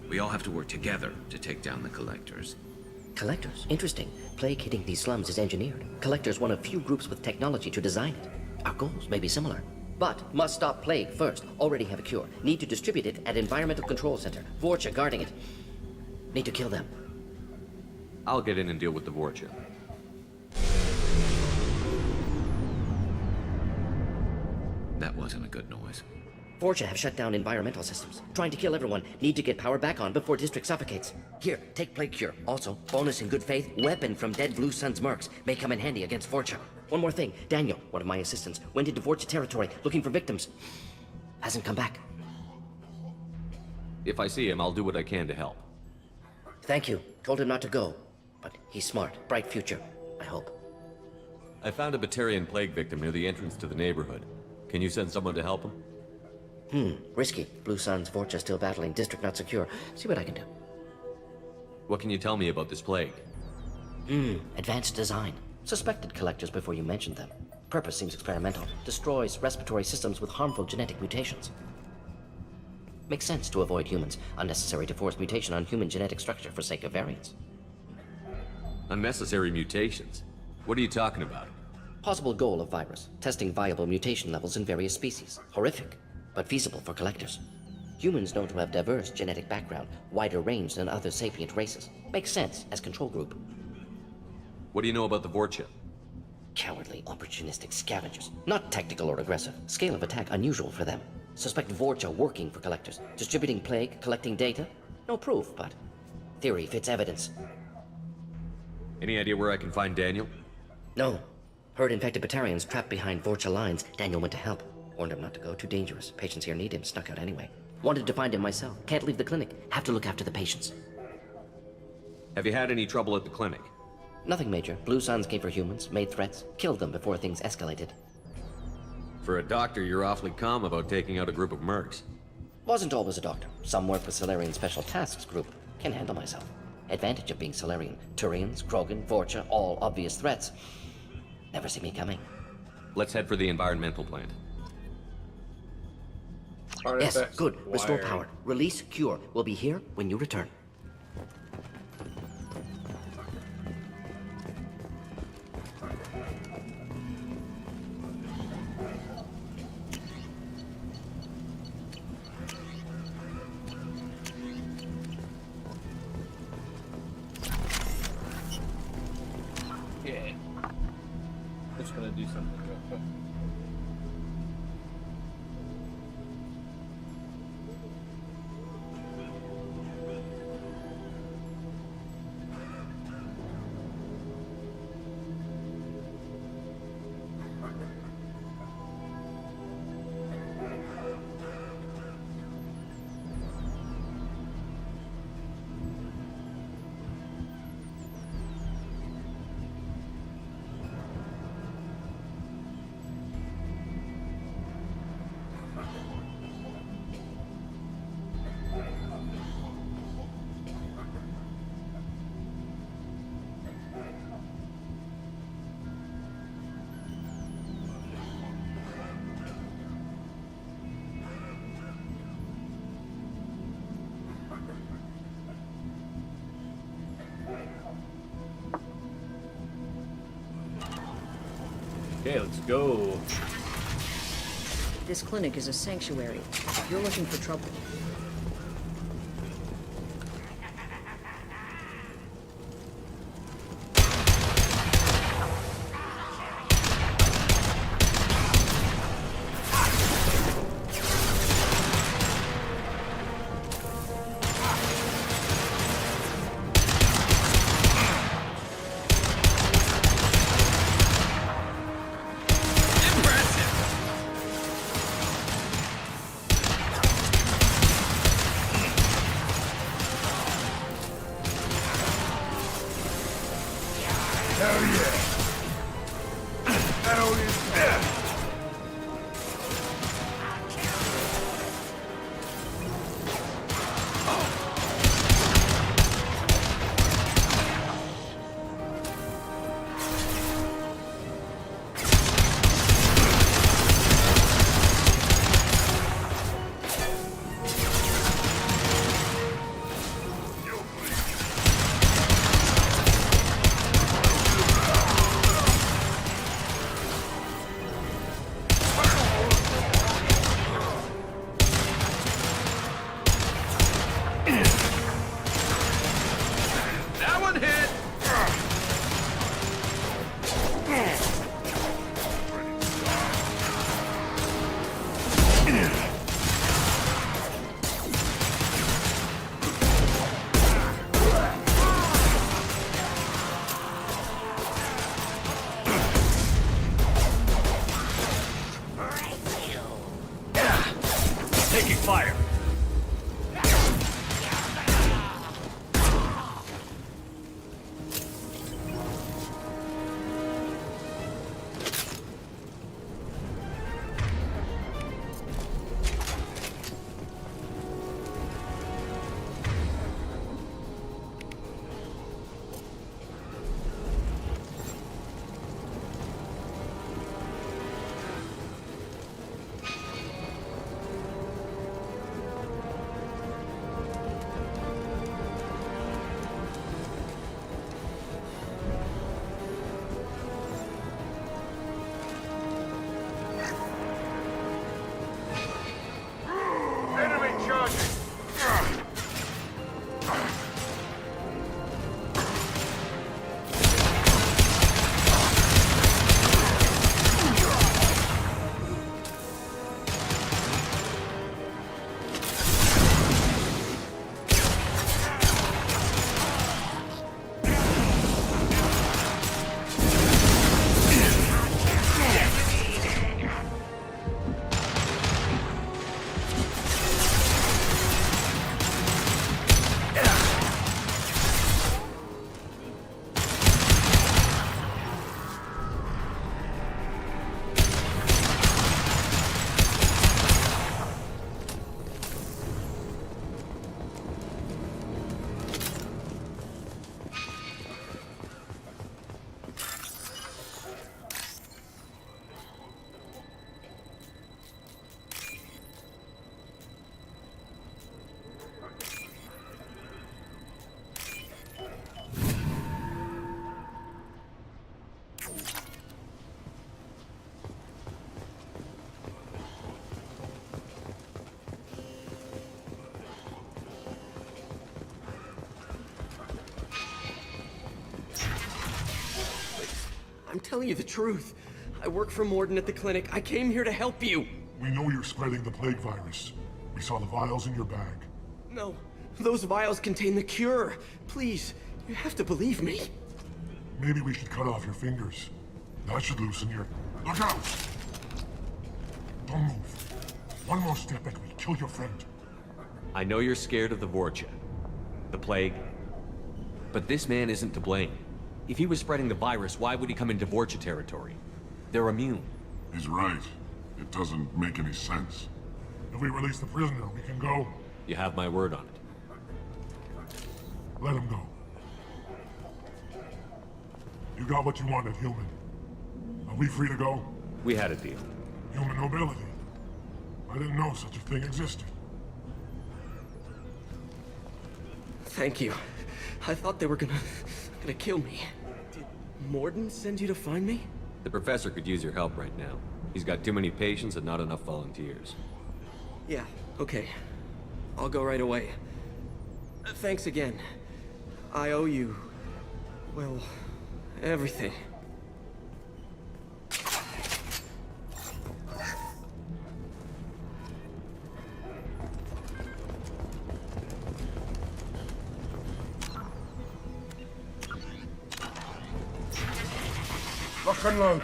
We all have to work together to take down the Collectors. Collectors? Interesting. Plague hitting these slums is engineered. Collectors one of few groups with technology to design it. Our goals may be similar. But must stop plague first. Already have a cure. Need to distribute it at Environmental Control Center. Vorcha guarding it. Need to kill them. I'll get in and deal with the Vorcha. That wasn't a good noise. Vorcha have shut down environmental systems. Trying to kill everyone. Need to get power back on before District suffocates. Here, take Plague Cure. Also, bonus in good faith, weapon from dead Blue Sun's mercs. May come in handy against Vorcha. One more thing. Daniel, one of my assistants, went into Vorcha territory looking for victims. Hasn't come back. If I see him, I'll do what I can to help. Thank you. Told him not to go. But he's smart. Bright future, I hope. I found a Batarian plague victim near the entrance to the neighborhood. Can you send someone to help him? Risky. Blue Sun's Vorcha still battling. District not secure. See what I can do. What can you tell me about this plague? Advanced design. Suspected Collectors before you mentioned them. Purpose seems experimental. Destroys respiratory systems with harmful genetic mutations. Makes sense to avoid humans. Unnecessary to force mutation on human genetic structure for sake of variance. Unnecessary mutations? What are you talking about? Possible goal of virus. Testing viable mutation levels in various species. Horrific, but feasible for Collectors. Humans known to have diverse genetic background, wider range than other sapient races. Makes sense as control group. What do you know about the Vorcha? Cowardly, opportunistic scavengers. Not tactical or aggressive. Scale of attack unusual for them. Suspect Vorcha working for Collectors. Distributing plague, collecting data. No proof, but theory fits evidence. Any idea where I can find Daniel? No. Heard infected Batarians trapped behind Vorcha lines. Daniel went to help. Warned him not to go. Too dangerous. Patients here need him. Snuck out anyway. Wanted to find him myself. Can't leave the clinic. Have to look after the patients. Have you had any trouble at the clinic? Nothing major. Blue Suns came for humans, made threats, killed them before things escalated. For a doctor, you're awfully calm about taking out a group of mercs. Wasn't always a doctor. Some work with Solarian Special Tasks Group. Can handle myself. Advantage of being Solarian. Turians, Krogan, Vorcha, all obvious threats. Never see me coming. Let's head for the environmental plant. Yes, good. Restore power. Release cure. We'll be here when you return. Yeah. Just gonna do something real quick. Okay, let's go. This clinic is a sanctuary. If you're looking for trouble, I'm telling you the truth. I work for Morden at the clinic. I came here to help you. We know you're spreading the plague virus. We saw the vials in your bag. No, those vials contain the cure. Please, you have to believe me. Maybe we should cut off your fingers. That should loosen your... Look out! Don't move. One more step and we kill your friend. I know you're scared of the Vorcha, the plague, but this man isn't to blame. If he was spreading the virus, why would he come into Vorcha territory? They're immune. He's right. It doesn't make any sense. If we release the prisoner, we can go. You have my word on it. Let him go. You got what you wanted, human. Are we free to go? We had a deal. Human nobility. I didn't know such a thing existed. Thank you. I thought they were gonna kill me. Did Morden send you to find me? The professor could use your help right now. He's got too many patients and not enough volunteers. Yeah, okay. I'll go right away. Thanks again. I owe you... well, everything. Lock and load.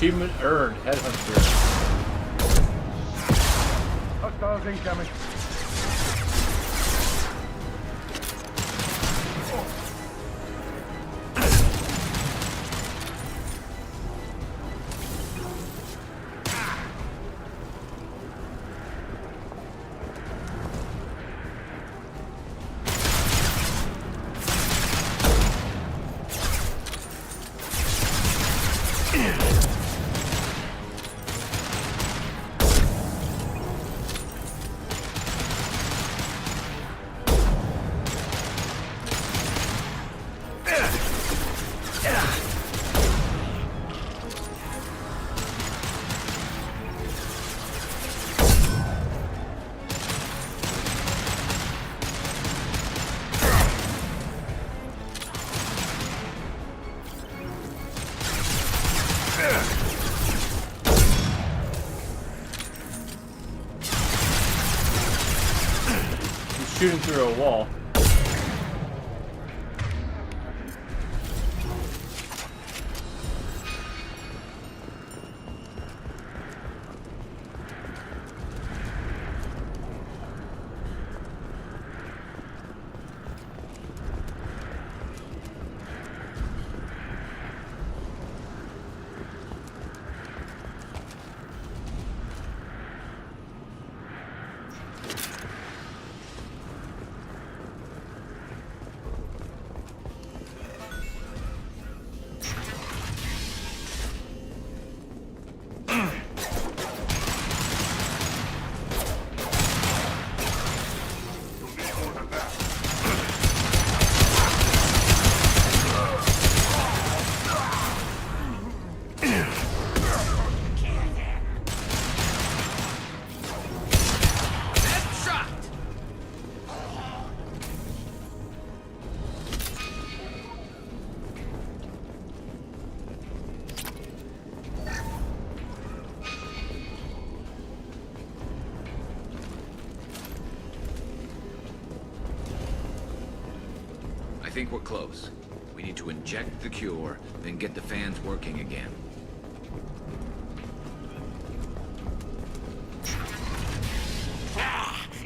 Achievement earned, Headhunter. Hostiles incoming. Shooting through a wall. think we're close. We need to inject the cure, then get the fans working again.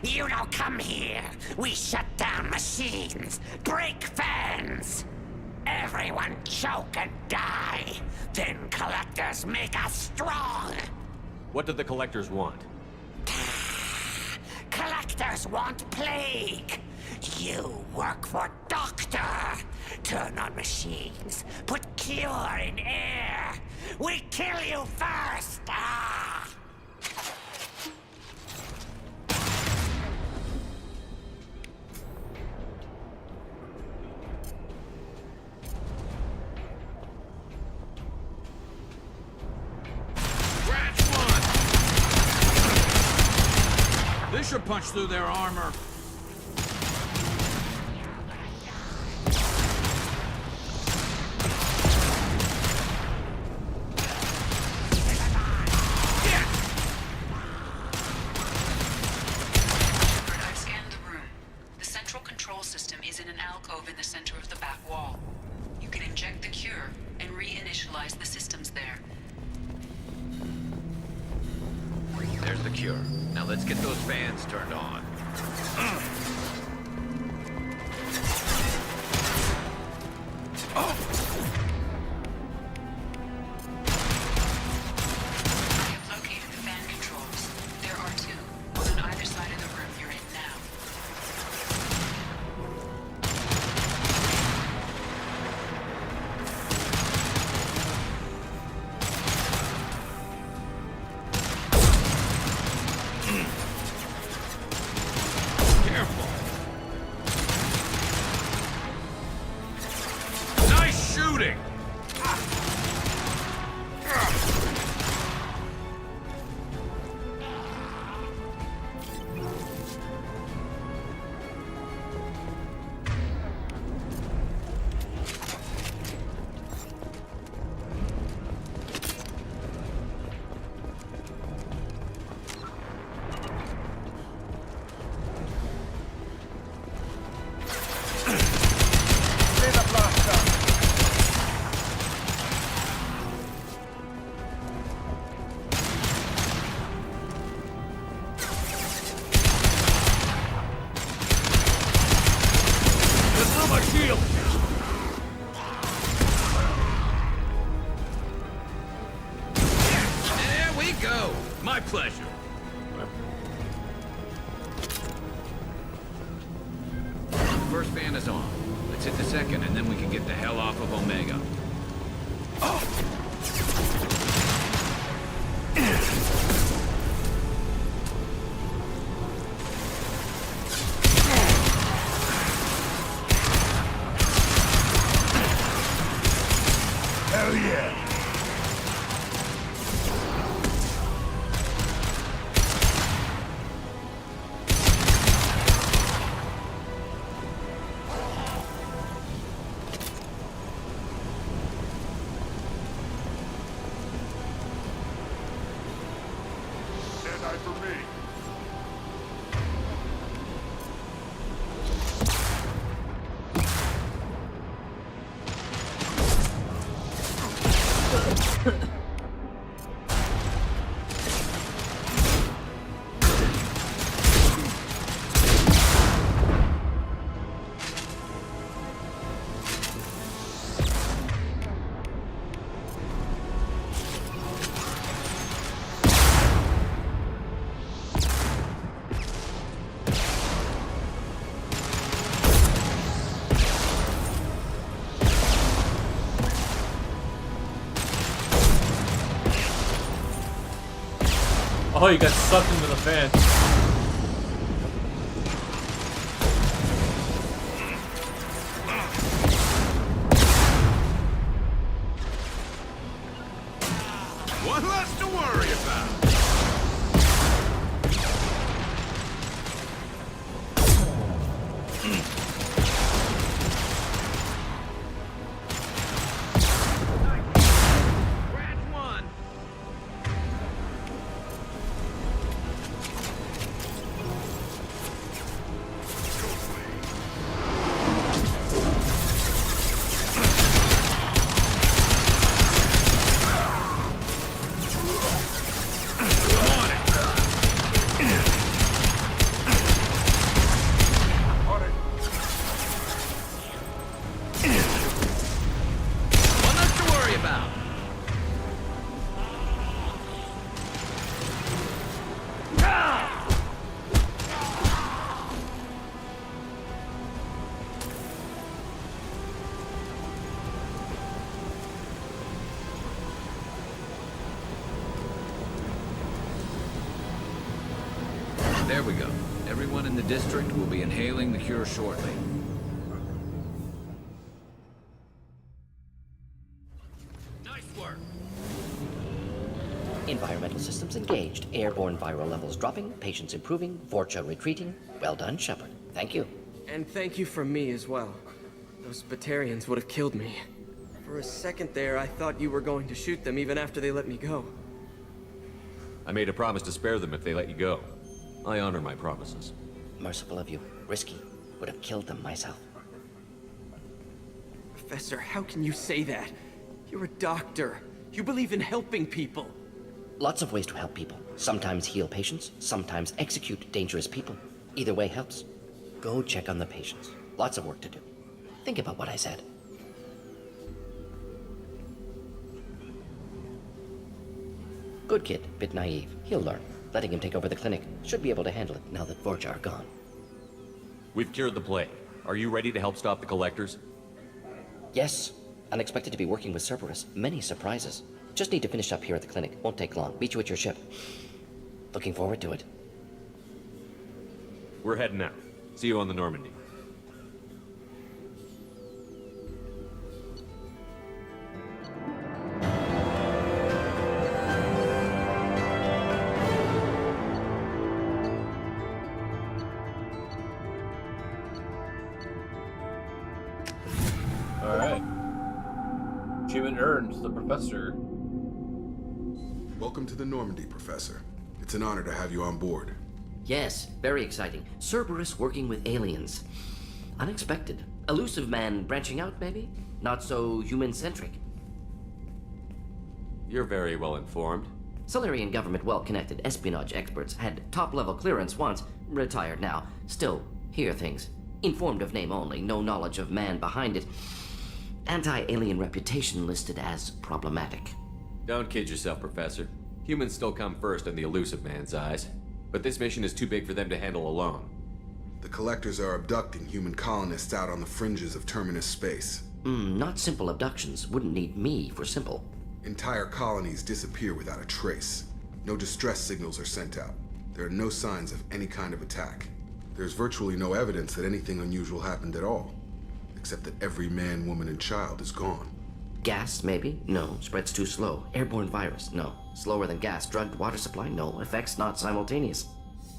You don't come here. We shut down machines, break fans. Everyone choke and die. Then collectors make us strong. What do the collectors want? Collectors want plague. You work for Doctor. Turn on machines. Put cure in air. We kill you first. Ah! This should punch through their armor. I've scanned the room. The central control system is in an alcove in the center of the back wall. You can inject the cure and reinitialize the systems there. There's the cure. Now let's get those fans turned on. I have located the fan controls. There are two, one on either side of the room you're in now. Nice shooting! My shield! There we go! My pleasure. First fan is on. Let's hit the second, and then we can get the hell off of Omega. Hell yeah! Stand eye for me. Oh, you got sucked into the fan. One less to worry about. There we go. Everyone in the district will be inhaling the cure shortly. Nice work. Environmental systems engaged. Airborne viral levels dropping. Patients improving. Vorcha retreating. Well done, Shepard. Thank you. And thank you from me as well. Those Batarians would have killed me. For a second there, I thought you were going to shoot them even after they let me go. I made a promise to spare them if they let you go. I honor my promises. Merciful of you. Risky. Would have killed them myself. Professor, how can you say that? You're a doctor. You believe in helping people. Lots of ways to help people. Sometimes heal patients, sometimes execute dangerous people. Either way helps. Go check on the patients. Lots of work to do. Think about what I said. Good kid, bit naive. He'll learn. Letting him take over the clinic. Should be able to handle it now that Vorcha are gone. We've cured the plague. Are you ready to help stop the collectors? Yes. Unexpected to be working with Cerberus. Many surprises. Just need to finish up here at the clinic. Won't take long. Meet you at your ship. Looking forward to it. We're heading out. See you on the Normandy. Alright. Achievement earned, the Professor. Welcome to the Normandy, Professor. It's an honor to have you on board. Yes, very exciting. Cerberus working with aliens. Unexpected. Elusive man branching out, maybe? Not so human-centric. You're very well informed. Solarian government well-connected espionage experts had top-level clearance once, retired now. Still, hear things. Informed of name only, no knowledge of man behind it. Anti-alien reputation listed as problematic. Don't kid yourself, Professor. Humans still come first in the elusive man's eyes. But this mission is too big for them to handle alone. The Collectors are abducting human colonists out on the fringes of Terminus space. Not simple abductions. Wouldn't need me for simple. Entire colonies disappear without a trace. No distress signals are sent out. There are no signs of any kind of attack. There's virtually no evidence that anything unusual happened at all. Except that every man, woman, and child is gone. Gas, maybe? No. Spreads too slow. Airborne virus? No. Slower than gas. Drugged water supply? No. Effects not simultaneous.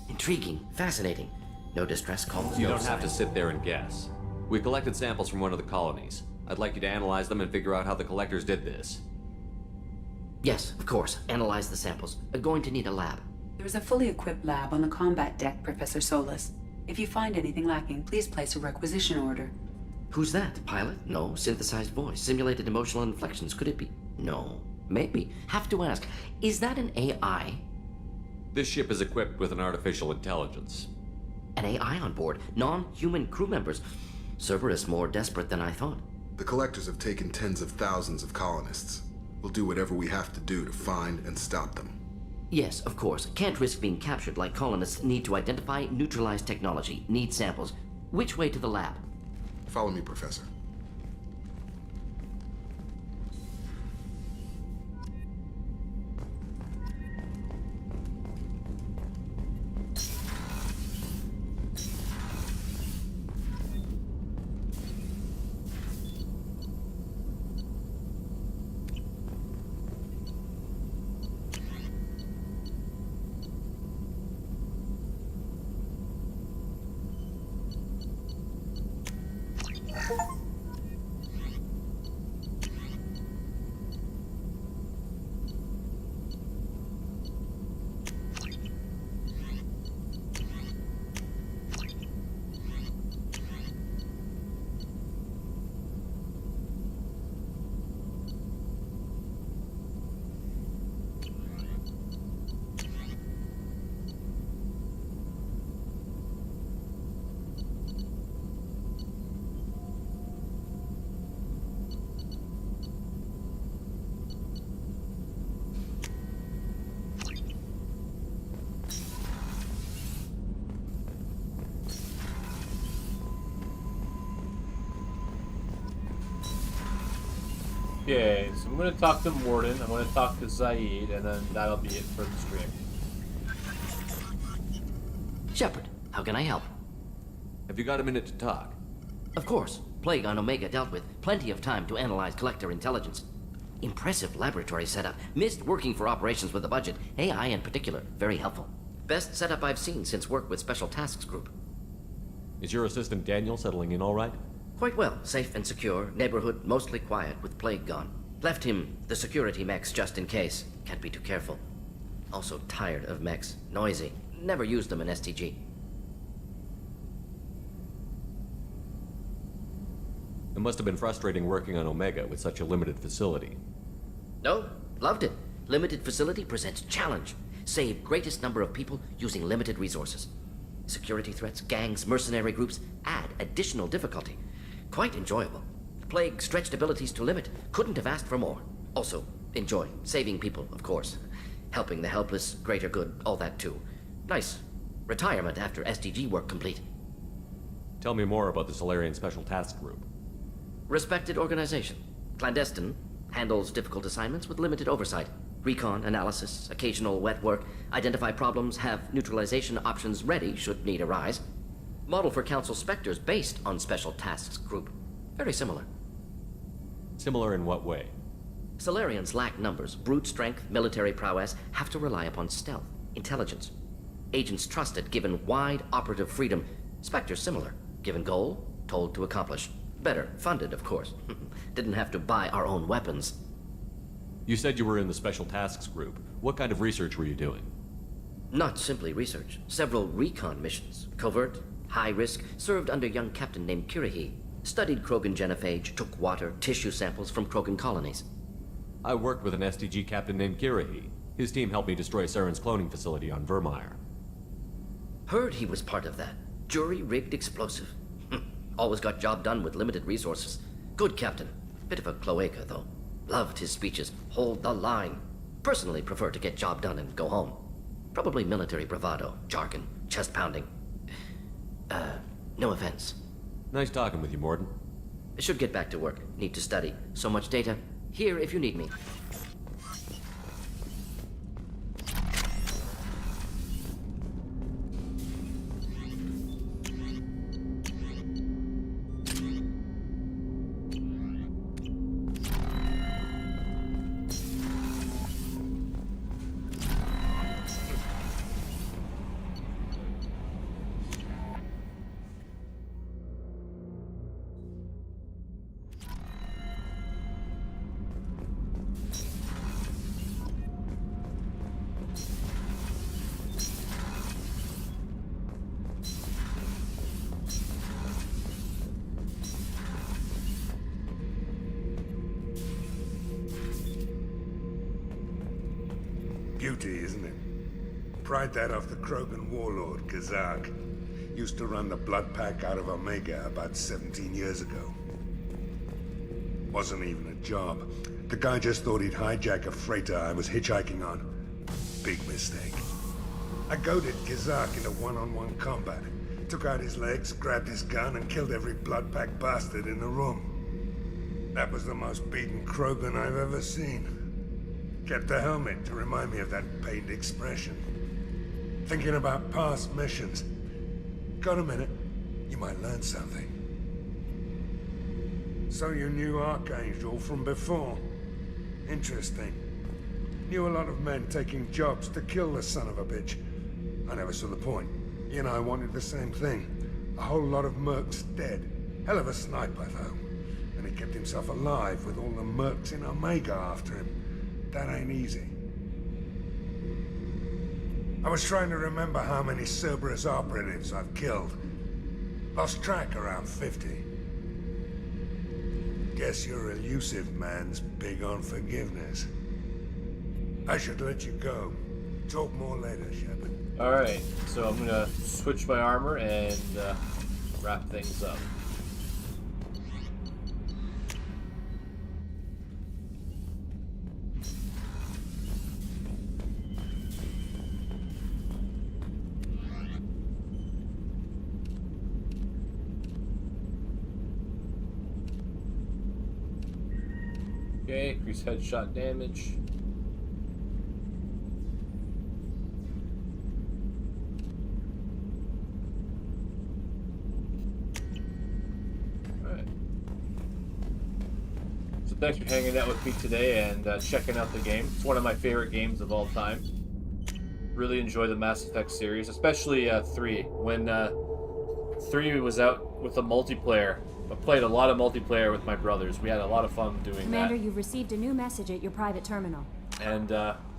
Intriguing. Fascinating. No distress calls. You no don't have to signs. sit there and guess. We collected samples from one of the colonies. I'd like you to analyze them and figure out how the collectors did this. Yes, of course. Analyze the samples. Going to need a lab. There's a fully equipped lab on the combat deck, Professor Solis. If you find anything lacking, please place a requisition order. Who's that? Pilot? No. Synthesized voice. Simulated emotional inflections. Could it be? No. Maybe. Have to ask. Is that an AI? This ship is equipped with an artificial intelligence. An AI on board? Non-human crew members? Cerberus more desperate than I thought. The Collectors have taken tens of thousands of colonists. We'll do whatever we have to do to find and stop them. Yes, of course. Can't risk being captured like colonists need to identify, neutralize technology, need samples. Which way to the lab? Follow me, Professor. Okay, so I'm going to talk to Morden, I'm going to talk to Zaid, and then that'll be it for the stream. Shepard, how can I help? Have you got a minute to talk? Of course. Plague on Omega dealt with. Plenty of time to analyze collector intelligence. Impressive laboratory setup. Missed working for operations with a budget. AI in particular, very helpful. Best setup I've seen since work with Special Tasks Group. Is your assistant Daniel settling in all right? Quite well. Safe and secure. Neighborhood mostly quiet with Plague gone. Left him the security mechs just in case. Can't be too careful. Also tired of mechs. Noisy. Never used them in STG. It must have been frustrating working on Omega with such a limited facility. No, loved it. Limited facility presents challenge. Save greatest number of people using limited resources. Security threats, gangs, mercenary groups add additional difficulty. Quite enjoyable. Plague stretched abilities to limit. Couldn't have asked for more. Also, enjoy. Saving people, of course. Helping the helpless, greater good, all that too. Nice. Retirement after SDG work complete. Tell me more about the Solarian Special Task Group. Respected organization. Clandestine. Handles difficult assignments with limited oversight. Recon, analysis, occasional wet work. Identify problems, have neutralization options ready should need arise. Model for Council Spectres based on Special Tasks Group. Very similar. Similar in what way? Solarians lack numbers, brute strength, military prowess, have to rely upon stealth, intelligence. Agents trusted, given wide operative freedom. Spectres similar, given goal, told to accomplish. Better, funded, of course. Didn't have to buy our own weapons. You said you were in the Special Tasks Group. What kind of research were you doing? Not simply research. Several recon missions. Covert, high risk, served under young captain named Kirahi. Studied Krogan genophage, took water, tissue samples from Krogan colonies. I worked with an SDG captain named Kirahi. His team helped me destroy Saren's cloning facility on Vermeer. Heard he was part of that. Jury-rigged explosive. Always got job done with limited resources. Good captain. Bit of a cloaca, though. Loved his speeches. Hold the line. Personally prefer to get job done and go home. Probably military bravado, jargon, chest pounding. No offense. Nice talking with you, Morden. Should get back to work. Need to study. So much data. Here if you need me. Beauty, isn't it? Pried that off the Krogan warlord, Kazak. Used to run the blood pack out of Omega about 17 years ago. Wasn't even a job. The guy just thought he'd hijack a freighter I was hitchhiking on. Big mistake. I goaded Kazak into one-on-one combat. Took out his legs, grabbed his gun, and killed every blood pack bastard in the room. That was the most beaten Krogan I've ever seen. Kept a helmet to remind me of that pained expression. Thinking about past missions. Got a minute? You might learn something. So you knew Archangel from before? Interesting. Knew a lot of men taking jobs to kill the son of a bitch. I never saw the point. He and I wanted the same thing. A whole lot of mercs dead. Hell of a sniper, though. And he kept himself alive with all the mercs in Omega after him. That ain't easy. I was trying to remember how many Cerberus operatives I've killed. Lost track around 50. Guess your elusive man's big on forgiveness. I should let you go. Talk more later, Shepard. Alright, so I'm gonna switch my armor and wrap things up. Okay, increase headshot damage. So thanks for hanging out with me today and checking out the game. It's one of my favorite games of all time. Really enjoy the Mass Effect series, especially 3. When 3 was out with the multiplayer, I played a lot of multiplayer with my brothers. We had a lot of fun doing Commander, that. you've received a new message at your private terminal. And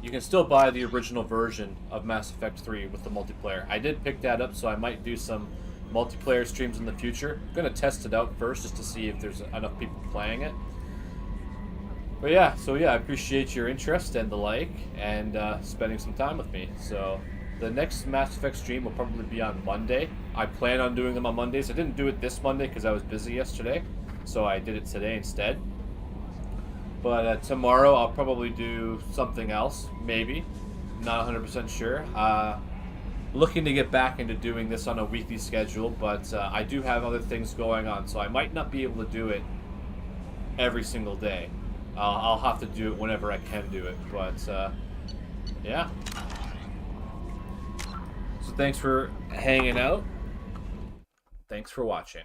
you can still buy the original version of Mass Effect 3 with the multiplayer. I did pick that up, so I might do some multiplayer streams in the future. I'm going to test it out first just to see if there's enough people playing it. But yeah, I appreciate your interest and the like and spending some time with me. So the next Mass Effect stream will probably be on Monday. I plan on doing them on Mondays. I didn't do it this Monday because I was busy yesterday, so I did it today instead. But tomorrow I'll probably do something else, maybe. Not 100% sure. Looking to get back into doing this on a weekly schedule, but I do have other things going on, so I might not be able to do it every single day. I'll have to do it whenever I can do it, but yeah. So thanks for hanging out. Thanks for watching.